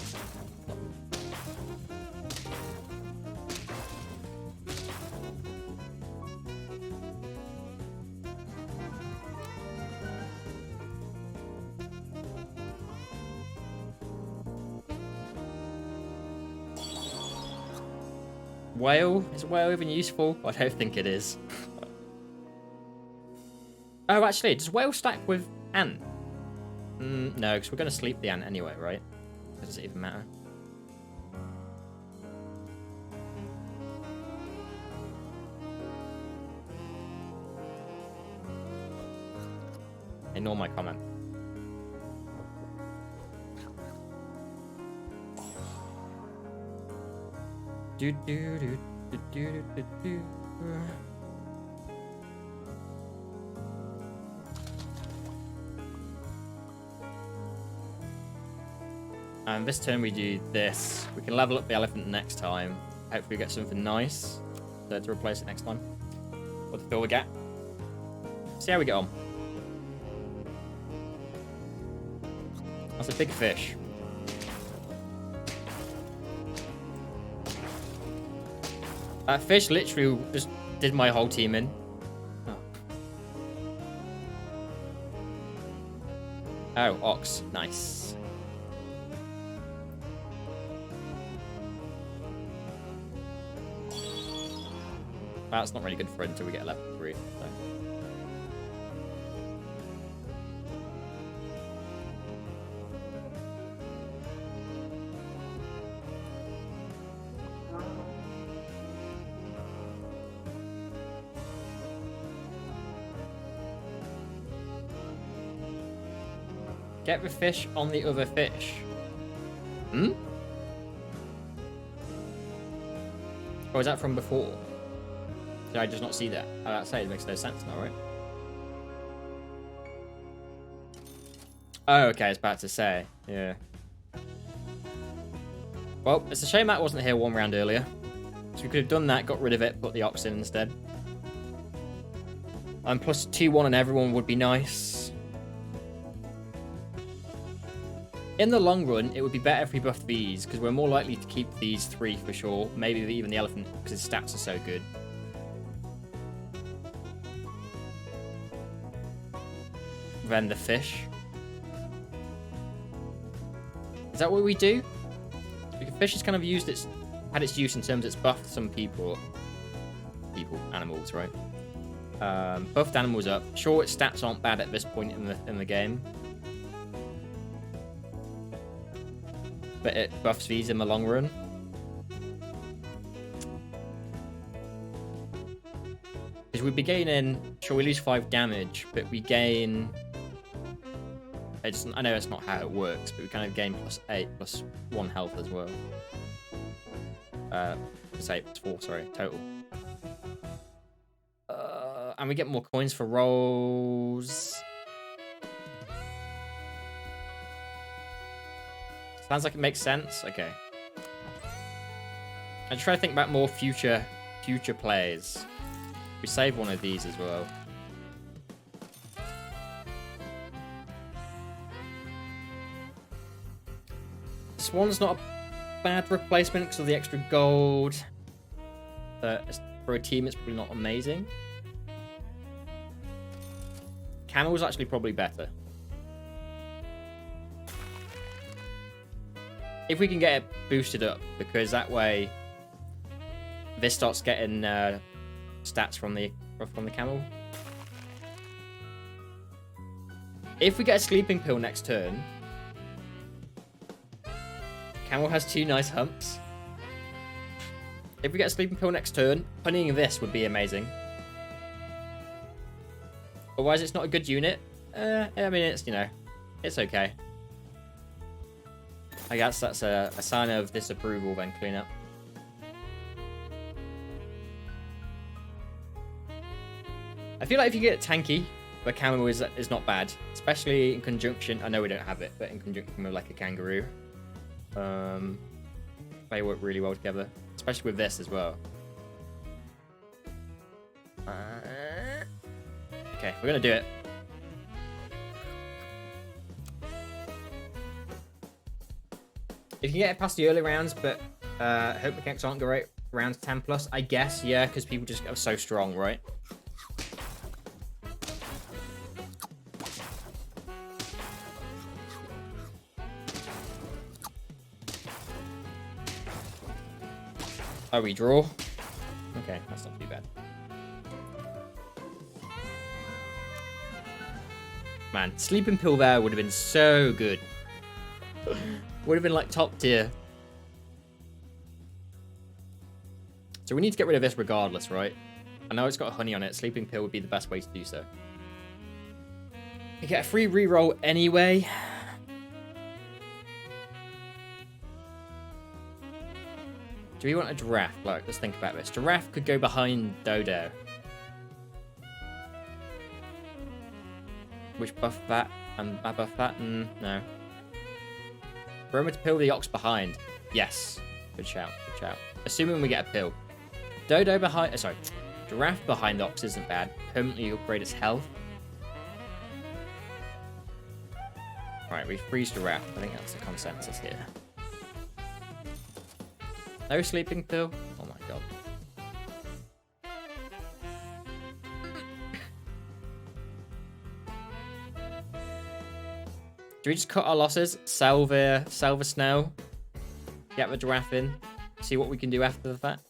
Whale? Is whale even useful? I don't think it is. Oh, actually, does whale stack with ant? No, because we're going to sleep the ant anyway, right? Does it even matter? Ignore my comment. Do do do do do do do. And this turn we do this. We can level up the elephant next time. Hopefully get something nice to replace it next time. Or to fill the gap. See how we get on. That's a big fish. That fish literally just did my whole team in. Oh, ox. Nice. That's not really good for it until we get level 3. So. Get the fish on the other fish. Hmm? Or is that from before? Did I just not see that? I'd say it makes no sense now, right? Oh, okay, I was about to say. Yeah. Well, it's a shame Matt wasn't here one round earlier. So we could have done that, got rid of it, put the ox in instead. And plus 2-1 on everyone would be nice. In the long run, it would be better if we buffed these, because we're more likely to keep these 3 for sure. Maybe even the elephant, because his stats are so good. Than the fish. Is that what we do? Because fish has kind of had its use in terms it's buffed some animals, right? Buffed animals up. Sure, its stats aren't bad at this point in the game, but it buffs these in the long run. Because we'd be gaining. Sure, we lose 5 damage, but we gain. I know that's not how it works, but we kind of gain +8, +1 health as well. +8, +4, sorry, total. And we get more coins for rolls. Sounds like it makes sense. Okay. I try to think about more future plays. We save one of these as well. Swan's not a bad replacement because of the extra gold. For a team, it's probably not amazing. Camel's actually probably better. If we can get it boosted up, because that way this starts getting stats from the camel. If we get a sleeping pill next turn, camel has 2 nice humps. If we get a sleeping pill next turn, honeying this would be amazing. Otherwise, it's not a good unit. I mean, it's, it's okay. I guess that's a sign of disapproval, then clean up. I feel like if you get tanky, the camel is not bad. Especially in conjunction, I know we don't have it, but in conjunction with like a kangaroo. They work really well together. Especially with this as well. Okay, we're gonna do it. If you can get it past the early rounds, but hope mechanics aren't great rounds 10+, I guess, yeah, because people just go so strong, right? Oh, we draw? Okay, that's not too bad. Man, sleeping pill there would have been so good. Would have been like top tier. So we need to get rid of this regardless, right? I know it's got honey on it. Sleeping pill would be the best way to do so. You get a free reroll anyway. Do we want a giraffe? Like, let's think about this. Giraffe could go behind Dodo. Which buff that? And I buff that? No. Roma to pill the ox behind. Yes. Good shout. Good shout. Assuming we get a pill. Dodo behind... sorry. Giraffe behind the ox isn't bad. Permanently upgrade its health. Right, we freeze Giraffe. I think that's the consensus here. No sleeping pill? Oh my god. Do we just cut our losses? Sell the snow. Get the giraffe in. See what we can do after the fact.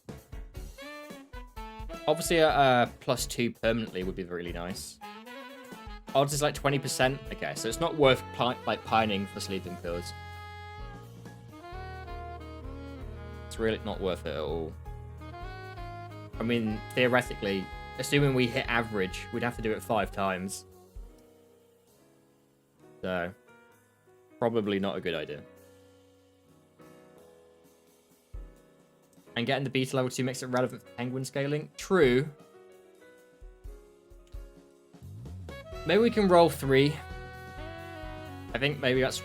Obviously, a +2 permanently would be really nice. Odds is like 20%. Okay, so it's not worth pining for sleeping pills. It's really not worth it at all. I mean, theoretically, assuming we hit average, we'd have to do it 5 times. So, probably not a good idea. And getting the beta level 2 makes it relevant for penguin scaling. True. Maybe we can roll 3. I think maybe that's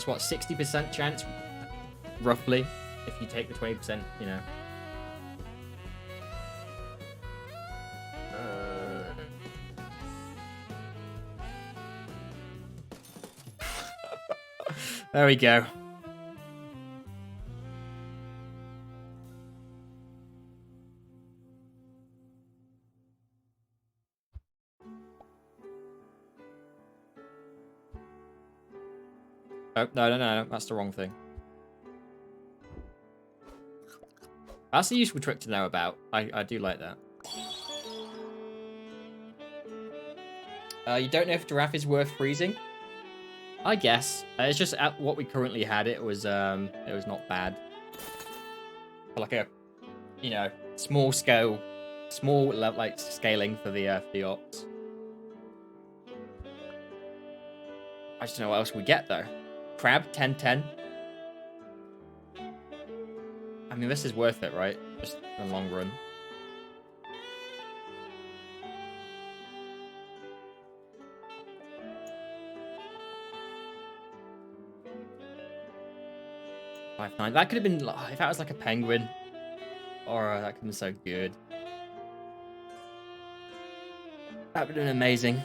what, 60% chance, roughly, if you take the 20%, you know. There we go. Oh, no, that's the wrong thing. That's a useful trick to know about. I do like that. You don't know if giraffe is worth freezing? I guess. It's just at what we currently had, it was not bad. For like a, you know, small scale, like scaling for the ops. I just don't know what else we get though. Crab 10-10. I mean, this is worth it, right? Just in the long run. $5.9. That could have been, if that was like a penguin. Or that could have been so good. That would have been amazing.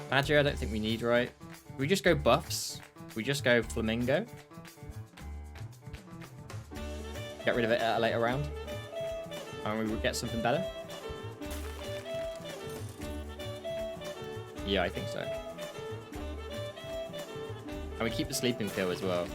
Badger, I don't think we need, right? We just go buffs. We just go flamingo. Get rid of it at a later round. And we would get something better. Yeah, I think so. And we keep the sleeping pill as well.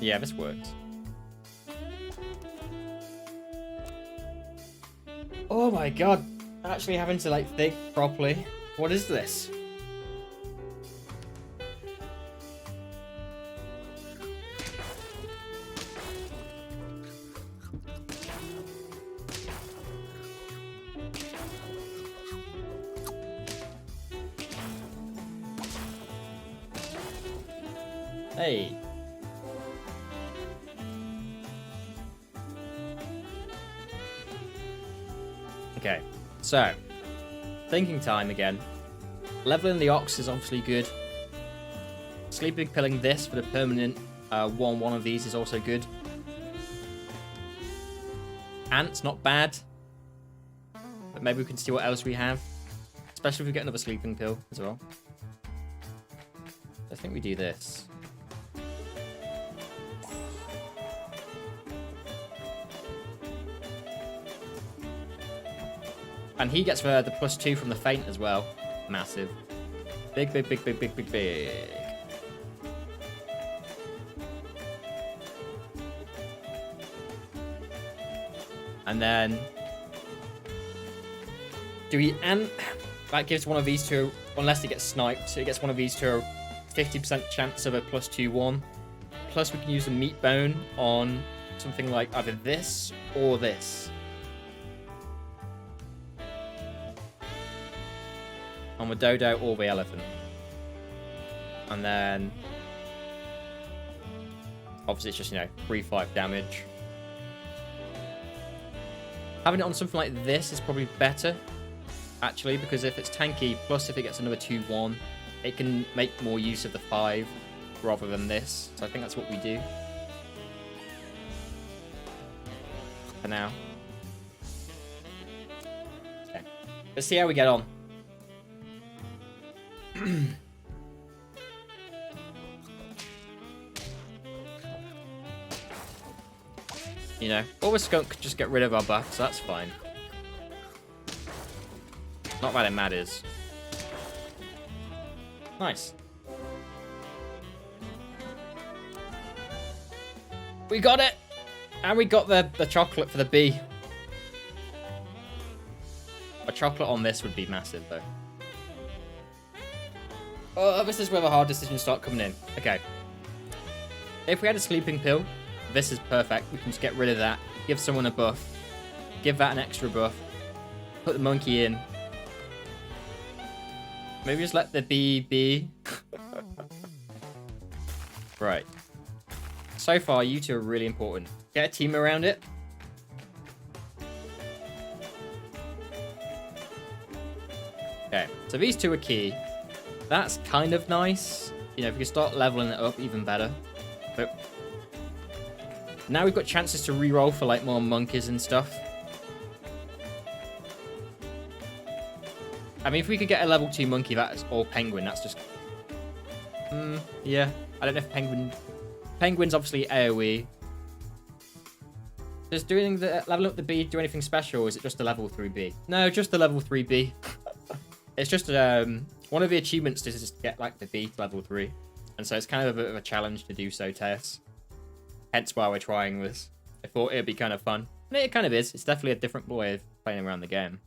Yeah, this works. Oh my god. Actually having to like think properly. What is this? Hey. Okay, so thinking time again. Leveling the ox is obviously good. Sleeping pilling this for the permanent 1/1 of these is also good. Ants, not bad. But maybe we can see what else we have. Especially if we get another sleeping pill as well. I think we do this. And he gets the +2 from the feint as well. Massive. Big, big, big, big, big, big, big. And then... that gives one of these two, unless it gets sniped, so it gets one of these two 50% chance of a +2/1. Plus we can use the meat bone on something like either this or this. On the dodo or the elephant. And then obviously it's just, 3-5 damage. Having it on something like this is probably better, actually, because if it's tanky, plus if it gets another 2/1, it can make more use of the 5 rather than this. So I think that's what we do for now. Okay. Let's see how we get on. Or the skunk could just get rid of our buff, so that's fine. Not that it matters. Nice. We got it! And we got the chocolate for the bee. A chocolate on this would be massive, though. Oh, this is where the hard decisions start coming in. Okay. If we had a sleeping pill, this is perfect. We can just get rid of that. Give someone a buff. Give that an extra buff. Put the monkey in. Maybe just let the bee be. Right. So far, you two are really important. Get a team around it. Okay, so these two are key. That's kind of nice. If we can start leveling it up, even better. But now we've got chances to reroll for like more monkeys and stuff. I mean, if we could get a level 2 monkey, that's or penguin, that's just... yeah. I don't know if penguin's obviously AoE. Does doing the level up the bee do anything special, or is it just a level 3B? No, just the level 3B. It's just one of the achievements is just get like the bee to level 3. And so it's kind of a bit of a challenge to do so, Tess. Hence why we're trying this. I thought it'd be kind of fun. And it kind of is. It's definitely a different way of playing around the game.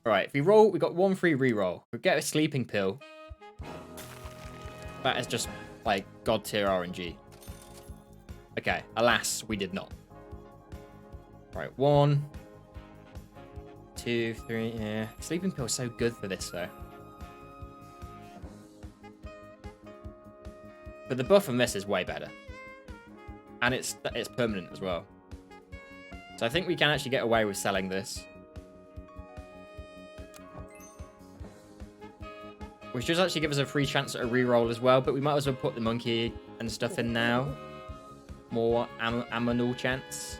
Alright, if we roll, we got 1 free reroll. We get a sleeping pill. That is just like god tier RNG. Okay, alas, we did not. Right, 1, 2, 3, yeah. Sleeping pill is so good for this though. But the buff on this is way better. And it's permanent as well. So I think we can actually get away with selling this. Which does actually give us a free chance at a reroll as well, but we might as well put the monkey and stuff in now. More aminal chance.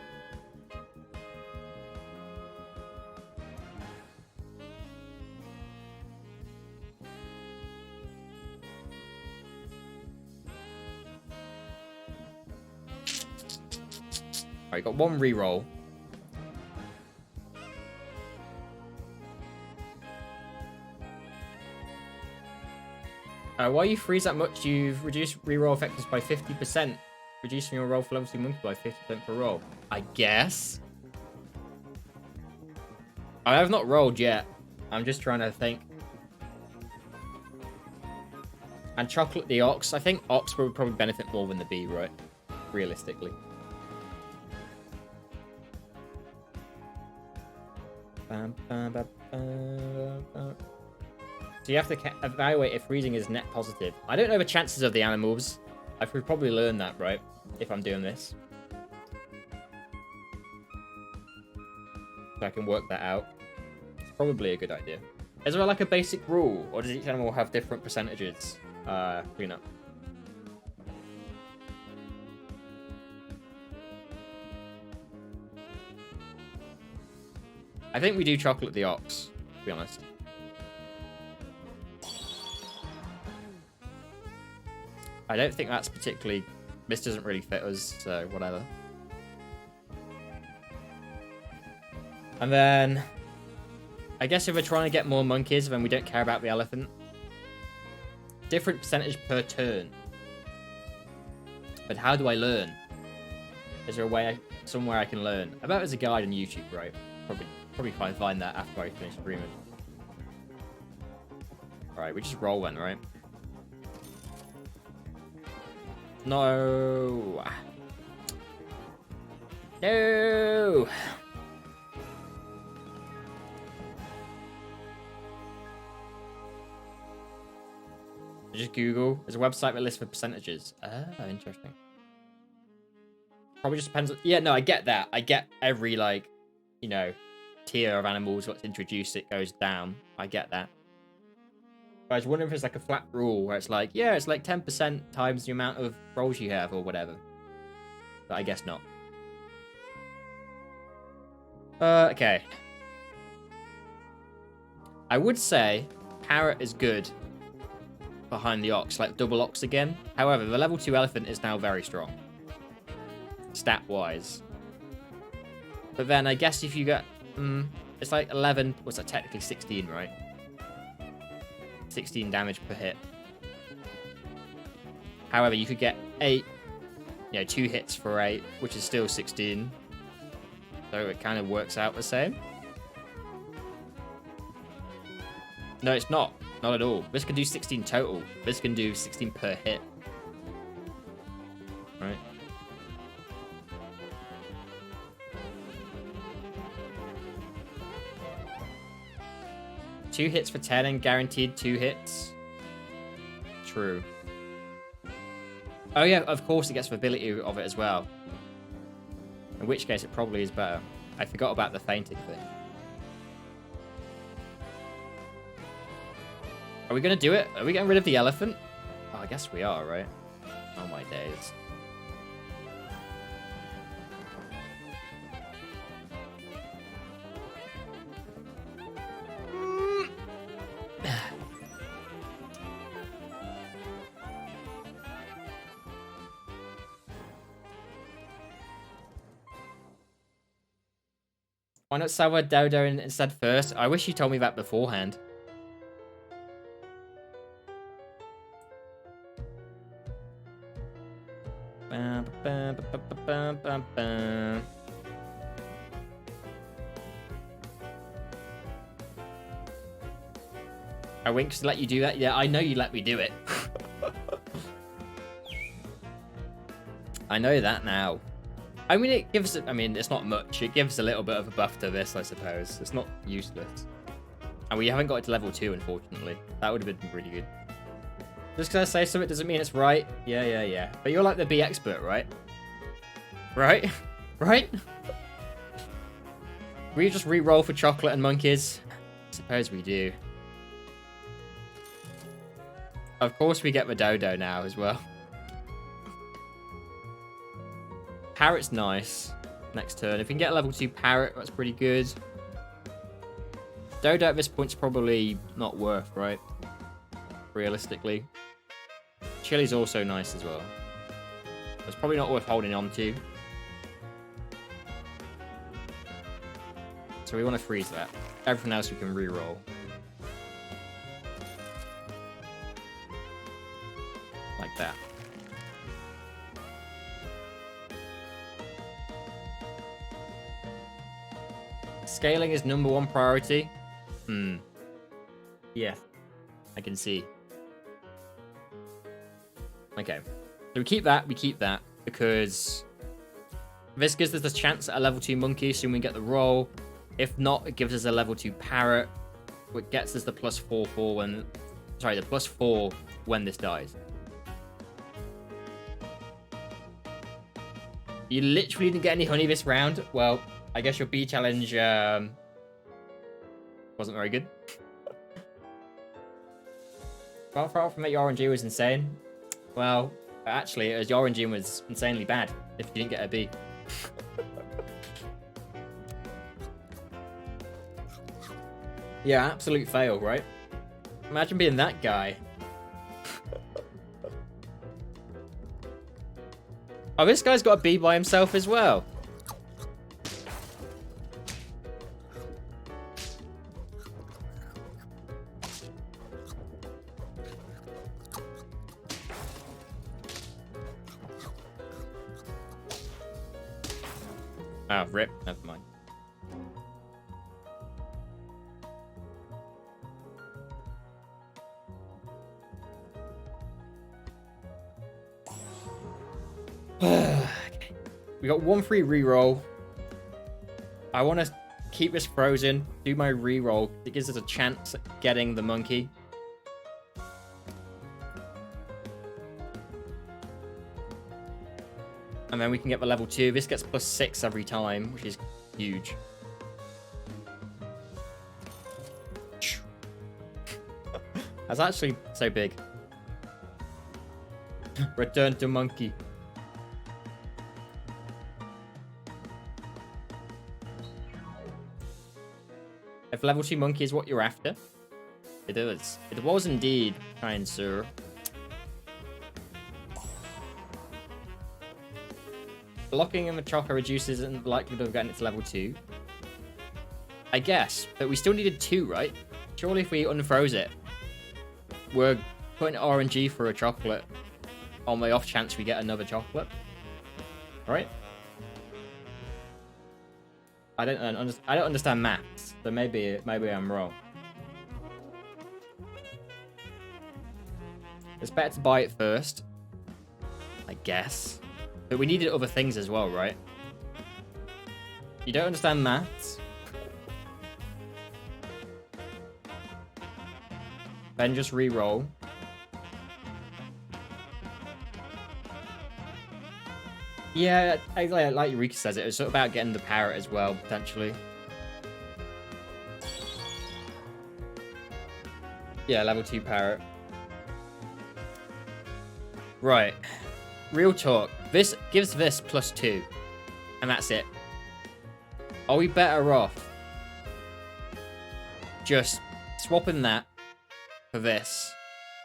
Alright, got 1 reroll. While you freeze that much, you've reduced reroll effectiveness by 50%, reducing your roll for level 2 monkey by 50% per roll. I guess. I have not rolled yet. I'm just trying to think. And chocolate the ox. I think ox would probably benefit more than the bee, right? Realistically. So you have to evaluate if freezing is net positive. I don't know the chances of the animals. I could probably learn that, right? If I'm doing this. So I can work that out. It's probably a good idea. Is there like a basic rule? Or does each animal have different percentages? Clean up. I think we do chocolate the ox, to be honest. I don't think that's particularly... This doesn't really fit us, so whatever. And then, I guess if we're trying to get more monkeys, then we don't care about the elephant. Different percentage per turn. But how do I learn? Is there a way, somewhere I can learn? I bet there's a guide on YouTube, right? Probably can't find that after I finish streaming. Alright, we just roll one, right? No. No. Just Google. There's a website that lists the percentages. Ah, interesting. Probably just depends on... Yeah, no, I get that. I get every, like, you know, tier of animals that's introduced, it goes down. I get that. But I was wondering if it's like a flat rule where it's like, yeah, it's like 10% times the amount of rolls you have or whatever. But I guess not. Okay. I would say parrot is good behind the ox, like double ox again. However, the level 2 elephant is now very strong. Stat-wise. But then I guess if you get... it's like 11... What's that? Technically 16, right? 16 damage per hit. However, you could get 8... You know, 2 hits for 8, which is still 16. So it kind of works out the same. No, it's not. Not at all. This can do 16 total. This can do 16 per hit. Right. Two hits for 10 and guaranteed 2 hits. True. Oh yeah, of course it gets the ability of it as well. In which case it probably is better. I forgot about the fainting thing. Are we going to do it? Are we getting rid of the elephant? Oh, I guess we are, right? Oh my days. Why not sour dodo instead first? I wish you told me that beforehand. I winked to let you do that. Yeah, I know you let me do it. I know that now. I mean, it gives... I mean, it's not much. It gives a little bit of a buff to this, I suppose. It's not useless. And we haven't got it to level 2, unfortunately. That would have been really good. Just because I say something doesn't mean it's right. Yeah. But you're like the bee expert, right? Right? Right? We just re-roll for chocolate and monkeys? I suppose we do. Of course we get the dodo now as well. Parrot's nice. Next turn. If we can get a level 2 parrot, that's pretty good. Dodo at this point's probably not worth, right? Realistically. Chili's also nice as well. It's probably not worth holding on to. So we want to freeze that. Everything else we can re-roll. Like that. Scaling is #1 priority. Yeah. I can see. Okay. So we keep that, because this gives us the chance at a level 2 monkey, so we get the roll. If not, it gives us a level 2 parrot, which gets us the +4 when... Sorry, the +4 when this dies. You literally didn't get any honey this round. Well, I guess your bee challenge wasn't very good. Well, apart from that, your RNG was insane. Well, actually, your RNG was insanely bad if you didn't get a bee. Yeah, absolute fail, right? Imagine being that guy. Oh, this guy's got a bee by himself as well. Oh, rip. Never mind. Okay. We got one free reroll. I want to keep this frozen, do my reroll. It gives us a chance at getting the monkey. And then we can get the level 2. This gets +6 every time, which is huge. That's actually so big. Return to monkey. If level 2 monkey is what you're after, it is. It was indeed, kind sir. Blocking in the Choco reduces the likelihood of getting it to level 2. I guess, but we still needed 2, right? Surely if we unfroze it, we're putting RNG for a chocolate on the off chance we get another chocolate. Right? I don't understand maths, so maybe I'm wrong. It's better to buy it first, I guess. But we needed other things as well, right? You don't understand maths? Then just re-roll. Yeah, like Eureka says, it was sort of about getting the parrot as well, potentially. Yeah, level 2 parrot. Right. Real talk. This gives this +2. And that's it. Are we better off just swapping that for this?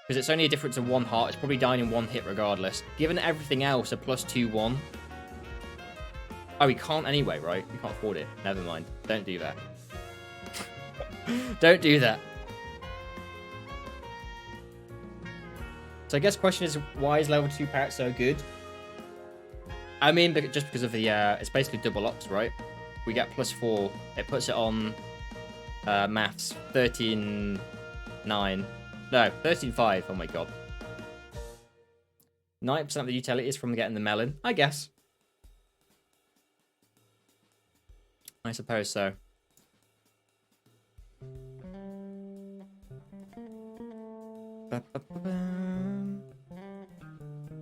Because it's only a difference of 1 heart. It's probably dying in 1 hit regardless. Given everything else a +2/1. Oh, we can't anyway, right? We can't afford it. Never mind. Don't do that. Don't do that. So I guess the question is, why is level 2 parrot so good? I mean, just because of the, it's basically double ups, right? We get +4. It puts it on maths. 13.9. No, 13.5. Oh my god. 90% of the utility is from getting the melon. I guess. I suppose so.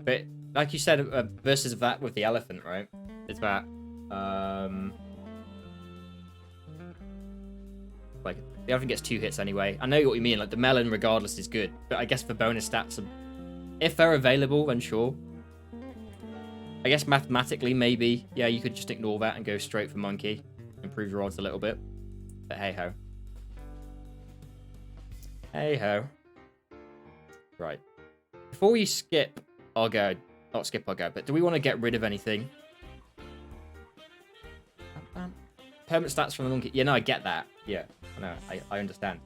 But like you said, versus that with the elephant, right? It's that like the elephant gets 2 hits anyway. I know what you mean. Like the melon, regardless, is good. But I guess for bonus stats, if they're available, then sure. I guess mathematically, maybe, yeah, you could just ignore that and go straight for monkey. Improve your odds a little bit. But hey ho. Hey ho. Right. Before we skip our go, not skip our go, but do we want to get rid of anything? Permanent stats from the monkey. Yeah, no, I get that. Yeah, I know. I understand.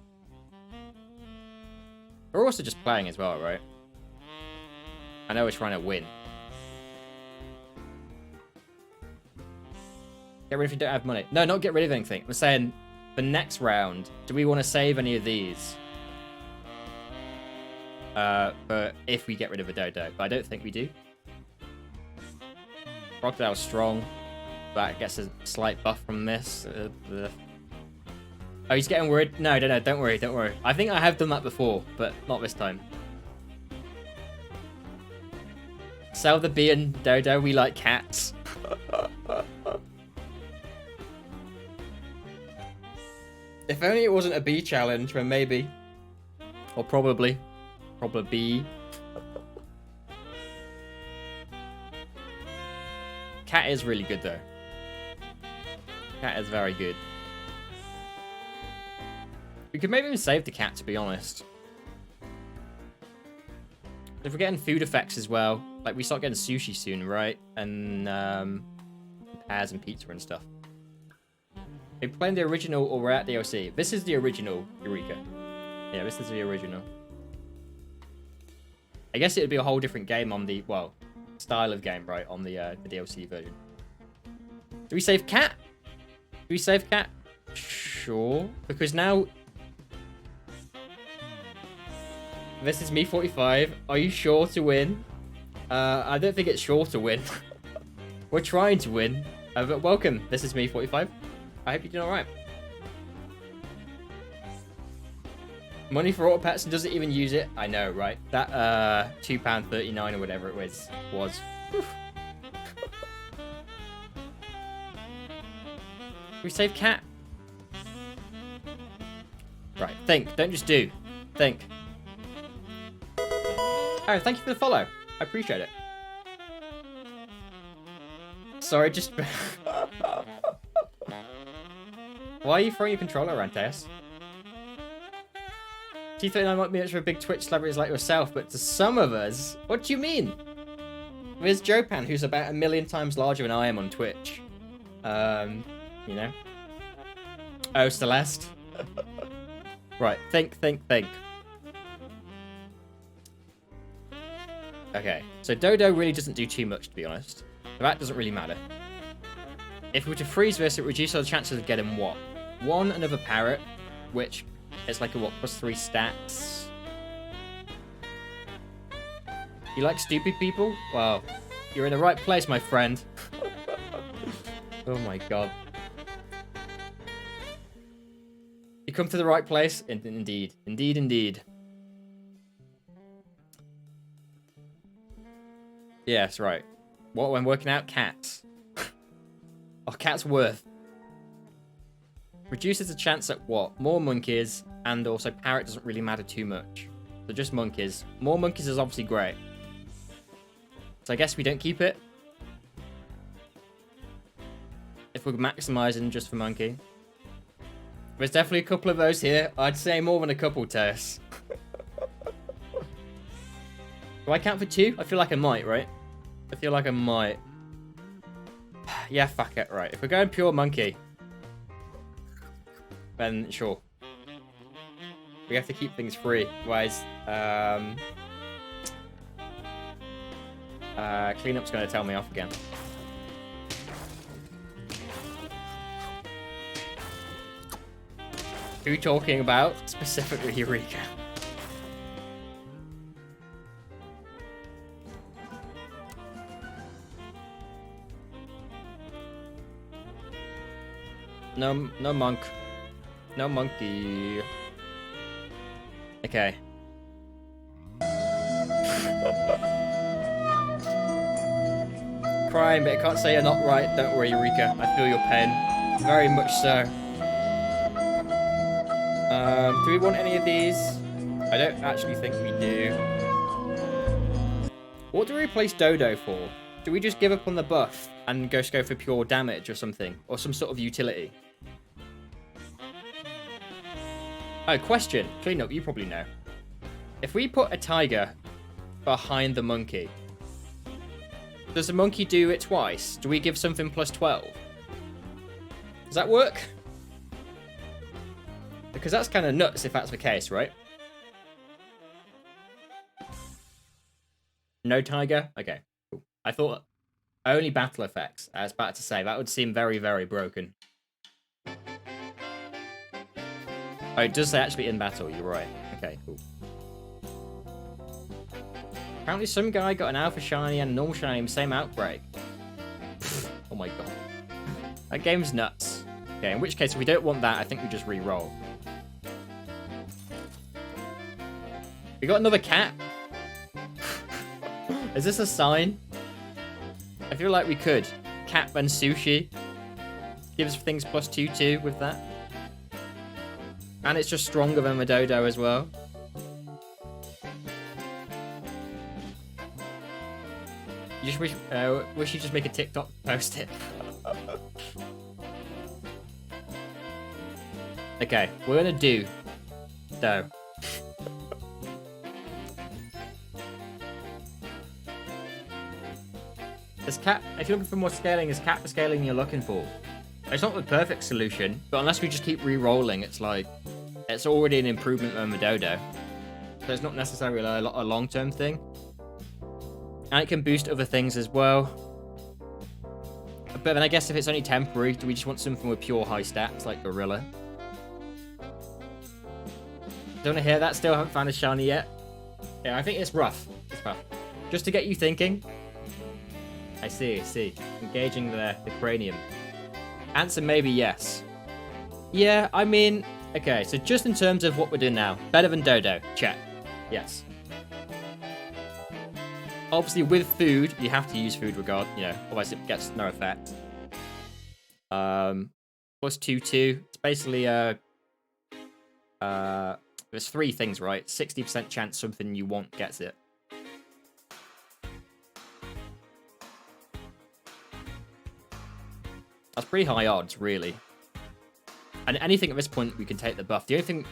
We're also just playing as well, right? I know we're trying to win. Get rid if you don't have money. No, not get rid of anything. I'm saying, the next round, do we want to save any of these? But if we get rid of a dodo. But I don't think we do. Crocodile's strong. That gets a slight buff from this. Oh, he's getting worried. No, don't worry, don't worry. I think I have done that before, but not this time. Sell the bee and dodo, we like cats. If only it wasn't a bee challenge, then maybe. Or probably. Probably. Cat is really good, though. Cat is very good. We could maybe even save the cat, to be honest. If we're getting food effects as well, like we start getting sushi soon, right? And pears and pizza and stuff. Are we playing the original or we're at DLC? This is the original, Eureka. Yeah, this is the original. I guess it would be a whole different game on the, well, style of game, right? On the DLC version. Do we save cat? Do we save cat? Sure. Because now... This is me 45. Are you sure to win? I don't think it's sure to win. We're trying to win. But welcome. This is me 45. I hope you're doing alright. Money for auto pets and doesn't even use it. I know, right? That £2.39 or whatever it was. We save cat. Right, think. Don't just do. Think. Oh, thank you for the follow. I appreciate it. Sorry, just... Why are you throwing your controller around, Teos? T39 might be much of a big Twitch celebrities like yourself, but to some of us... What do you mean? There's Jopan, who's about 1 million times larger than I am on Twitch. You know? Oh, Celeste. Right, think. Okay, so Dodo really doesn't do too much, to be honest. That doesn't really matter. If we were to freeze this, it reduces our chances of getting what? 1, another parrot, which is like a what, +3 stats. You like stupid people? Well, you're in the right place, my friend. Oh my god. You come to the right place? Indeed. Indeed. Yes, right. What when working out? Cats. Oh, cats worth. Reduces the chance at what? More monkeys, and also parrot doesn't really matter too much. So just monkeys. More monkeys is obviously great. So I guess we don't keep it. If we're maximizing just for monkey. There's definitely a couple of those here. I'd say more than a couple, Tess. Do I count for 2? I feel like I might, right? I feel like I might. Yeah, fuck it, right. If we're going pure monkey, then sure. We have to keep things free. Otherwise, cleanup's going to tell me off again. Who are you talking about? Specifically Eureka. No monk. No monkey. Okay. Crying, but I can't say you're not right. Don't worry, Eureka. I feel your pain. Very much so. Do we want any of these? I don't actually think we do. What do we replace Dodo for? Do we just give up on the buff and just go for pure damage or something? Or some sort of utility? Oh, question. Cleanup, you probably know. If we put a tiger behind the monkey, does the monkey do it twice? Do we give something +12? Does that work? Because that's kind of nuts if that's the case, right? No tiger? Okay, cool. I thought only battle effects. I was about to say, that would seem very, very broken. Oh, it does say actually in battle, you're right. Okay, cool. Apparently some guy got an alpha shiny and a normal shiny in the same outbreak. Oh my god. That game's nuts. Okay, in which case, if we don't want that, I think we just re-roll. We got another cat. Is this a sign? I feel like we could. Cat and sushi. Gives things +2 too with that. And it's just stronger than the Dodo as well. You just wish you just make a TikTok post it. Okay, we're gonna do though. This cat, if you're looking for more scaling, is cat the scaling you're looking for? It's not the perfect solution, but unless we just keep re-rolling, it's like, it's already an improvement on the Dodo. So it's not necessarily a long-term thing. And it can boost other things as well. But then I guess if it's only temporary, do we just want something with pure high stats like Gorilla? Don't want to hear that? Still haven't found a shiny yet? Yeah, I think it's rough. It's rough. Just to get you thinking. I see. Engaging the cranium. Answer maybe yes. Yeah, I mean... Okay, so just in terms of what we're doing now. Better than Dodo. Check. Yes. Obviously, with food, you have to use food regard, otherwise it gets no effect. Plus 2/2. It's basically there's 3 things, right? 60% chance something you want gets it. That's pretty high odds, really. And anything at this point, we can take the buff. The thing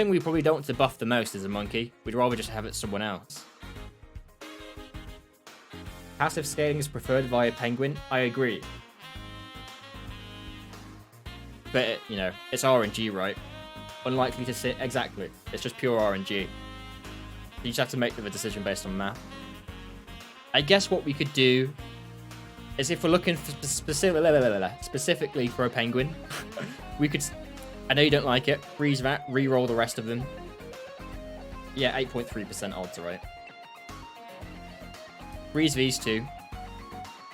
we probably don't want to buff the most is a monkey. We'd rather just have it someone else. Passive scaling is preferred via penguin. I agree. But, it's RNG, right? Unlikely to sit... Exactly. It's just pure RNG. You just have to make the decision based on math. I guess what we could do is if we're looking for specifically for a penguin, we could... I know you don't like it. Freeze that. Re-roll the rest of them. Yeah, 8.3% odds, right? Freeze these 2.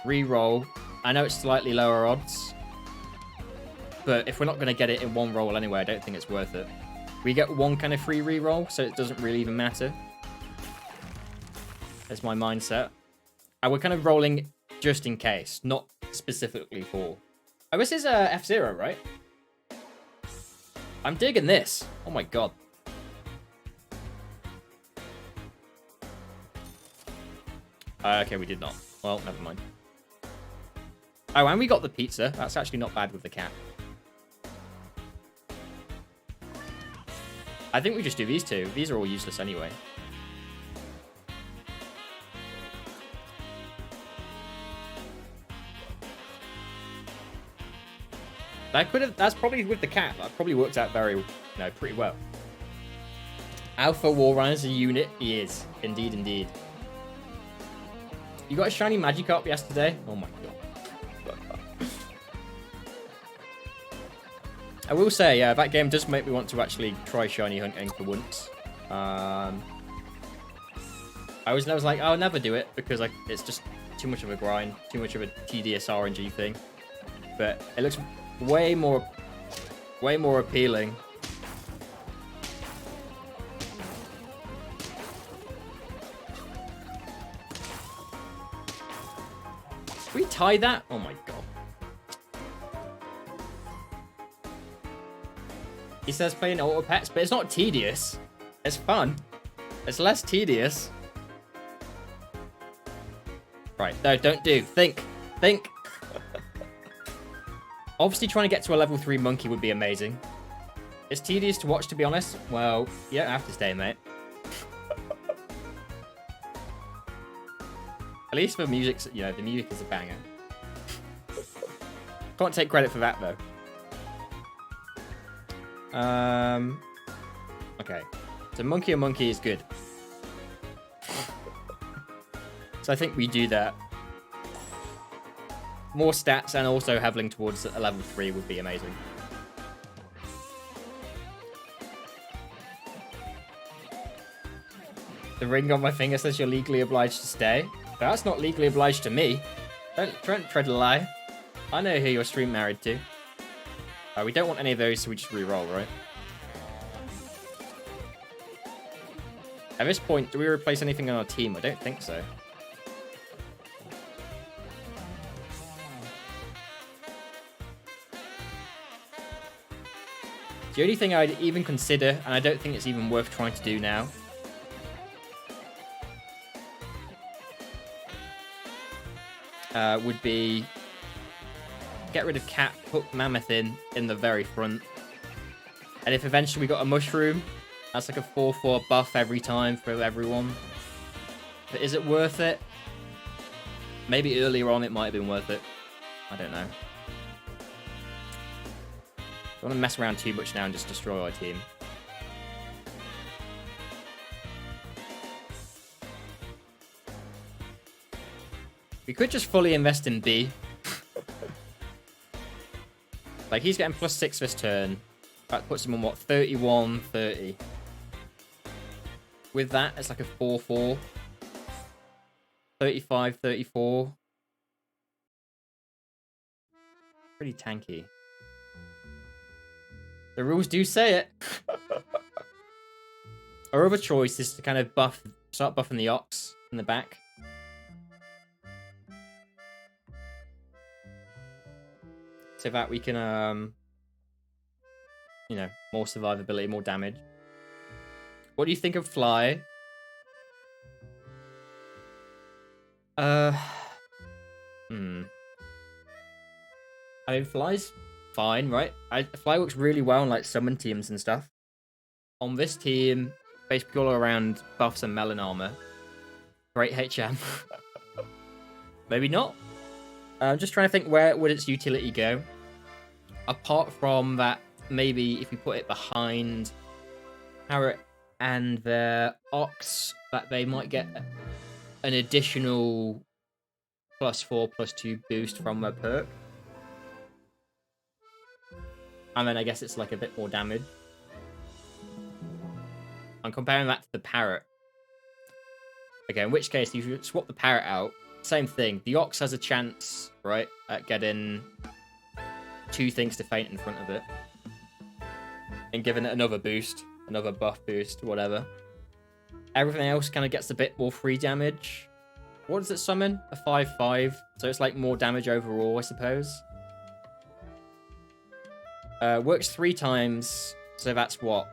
Re-roll. I know it's slightly lower odds. But if we're not going to get it in one roll anyway, I don't think it's worth it. We get one kind of free re-roll, so it doesn't really even matter. That's my mindset. And we're kind of rolling just in case, not specifically for... Oh, this is F-Zero, right? I'm digging this. Oh my god. Okay, we did not. Well, never mind. Oh, and we got the pizza. That's actually not bad with the cat. I think we just do these 2. These are all useless anyway. That's probably with the cat. That probably worked out pretty well. Alpha War Run as a unit. He is. Indeed, indeed. You got a shiny Magikarp yesterday? Oh my god. I will say, yeah, that game does make me want to actually try shiny hunting for once. I was like, I'll never do it because it's just too much of a grind, too much of a tedious RNG thing. But it looks way more appealing. Can we tie that? Oh my god. He says playing auto pets, but it's not tedious. It's fun. It's less tedious. Right, no, don't do. Think. Obviously, trying to get to a level 3 monkey would be amazing. It's tedious to watch, to be honest. Well, you don't have to stay, mate. At least the music's, the music is a banger. Can't take credit for that, though. Okay. So monkey and monkey is good. So I think we do that. More stats and also leveling towards a level 3 would be amazing. The ring on my finger says you're legally obliged to stay. That's not legally obliged to me. Don't tread a lie. I know who you're stream married to. We don't want any of those, so we just re-roll, right? At this point, do we replace anything on our team? I don't think so. The only thing I'd even consider, and I don't think it's even worth trying to do now, would be get rid of Cat, put Mammoth in the very front. And if eventually we got a Mushroom, that's like a 4/4 buff every time for everyone. But is it worth it? Maybe earlier on it might have been worth it. I don't know. I don't want to mess around too much now and just destroy our team. We could just fully invest in B. Like, he's getting +6 this turn. That puts him on, what, 31, 30. With that, it's like a 4-4. 35, 34. Pretty tanky. The rules do say it. Our other choice is to kind of start buffing the Ox in the back. So that we can, you know, more survivability, more damage. What do you think of Fly? I mean, Fly's fine, right? Fly works really well on, like, summon teams and stuff. On this team, basically all around buffs and melon armor. Great HM. Maybe not. I'm just trying to think, where would its utility go? Apart from that, maybe if you put it behind Parrot and their Ox, that they might get an additional +4/+2 boost from their perk. And then I guess it's like a bit more damage. I'm comparing that to the Parrot. Okay, in which case, if you swap the Parrot out, same thing. The Ox has a chance, right, at getting 2 things to faint in front of it. And giving it another boost, another buff boost, whatever. Everything else kind of gets a bit more free damage. What does it summon? A 5/5. So it's like more damage overall, I suppose. Works 3 times. So that's what?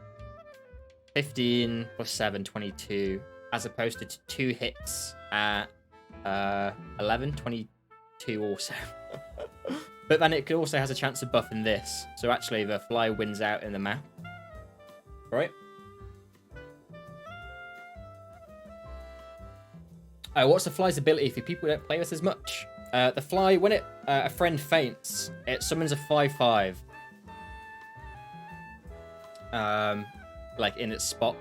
15 + 7, 22. As opposed to 2 hits at 11, 22 also. But then it also has a chance of buffing this. So actually the Fly wins out in the map. Right? What's the Fly's ability for people who don't play this as much? The Fly, when a friend faints, it summons a 5/5. Like in its spot.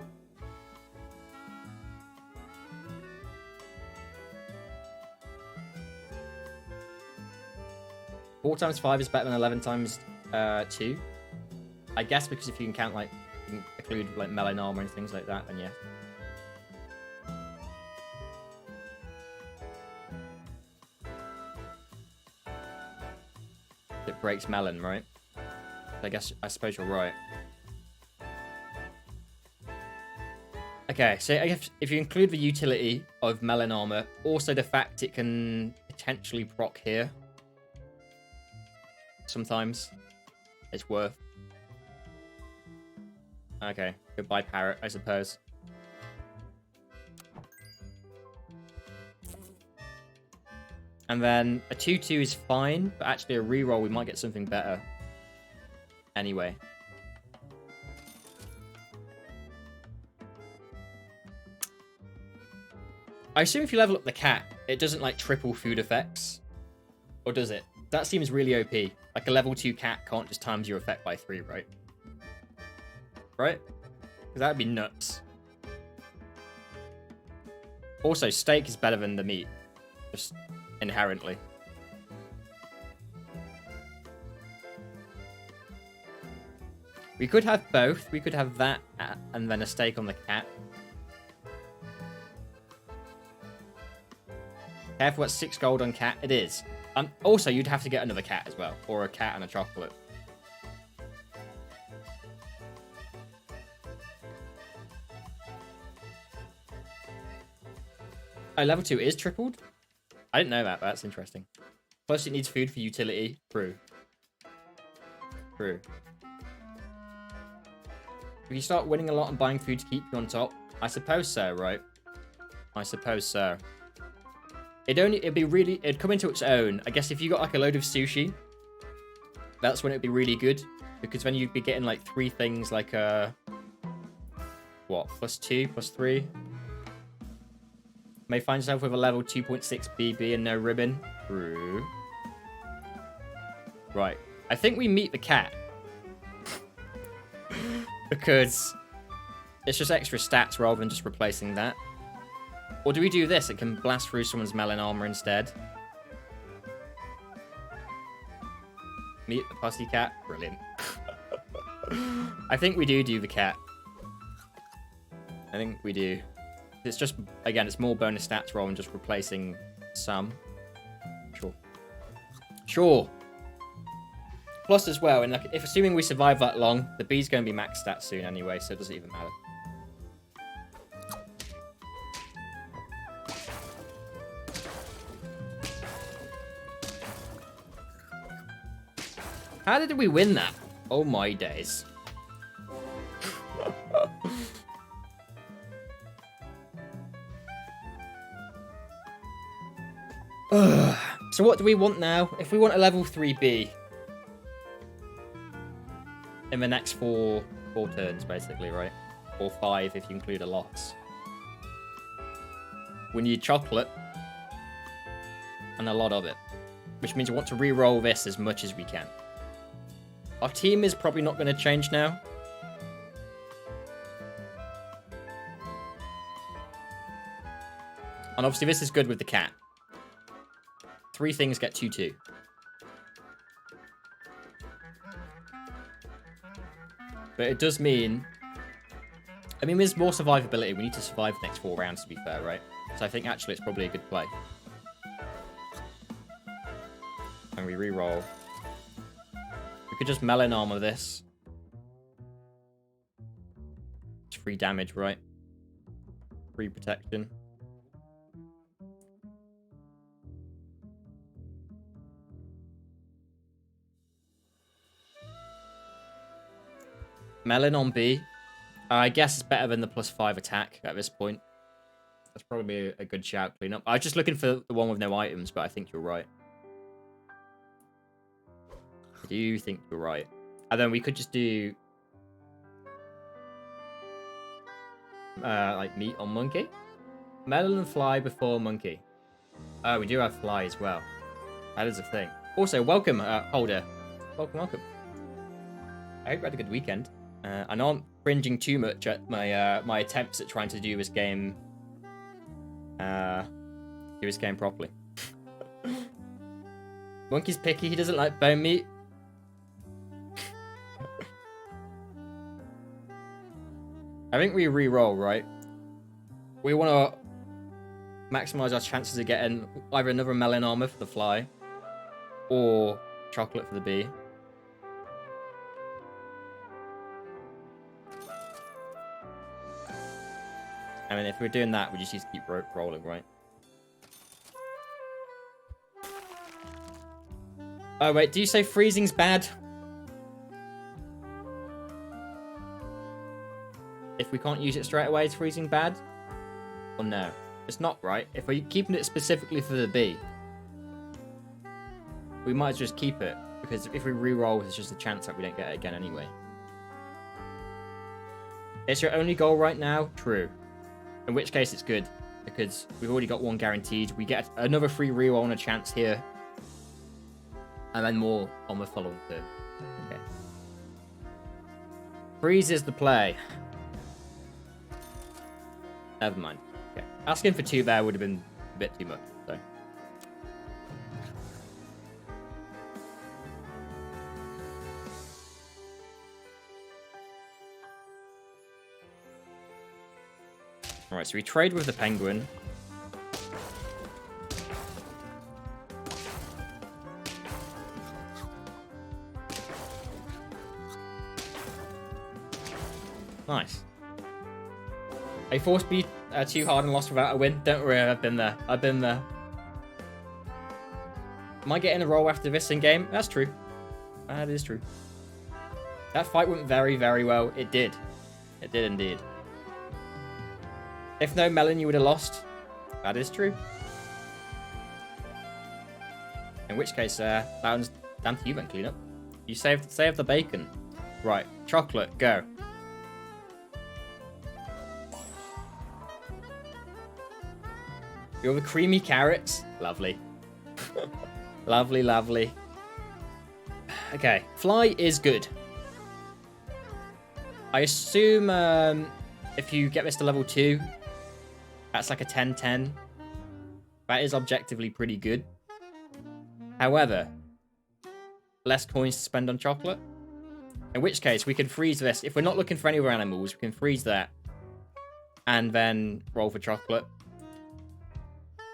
Four times 5 is better than 11 times 2. I guess because if you can count, like, you can include like melon armor and things like that, then yeah. It breaks melon, right? I suppose you're right. Okay, so if you include the utility of melon armor, also the fact it can potentially proc here. Sometimes it's worth. Okay, goodbye Parrot, I suppose. And then a 2/2 is fine, but actually a reroll, we might get something better. Anyway. I assume if you level up the cat, it doesn't like triple food effects. Or does it? That seems really OP. Like a level 2 cat can't just times your effect by 3, right? Right? Because that would be nuts. Also, steak is better than the meat. Just inherently. We could have both. We could have that and then a steak on the cat. Careful, that's 6 gold on cat. It is. Also, you'd have to get another cat as well. Or a cat and a chocolate. Oh, level 2 is tripled? I didn't know that, but that's interesting. Plus, it needs food for utility. True. True. If you start winning a lot and buying food to keep you on top, I suppose so, right? I suppose so. It'd come into its own. I guess if you got like a load of sushi, that's when it'd be really good. Because then you'd be getting like 3 things like what? +2, +3? May find yourself with a level 2.6 BB and no ribbon. True. Right. I think we meet the cat. Because it's just extra stats rather than just replacing that. Or do we do this? It can blast through someone's melon armor instead. Meet the pussycat. Brilliant. I think we do the cat. I think we do. It's just, again, it's more bonus stats rather than just replacing some. Sure. Sure. Plus as well, and like, if assuming we survive that long, the bee's going to be max stats soon anyway, so it doesn't even matter. How did we win that? Oh my days. So what do we want now? If we want a level 3B in the next four turns, basically, right? Or 5 if you include a loss. We need chocolate and a lot of it, which means we want to re-roll this as much as we can. Our team is probably not going to change now. And obviously this is good with the cat. 3 things get 2-2. But it does mean... I mean, there's more survivability. We need to survive the next 4 rounds, to be fair, right? So I think actually it's probably a good play. And we re-roll. We could just melon armor this. It's free damage, right? Free protection. Melon on B. I guess it's better than the +5 attack at this point. That's probably a good shout cleanup. I was just looking for the one with no items, but I think you're right. I do think you're right. And then we could just do... like meat on monkey? Melon and fly before monkey. Oh, we do have fly as well. That is a thing. Also, welcome, Holder. Welcome, welcome. I hope you had a good weekend. I know I'm cringing too much at my my attempts at trying to do this game properly. Monkey's picky, he doesn't like bone meat. I think we re-roll, right? We want to maximize our chances of getting either another melon armor for the fly or chocolate for the bee. I mean, if we're doing that, we just need to keep rolling, right? Oh, wait, do you say freezing's bad? If we can't use it straight away, is freezing bad? Or no? It's not, right? If we're keeping it specifically for the bee, we might just keep it. Because if we re-roll, there's just a chance that we don't get it again anyway. It's your only goal right now? True. In which case, it's good. Because we've already got 1 guaranteed. We get another free reroll and a chance here. And then more on the following turn. Okay. Freeze is the play. Never mind. Okay. Asking for 2 there would have been a bit too much. So. Alright, so we trade with the penguin. Nice. I forced me too hard and lost without a win. Don't worry, I've been there. I've been there. Am I getting a roll after this in game? That's true. That is true. That fight went very, very well. It did. It did indeed. If no melon, you would have lost. That is true. In which case, that one's down to you then, cleanup. You saved the bacon. Right, chocolate, go. You're the creamy carrots. Lovely. Lovely, lovely. Okay, fly is good. I assume if you get this to level 2, that's like a 10-10. That is objectively pretty good. However, less coins to spend on chocolate. In which case, we can freeze this. If we're not looking for any other animals, we can freeze that. And then roll for chocolate.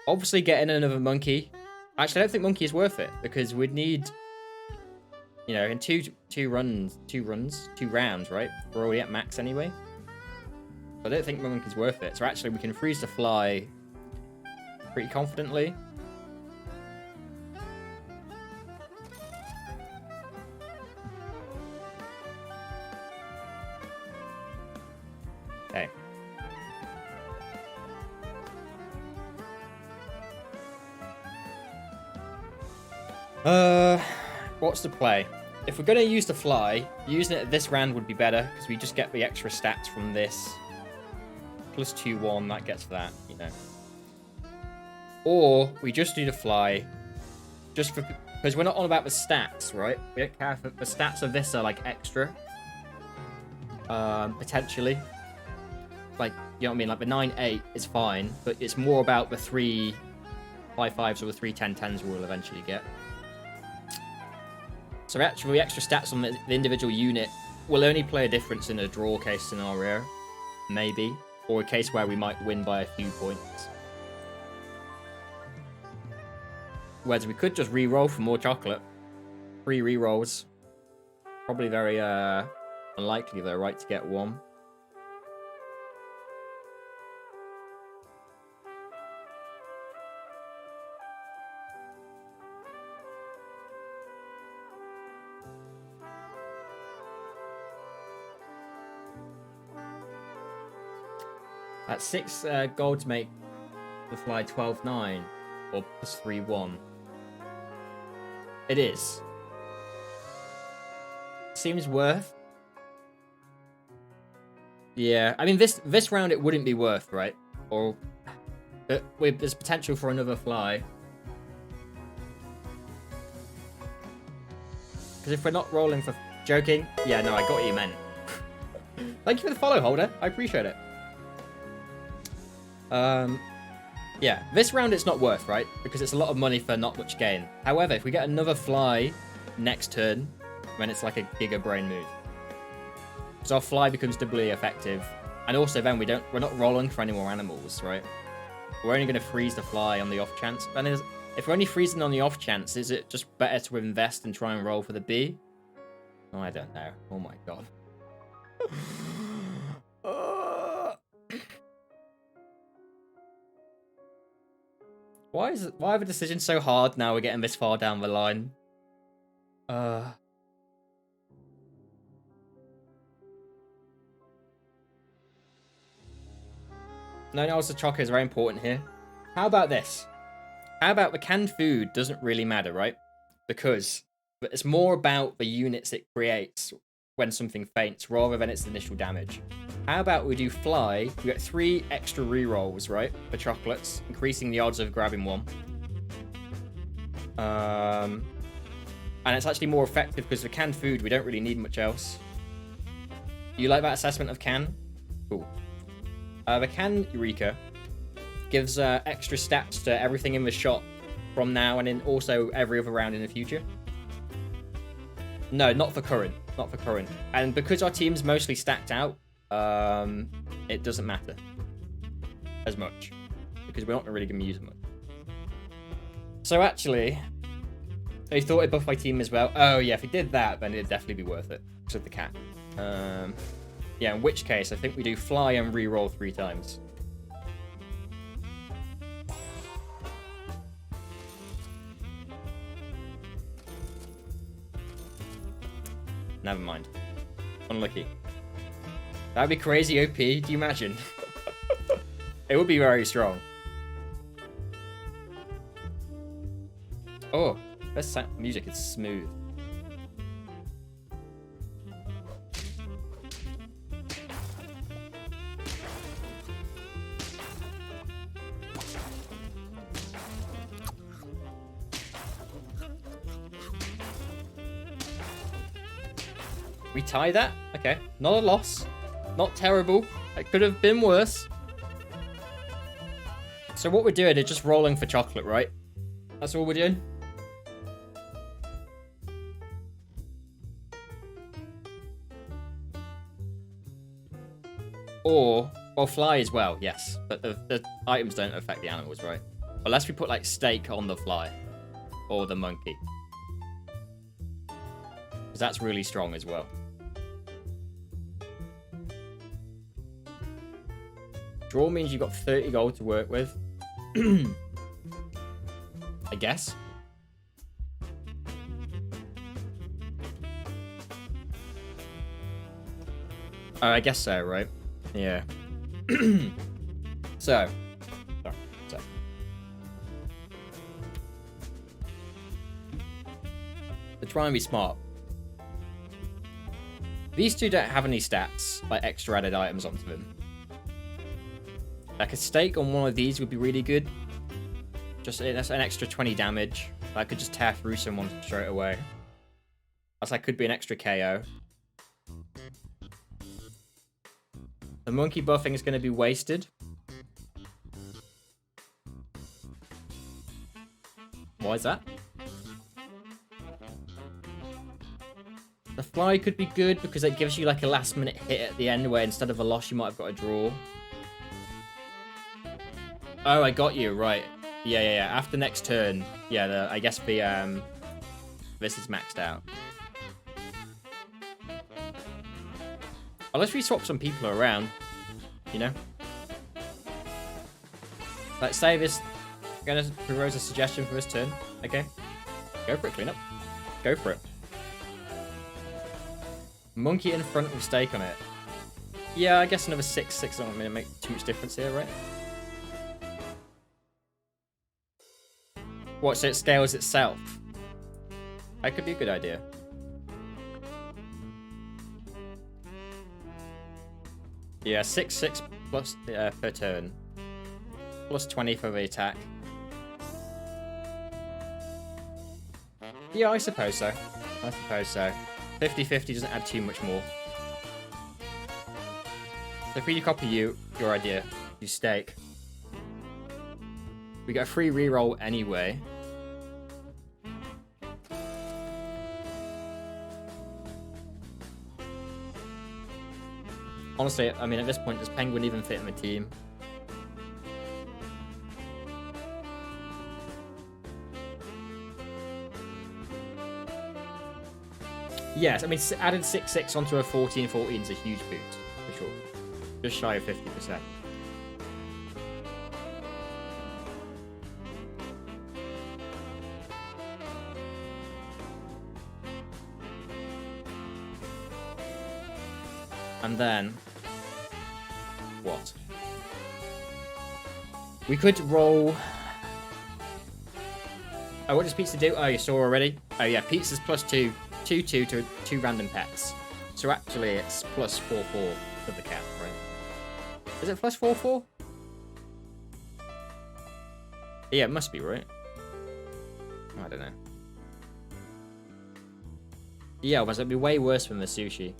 Obviously, getting another monkey. Actually, I don't think monkey is worth it. Because we'd need... You know, in two rounds, right? We're already at max anyway. I don't think monkey's worth it. So actually, we can freeze the fly pretty confidently. Okay. What's the play? If we're going to use the fly, using it this round would be better, because we just get the extra stats from this. Plus 2-1, that gets that, you know. Or we just do the fly, just for, because we're not on about the stats, right? We don't care if the stats of this are, like, extra. Potentially. Like, you know what I mean? Like, the 9-8 is fine, but it's more about the 3 5-5s or the 3 10-10s we'll eventually get. So actually, extra stats on the individual unit will only play a difference in a draw case scenario, maybe, or a case where we might win by a few points. Whereas we could just re-roll for more chocolate. 3 re-rolls. Probably very unlikely though, right, to get 1. That's 6 gold to make the fly 12-9, or plus 3-1. It is. Seems worth. Yeah, I mean this round it wouldn't be worth, right? Or there's potential for another fly. Because if we're not rolling for joking, yeah, no, I got what you meant. Thank you for the follow, Holder. I appreciate it. Yeah, this round it's not worth, right? Because it's a lot of money for not much gain. However, if we get another fly next turn, then it's like a Giga Brain move. So our fly becomes doubly effective. And also then we're not rolling for any more animals, right? We're only going to freeze the fly on the off chance. And if we're only freezing on the off chance, is it just better to invest and try and roll for the B? Oh, I don't know. Oh my god. Why are the decisions so hard now we're getting this far down the line? No, also chocolate is very important here. How about this? How about the canned food doesn't really matter, right? Because it's more about the units it creates when something faints rather than its initial damage. How about we do fly? We get 3 extra rerolls, right? For chocolates, increasing the odds of grabbing 1. And it's actually more effective because for canned food, we don't really need much else. You like that assessment of can? Cool. The can Eureka gives extra stats to everything in the shot from now and in also every other round in the future. No, not for current. Not for current. And because our team's mostly stacked out, it doesn't matter as much because we're not really going to use it much. So actually, I thought I'd buff my team as well. Oh yeah, if we did that, then it'd definitely be worth it. So the cat. Yeah, in which case, I think we do fly and re-roll 3 times. Never mind. Unlucky. That'd be crazy OP, do you imagine? It would be very strong. Oh, this music is smooth. We tie that? Okay. Not a loss. Not terrible. It could have been worse. So what we're doing is just rolling for chocolate, right? That's all we're doing. Or fly as well, yes. But the items don't affect the animals, right? Unless we put, like, steak on the fly. Or the monkey. Because that's really strong as well. Draw means you've got 30 gold to work with. I guess. I guess so, right? Yeah. So. They're trying to be smart. These two don't have any stats, like extra added items onto them. Like a steak on one of these would be really good. Just that's an extra 20 damage. I could just tear through someone straight away. That's like could be an extra KO. The monkey buffing is going to be wasted. Why is that? The fly could be good because it gives you like a last minute hit at the end where instead of a loss you might have got a draw. Oh, I got you, right. Yeah. After next turn, yeah, I guess the this is maxed out. Unless we swap some people around, you know? Let's say this gonna propose a suggestion for this turn. Okay. Go for it, clean up. Go for it. Monkey in front with steak on it. Yeah, I guess another 6/6 don't really make too much difference here, right? What, so it scales itself? That could be a good idea. Yeah, 6/6 plus per turn. Plus 20 for the attack. Yeah, I suppose so. 50/50 doesn't add too much more. So if we copy your idea, you steak. We get a free reroll anyway. Honestly, I mean, at this point, does Penguin even fit in the team? Yes, I mean, adding 6/6 onto a 14/14 is a huge boost, for sure. Just shy of 50%. And then... what? We could roll... oh, what does Pizza do? Oh, you saw already? Oh yeah, Pizza's plus 2 to 2 random pets. So actually it's plus 4/4 for the cat, right? Is it plus 4/4? Yeah, it must be, right? I don't know. Yeah, otherwise it'd be way worse than the sushi.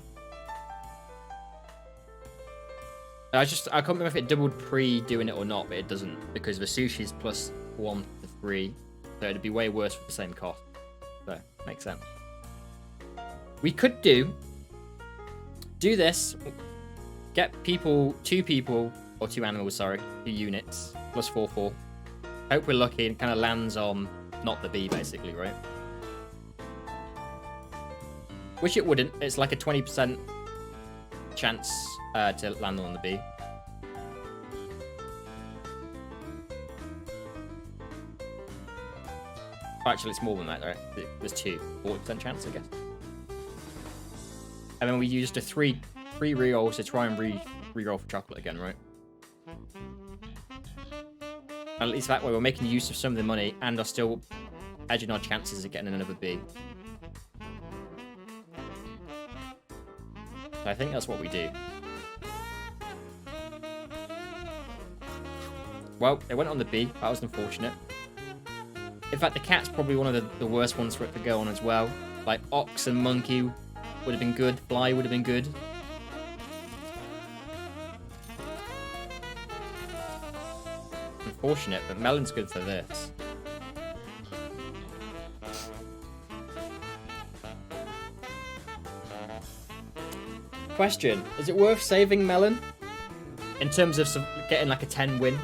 I can't remember if it doubled pre-doing it or not, but it doesn't, because the sushi's plus 1 to 3, so it'd be way worse for the same cost. So, makes sense. We could do this, get people, 2 people, or 2 animals, sorry, 2 units, plus 4/4. Hope we're lucky, and it kind of lands on not the bee, basically, right? Which it wouldn't, it's like a 20% chance to land on the bee. Actually, it's more than that, right? There's 40% chance, I guess. And then we used a 3 rerolls to try and reroll for chocolate again, right? And at least that way we're making use of some of the money and are still edging our chances of getting another bee. So I think that's what we do. Well, it went on the bee. That was unfortunate. In fact, the cat's probably one of the worst ones for it to go on as well. Like, ox and monkey would have been good. Fly would have been good. Unfortunate, but melon's good for this. Question. Is it worth saving melon? in terms of getting like a 10 win.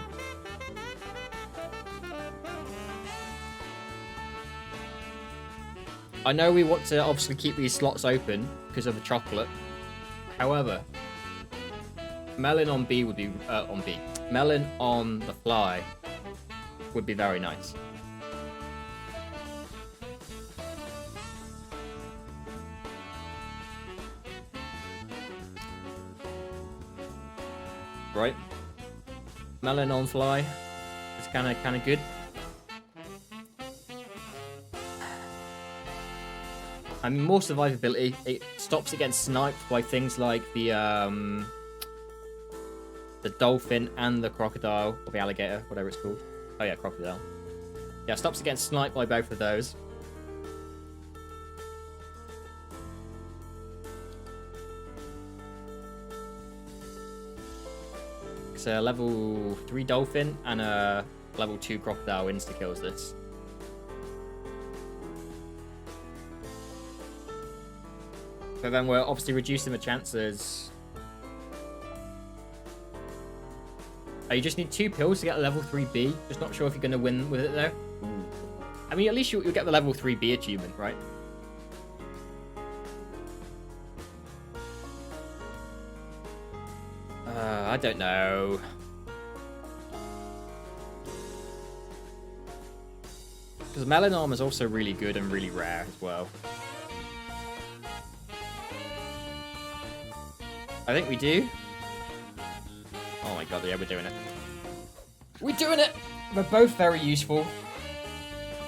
I know we want to obviously keep these slots open because of the chocolate. However, Melon on B would be Melon on the fly would be very nice. Right. Melon on fly. It's kind of good. I mean, more survivability. It stops it getting sniped by things like the dolphin and the crocodile, or the alligator, whatever it's called. Oh yeah, crocodile. Yeah, stops it getting sniped by both of those. It's a level 3 dolphin and a level 2 crocodile insta-kills this. But then we're obviously reducing the chances. Oh, you just need 2 pills to get a level 3B. Just not sure if you're going to win with it, though. I mean, at least you'll get the level 3B achievement, right? I don't know. Because Melon Armor is also really good and really rare as well. I think we do. Oh my god, yeah, we're doing it. We're doing it! They're both very useful.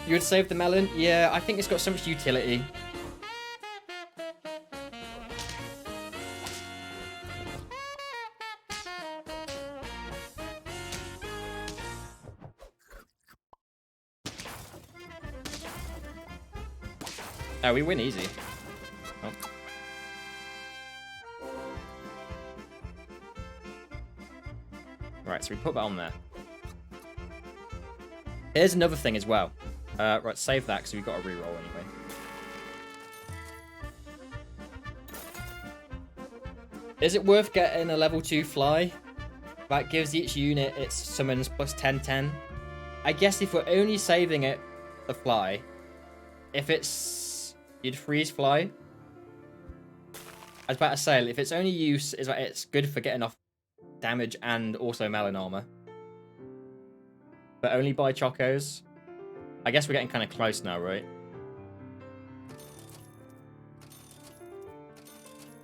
You would save the melon? Yeah, I think it's got so much utility. Oh, we win easy. Oh. Right, so we put that on there. Here's another thing as well. Right, save that because we've got a reroll anyway. Is it worth getting a level 2 fly? That gives each unit its summons plus 10/10. I guess if we're only saving it the fly, if it's... You'd freeze fly. I was about to say, if its only use is that it's good for getting off damage and also melon armor. But only by chocos. I guess we're getting kind of close now, right?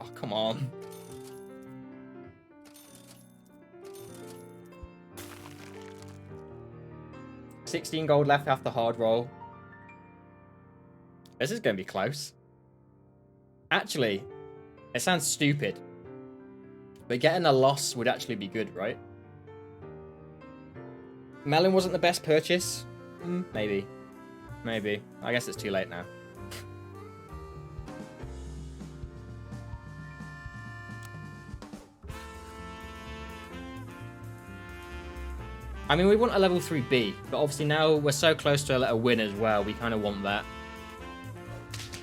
Oh, come on. $16 gold left after hard roll. This is going to be close. Actually, it sounds stupid. But getting a loss would actually be good, right? Melon wasn't the best purchase? Maybe. Maybe. I guess it's too late now. I mean, we want a level 3B, but obviously now we're so close to a win as well, we kind of want that.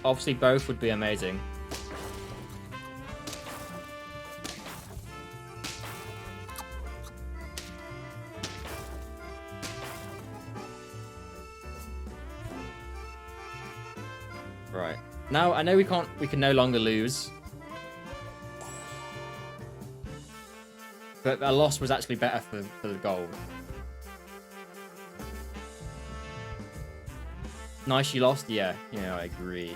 Obviously both would be amazing. Right. Now, I know we can no longer lose. But a loss was actually better for the gold. Nice, you lost? Yeah, I agree.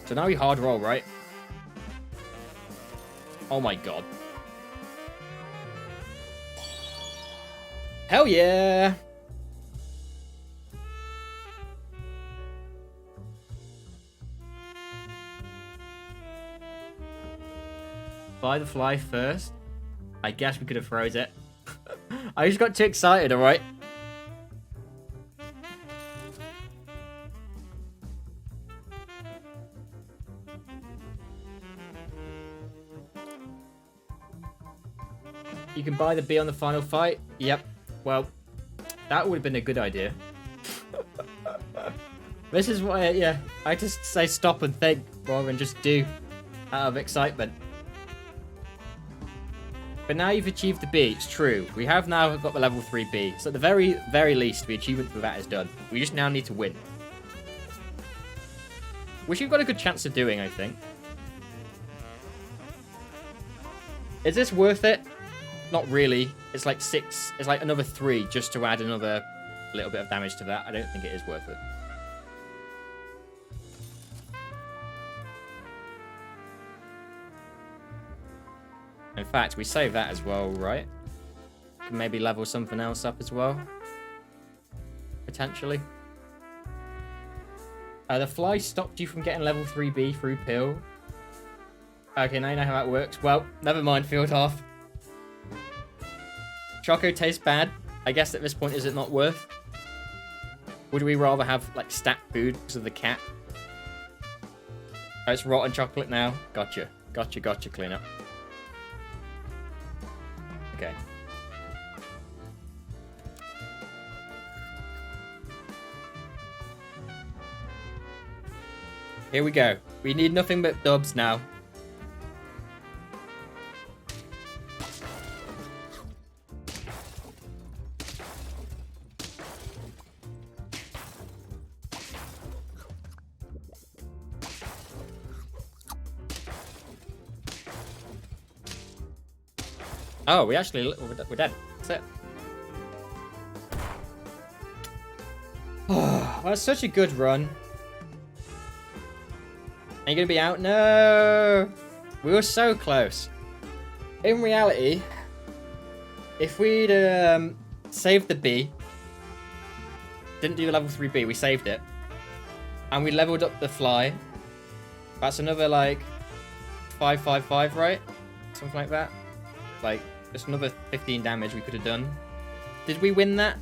So now we hard roll, right? Oh my god. Hell yeah! Buy the fly first. I guess we could have froze it. I just got too excited, alright? You can buy the B on the final fight. Yep. Well, that would have been a good idea. This is why, yeah, I just say stop and think rather than just do out of excitement. But now you've achieved the B. It's true. We have now got the level 3 B. So at the very, very least, the achievement for that is done. We just now need to win. Which you've got a good chance of doing, I think. Is this worth it? Not really. It's like 6. It's like another 3 just to add another little bit of damage to that. I don't think it is worth it. In fact, we save that as well, right? Can maybe level something else up as well. Potentially. The fly stopped you from getting level 3B through pill. Okay, now you know how that works. Well, never mind, field off. Choco tastes bad. I guess at this point, is it not worth? Would we rather have, like, stat food because of the cat? Oh, it's rotten chocolate now. Gotcha. Gotcha, clean up. Okay. Here we go. We need nothing but dubs now. Oh, we're dead. That's it. Oh, that's such a good run. Are you gonna be out? No! We were so close. In reality, if we'd saved the B, didn't do the level 3B, we saved it, and we leveled up the fly, that's another, like, 555, right? Something like that. Like, just another 15 damage we could have done. Did we win that?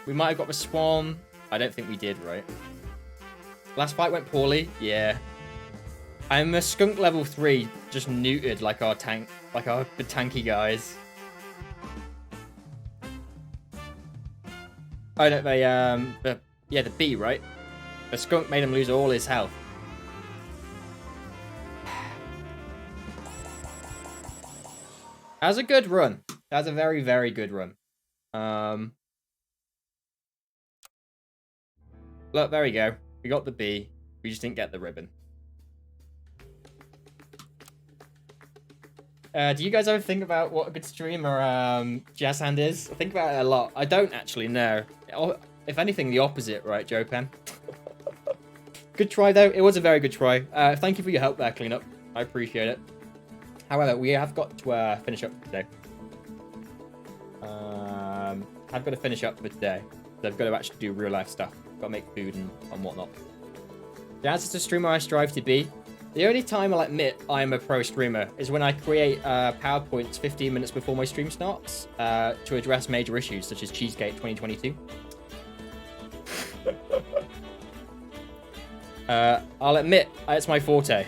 We might have got the swarm. I don't think we did, right? Last fight went poorly. Yeah. I'm a skunk level 3, just neutered like our tank, like the tanky guys. Oh no, the B, right? The skunk made him lose all his health. That was a good run. That was a very, very good run. Look, there we go. We got the B. We just didn't get the ribbon. Do you guys ever think about what a good streamer Jazz Hand is? I think about it a lot. I don't actually know. If anything, the opposite, right, Joe Pen? Good try, though. It was a very good try. Thank you for your help there, Cleanup. I appreciate it. However, we have got to finish up for today. I've got to finish up for today. So I've got to actually do real life stuff. Got to make food and whatnot. Jazz is the streamer I strive to be. The only time I'll admit I'm a pro streamer is when I create PowerPoints 15 minutes before my stream starts to address major issues such as Cheesecake 2022. I'll admit it's my forte.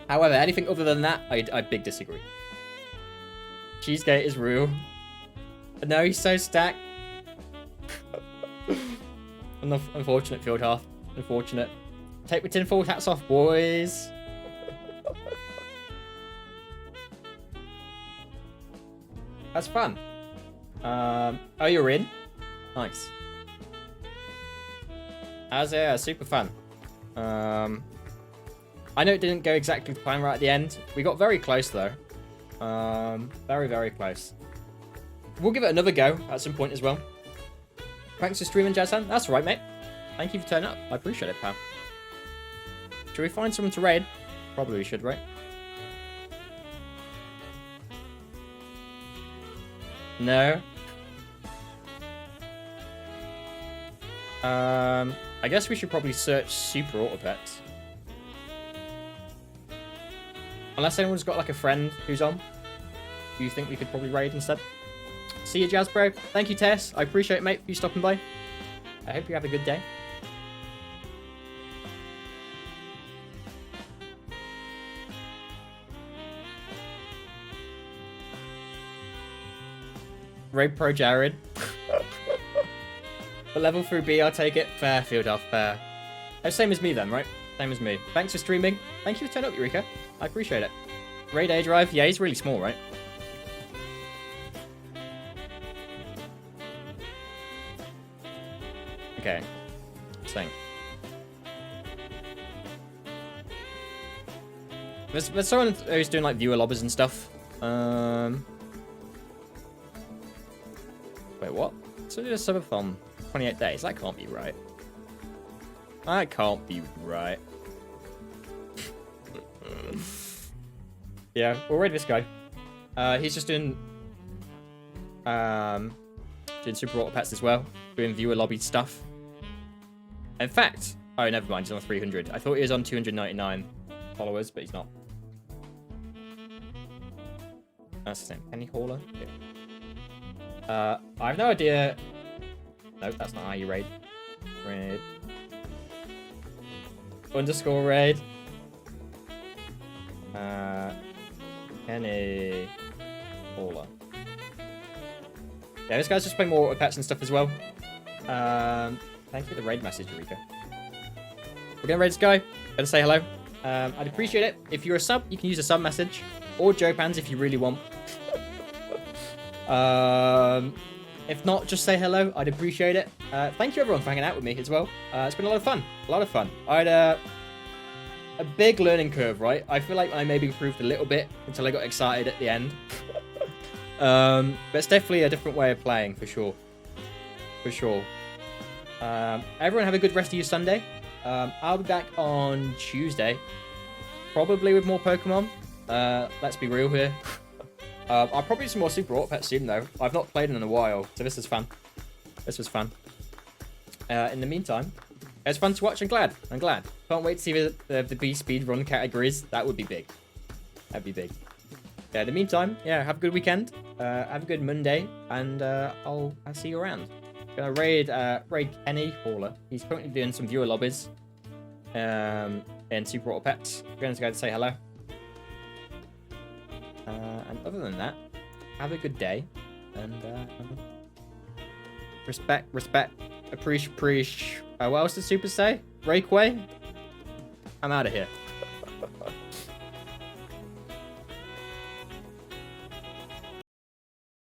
However, anything other than that, I big disagree. Cheesecake is real. No, he's so stacked. Unfortunate, Field Half. Unfortunate. Take the tinfoil hats off, boys. That's fun. Oh, you're in? Nice. That was super fun. I know it didn't go exactly to plan right at the end. We got very close, though. Very, very close. We'll give it another go at some point as well. Thanks for streaming, Jazzan. That's all right, mate. Thank you for turning up. I appreciate it, pal. Should we find someone to raid? Probably we should, right? No. I guess we should probably search Super Auto Pets. Unless anyone's got like a friend who's on. Do you think we could probably raid instead? See you, Jazz Bro. Thank you, Tess. I appreciate it, mate, for you stopping by. I hope you have a good day. Raid Pro Jared. But level 3B, I'll take it. Fair, Field Off, fair. Oh, same as me then, right? Same as me. Thanks for streaming. Thank you for turning up, Eureka. I appreciate it. Raid A Drive. Yeah, he's really small, right? Okay. Same. There's someone who's doing like viewer lobbers and stuff. Wait, what? So did a subathon 28 days? That can't be right. That can't be right. Yeah, we'll raid this guy. He's just doing Super Auto Pets as well, doing viewer lobby stuff. In fact, oh, never mind, he's on 300. I thought he was on 299 followers, but he's not. That's his name, Penny Hauler. Yeah. I have no idea. Nope, that's not how you raid. Raid. Underscore raid. Penny Hauler. Yeah, this guy's just playing more pets and stuff as well. Thank you for the raid message, Eureka. We're gonna raid this guy. Gonna say hello. I'd appreciate it. If you're a sub, you can use a sub message. Or Joe Pans if you really want. If not, just say hello. I'd appreciate it. Thank you everyone for hanging out with me as well. It's been a lot of fun. A lot of fun. I had a big learning curve, right? I feel like I maybe improved a little bit until I got excited at the end. But it's definitely a different way of playing, for sure. For sure. Everyone have a good rest of your Sunday. I'll be back on Tuesday. Probably with more Pokemon. Let's be real here. I'll probably do some more Super Auto Pets soon, though. I've not played in a while, so this is fun. This was fun. In the meantime, it's fun to watch. I'm glad. Can't wait to see the B speed run categories. That would be big. That'd be big. Yeah, in the meantime, yeah, have a good weekend. Have a good Monday, and I'll see you around. Gonna raid Kenny Hauler. He's currently doing some viewer lobbies in Super Auto Pets. We're going to go to say hello. And other than that, have a good day. And respect, appreciate. What else did Super say? Breakaway? I'm out of here.